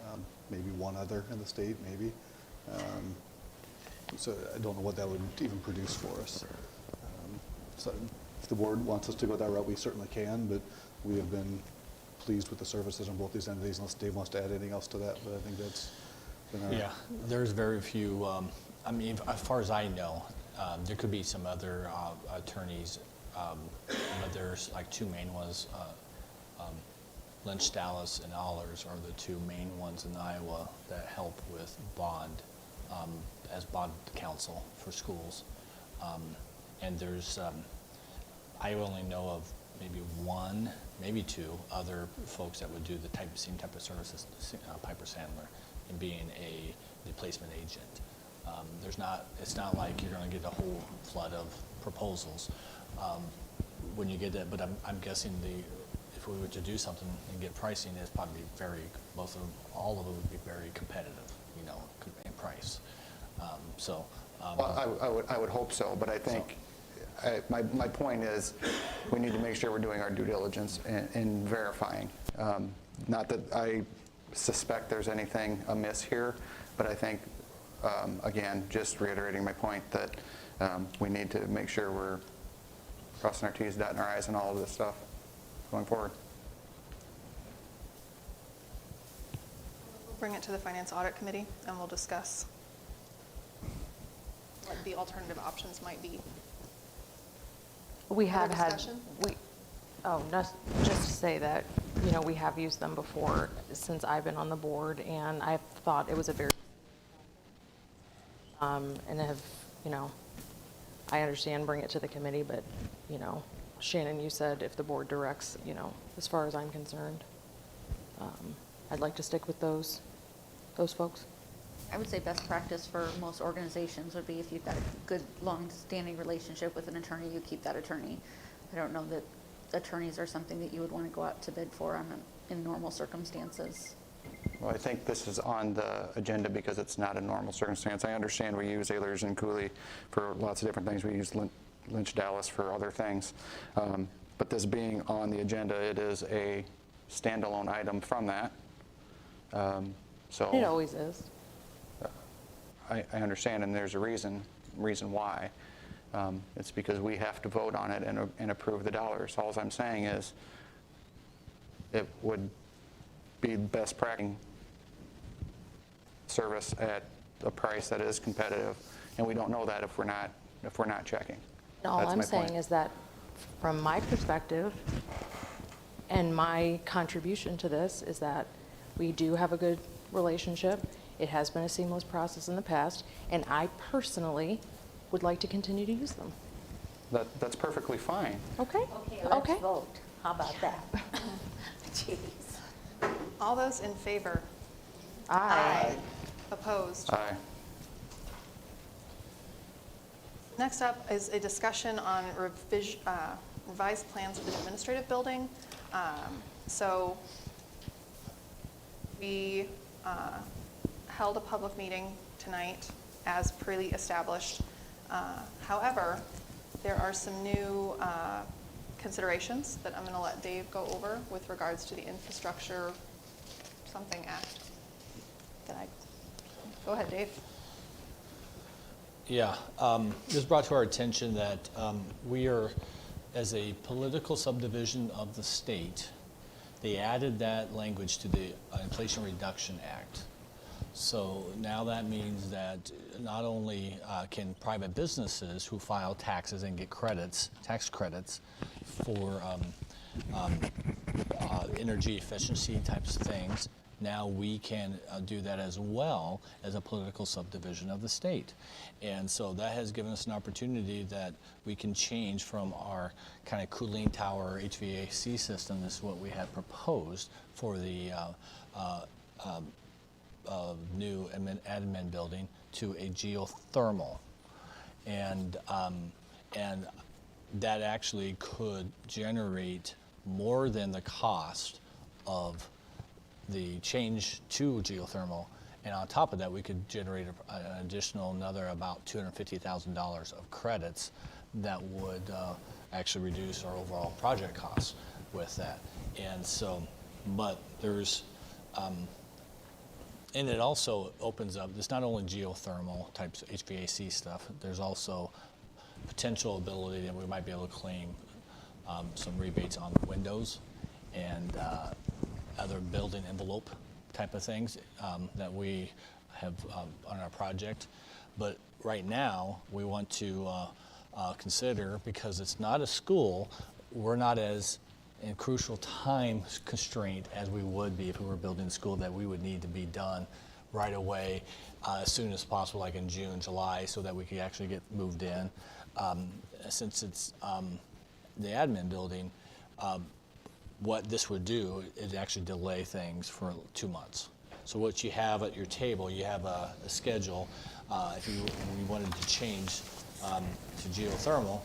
Maybe one other in the state, maybe. So I don't know what that would even produce for us. So if the board wants us to go that route, we certainly can, but we have been pleased with the services on both these entities, unless Dave wants to add anything else to that, but I think that's been our... yeah, there's very few, I mean, as far as I know, there could be some other attorneys, but there's like two main ones. Lynch, Dallas, and Allers are the two main ones in Iowa that help with bond, as bond counsel for schools. And there's, I only know of maybe one, maybe two other folks that would do the same type of services, Piper Sandler, and being a replacement agent. It's not like you're going to get a whole flood of proposals when you get that, but I'm guessing if we were to do something and get pricing, it's probably all of them would be very competitive, in price. Well, I would hope so, but I think my point is we need to make sure we're doing our due diligence in verifying. Not that I suspect there's anything amiss here, but I think, again, just reiterating my point that we need to make sure we're crossing our T's, dotting our I's, and all of this stuff going forward. We'll bring it to the Finance Audit Committee, and we'll discuss what the alternative options might be. We have Other had, discussion? just to say that, we have used them before since I've been on the board, and I've thought it was a very, and have, I understand bring it to the committee, but, Shannon, you said if the board directs, as far as I'm concerned, I'd like to stick with those folks. I would say best practice for most organizations would be if you've got a good, long-standing relationship with an attorney, you keep that attorney. I don't know that attorneys are something that you would want to go out to bid for in normal circumstances. Well, I think this is on the agenda because it's not a normal circumstance. I understand we use Ehlers and Cooley for lots of different things. We use Lynch Dallas for other things. But this being on the agenda, it is a standalone item from that. So It always is. I understand, and there's a reason why. It's because we have to vote on it and approve the dollars. All I'm saying is it would be best practice service at a price that is competitive, and we don't know that if we're not checking. All That's I'm my saying point. is that from my perspective and my contribution to this is that we do have a good relationship. It has been a seamless process in the past, and I personally would like to continue to use them. That's perfectly fine. Okay? Okay, let's vote. How about that? Jeez. All those in favor? Aye. Opposed? Aye. Next up is a discussion on revised plans for the administrative building. So we held a public meeting tonight as pre-established. However, there are some new considerations that I'm going to let Dave go over with regards to the Infrastructure something act. Go ahead, Dave. Yeah, it was brought to our attention that we are, as a political subdivision of the state, they added that language to the Inflation Reduction Act. So now that means that not only can private businesses who file taxes and get credits, tax credits for energy efficiency types of things, now we can do that as well as a political subdivision of the state. And so that has given us an opportunity that we can change from our kind of cooling tower HVAC system. This is what we have proposed for the new admin building to a geothermal. And that actually could generate more than the cost of the change to geothermal, and on top of that, we could generate an additional another about $250,000 of credits that would actually reduce our overall project costs with that. And so, but there's, and it also opens up, it's not only geothermal types of HVAC stuff, there's also potential ability that we might be able to claim some rebates on windows and other building envelope type of things that we have on our project. But right now, we want to consider, because it's not a school, we're not as in crucial time constraint as we would be if we were building a school, that we would need to be done right away as soon as possible, like in June, July, so that we could actually get moved in. Since it's the admin building, what this would do is actually delay things for 2 months. So what you have at your table, you have a schedule. If you wanted to change to geothermal,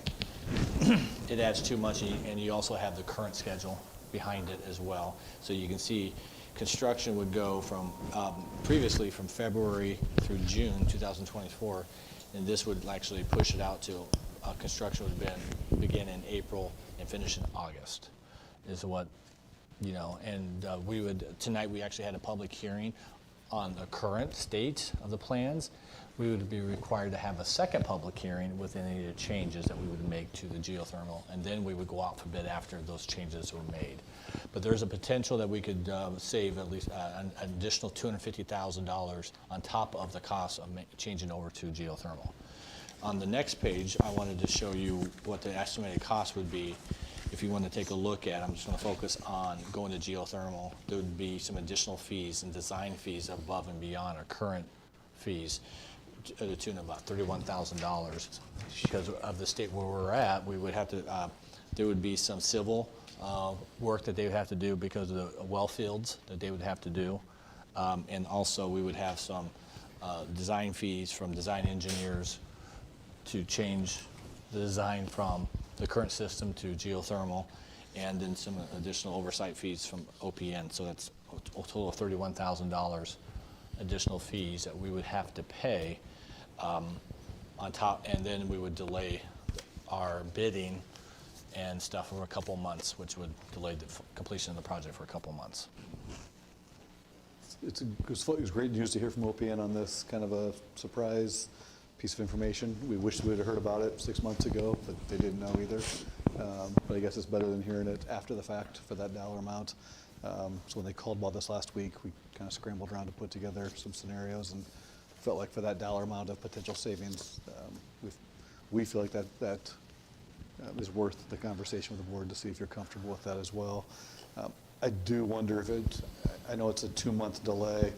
it adds 2 months, and you also have the current schedule behind it as well. So you can see construction would go from previously from February through June 2024, and this would actually push it out to construction would begin in April and finish in August. Is what, you know, and we would, tonight we actually had a public hearing on the current state of the plans. We would be required to have a second public hearing with any of the changes that we would make to the geothermal, and then we would go out for bid after those changes were made. But there's a potential that we could save at least an additional $250,000 on top of the cost of changing over to geothermal. On the next page, I wanted to show you what the estimated cost would be. If you want to take a look at, I'm just going to focus on going to geothermal. There would be some additional fees and design fees above and beyond our current fees to the tune of about $31,000. Because of the state where we're at, we would have to, there would be some civil work that they would have to do because of the well fields that they would have to do. And also we would have some design fees from design engineers to change the design from the current system to geothermal, and then some additional oversight fees from OPN. So that's a total of $31,000 additional fees that we would have to pay on top, and then we would delay our bidding and stuff for a couple months, which would delay the completion of the project for a couple months. It was great news to hear from OPN on this, kind of a surprise piece of information. We wish we would have heard about it 6 months ago, but they didn't know either. But I guess it's better than hearing it after the fact for that dollar amount. So when they called about this last week, we kind of scrambled around to put together some scenarios and felt like for that dollar amount of potential savings, we feel like that is worth the conversation with the board to see if you're comfortable with that as well. I do wonder if I know it's a 2-month delay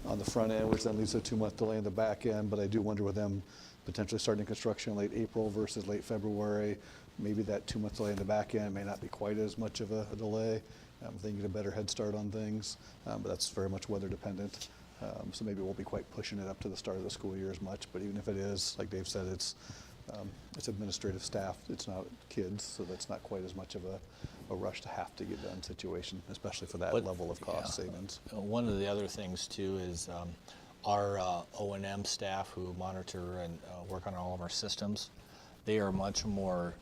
on the front end, which then leaves a 2-month delay in the back end, but I do wonder with them potentially starting construction in late April versus late February, maybe that 2-month delay in the back end may not be quite as much of a delay. If they can get a better head start on things, but that's very much weather dependent. So maybe it won't be quite pushing it up to the start of the school year as much, but even if it is, like Dave said, it's administrative staff, it's not kids, so that's not quite as much of a rush to have to get done situation, especially for that level of cost savings. One of the other things too is our O&M staff who monitor and work on all of our systems, they are much more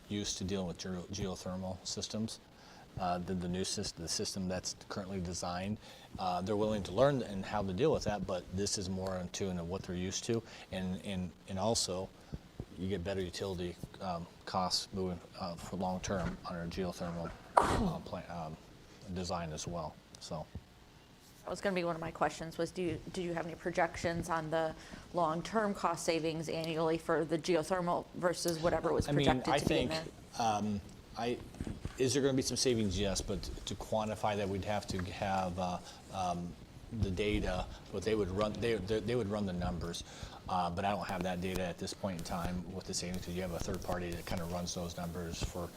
used to dealing with geothermal systems than the new system, the system that's currently designed. They're willing to learn and how to deal with that, but this is more in tune of what they're used to, and also you get better utility costs moving for long term on our geothermal design as well. So That was going to be one of my questions was, do you have any projections on the long-term cost savings annually for the geothermal versus whatever was projected to be in there? Is there going to be some savings? Yes, but to quantify that, we'd have to have the data, but they would run the numbers. But I don't have that data at this point in time with the savings, because you have a third party that kind of runs those numbers for,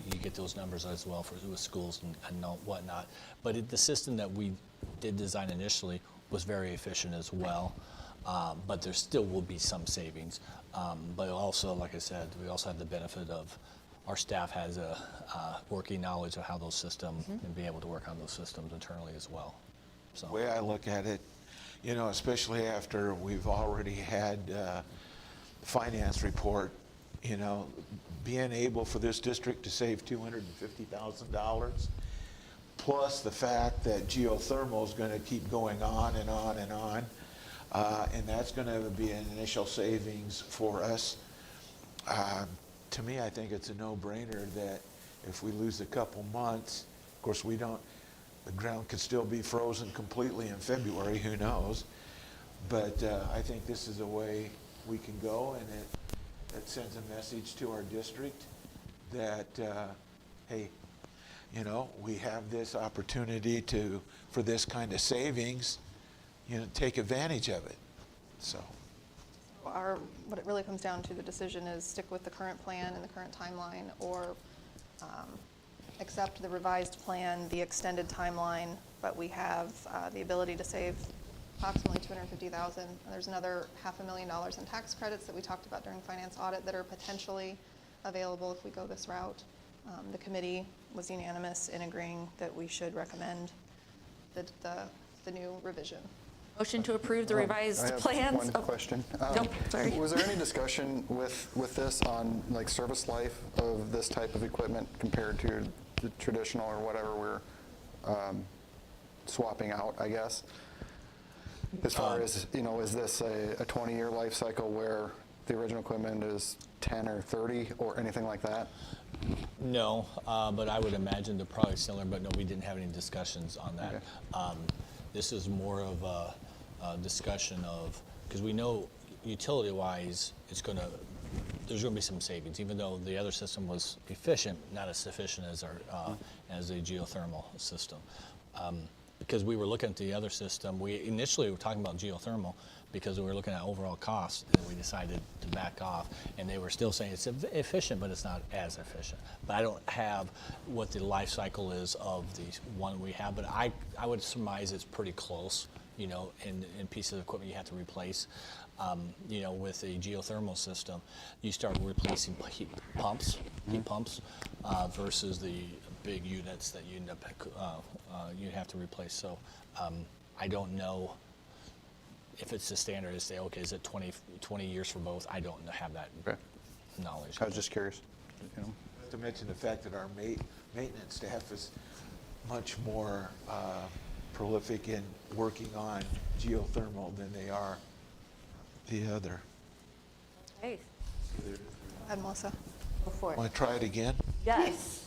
you get those numbers as well for with schools and whatnot. But the system that we did design initially was very efficient as well. But there still will be some savings. But also, like I said, we also have the benefit of our staff has a working knowledge of how those systems and be able to work on those systems internally as well. So The way I look at it, you know, especially after we've already had finance report, you know, being able for this district to save $250,000, plus the fact that geothermal is going to keep going on and on and on, and that's going to be an initial savings for us. To me, I think it's a no-brainer that if we lose a couple months, of course we don't, the ground could still be frozen completely in February, who knows? But I think this is a way we can go, and it sends a message to our district that, hey, you know, we have this opportunity for this kind of savings, you know, take advantage of it. So. What it really comes down to, the decision is stick with the current plan and the current timeline, or accept the revised plan, the extended timeline, but we have the ability to save approximately $250,000. And there's another $500,000 in tax credits that we talked about during finance audit that are potentially available if we go this route. The committee was unanimous in agreeing that we should recommend the new revision. Motion to approve the revised plans. I have one question. Nope, sorry. Was there any discussion with this on like service life of this type of equipment compared to the traditional or whatever we're swapping out, I guess? As far as, you know, is this a 20-year life cycle where the original equipment is 10 or 30 or anything like that? No, but I would imagine they're probably similar, but no, we didn't have any discussions on that. Okay. This is more of a discussion of, because we know utility-wise, there's going to be some savings, even though the other system was efficient, not as efficient as as the geothermal system. Because we were looking at the other system, we initially were talking about geothermal because we were looking at overall cost, and we decided to back off. And they were still saying it's efficient, but it's not as efficient. But I don't have what the life cycle is of the one we have, but I would surmise it's pretty close, you know, in pieces of equipment you have to replace. You know, with a geothermal system, you start replacing heat pumps versus the big units that you end up you have to replace. So I don't know if it's the standard to say, okay, is it 20 years for both? I don't have that knowledge. I was just curious. You know. Not to mention the fact that our maintenance staff is much more prolific in working on geothermal than they are the other. Hey, Go ahead, Melissa. go for it. Want to try it again? Yes.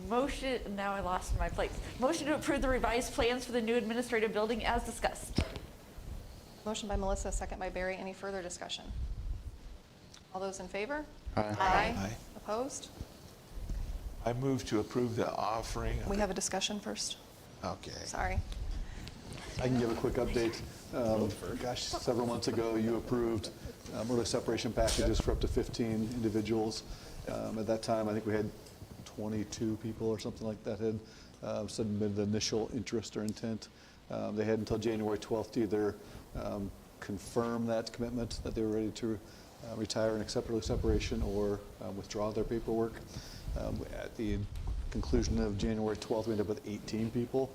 Motion, now I lost my place. Motion to approve the revised plans for the new administrative building as discussed. Motion by Melissa, second by Barry. Any further discussion? All those in favor? Aye. Aye. Opposed? I move to approve the offering. We have a discussion first. Okay. Sorry. I can give a quick update. Gosh, several months ago, you approved early separation packages for up to 15 individuals. At that time, I think we had 22 people or something like that had submitted initial interest or intent. They had until January 12th to either confirm that commitment that they were ready to retire and accept early separation or withdraw their paperwork. At the conclusion of January 12th, we ended up with 18 people.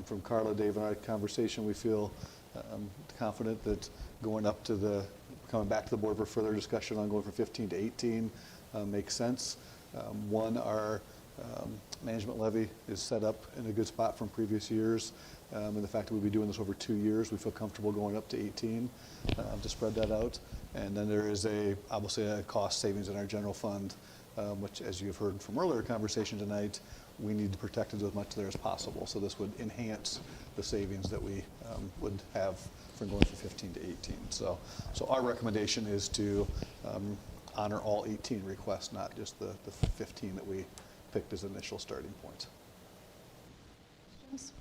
From Carla, Dave, and our conversation, we feel confident that coming back to the board for further discussion on going from 15 to 18 makes sense. One, our management levy is set up in a good spot from previous years. And the fact that we'll be doing this over 2 years, we feel comfortable going up to 18 to spread that out. And then there is obviously a cost savings in our general fund, which, as you've heard from earlier conversation tonight, we need to protect it as much there as possible. So this would enhance the savings that we would have from going from 15 to 18. So our recommendation is to honor all 18 requests, not just the 15 that we picked as initial starting point. Questions?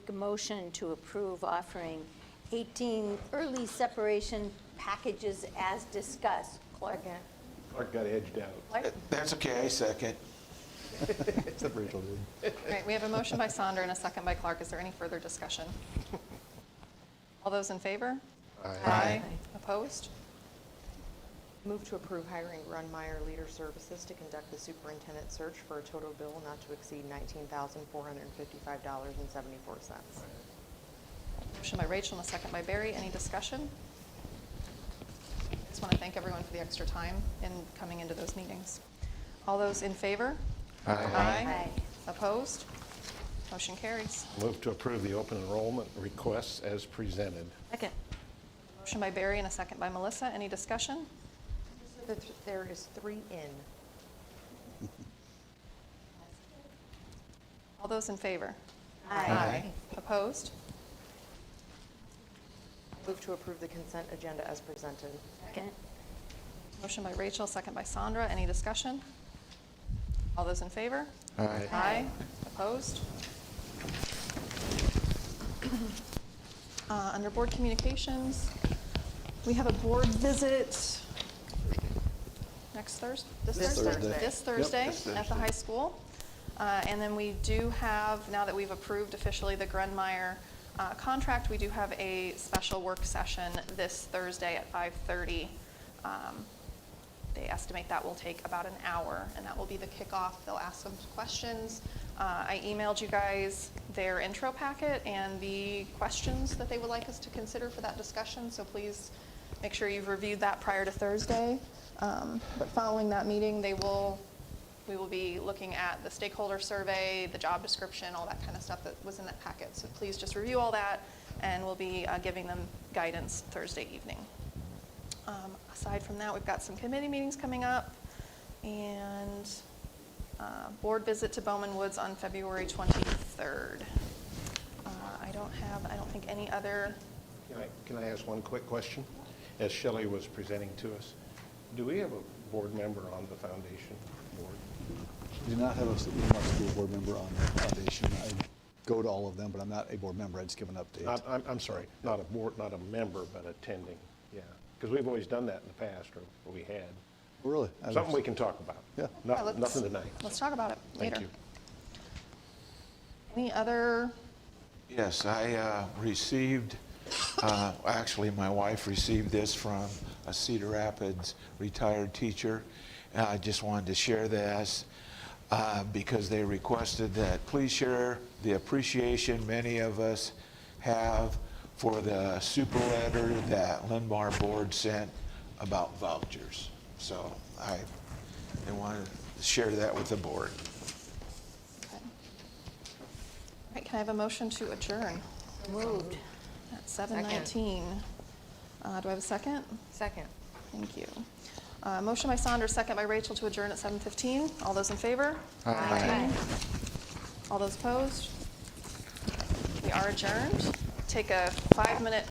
Make a motion to approve offering 18 early separation packages as discussed. Clark? Clark got edged out. Clark? That's okay, I second. Except Rachel did. All right, we have a motion by Sonder and a second by Clark. Is there any further discussion? All those in favor? Aye. Opposed? Move to approve hiring Linn-Mar Leader Services to conduct the superintendent search for a total bill not to exceed $19,455.74. Motion by Rachel and a second by Barry. Any discussion? I just want to thank everyone for the extra time in coming into those meetings. All those in favor? Aye. Aye. Opposed? Motion carries. Move to approve the open enrollment requests as presented. Second. Motion by Barry and a second by Melissa. Any discussion? There is 3 in. All those in favor? Aye. Opposed? Move to approve the consent agenda as presented. Second. Motion by Rachel, second by Sandra. Any discussion? All those in favor? Aye. Aye. Opposed? Under board communications, we have a board visit next Thursday? This Thursday. This Thursday This at the Thursday. high school. And then we do have, now that we've approved officially the Linn-Mar contract, we do have a special work session this Thursday at 5:30. They estimate that will take about an hour, and that will be the kickoff. They'll ask some questions. I emailed you guys their intro packet and the questions that they would like us to consider for that discussion, so please make sure you've reviewed that prior to Thursday. But following that meeting, we will be looking at the stakeholder survey, the job description, all that kind of stuff that was in that packet. So please just review all that, and we'll be giving them guidance Thursday evening. Aside from that, we've got some committee meetings coming up, and board visit to Bowman Woods on February 23rd. I don't think any other. Can I ask one quick question? As Shelley was presenting to us, do we have a board member on the foundation board? We do not have a Linn-Mar school board member on the foundation. I go to all of them, but I'm not a board member. I just give an update. I'm sorry, not a board, not a member, but attending, yeah. Because we've always done that in the past, or we had. Really? Something we can talk about. Yeah. Nothing tonight. Let's talk about it later. Thank you. Any other? Yes, I received, actually, my wife received this from a Cedar Rapids retired teacher. And I just wanted to share this because they requested that please share the appreciation many of us have for the super letter that Linn-Mar board sent about vouchers. So I wanted to share that with the board. Okay. All right, can I have a motion to adjourn? Moved. At 7:19. Do I have a second? Second. Thank you. Motion by Saunders, second by Rachel to adjourn at 7:15. All those in favor? Aye. All those opposed? We are adjourned. Take a 5-minute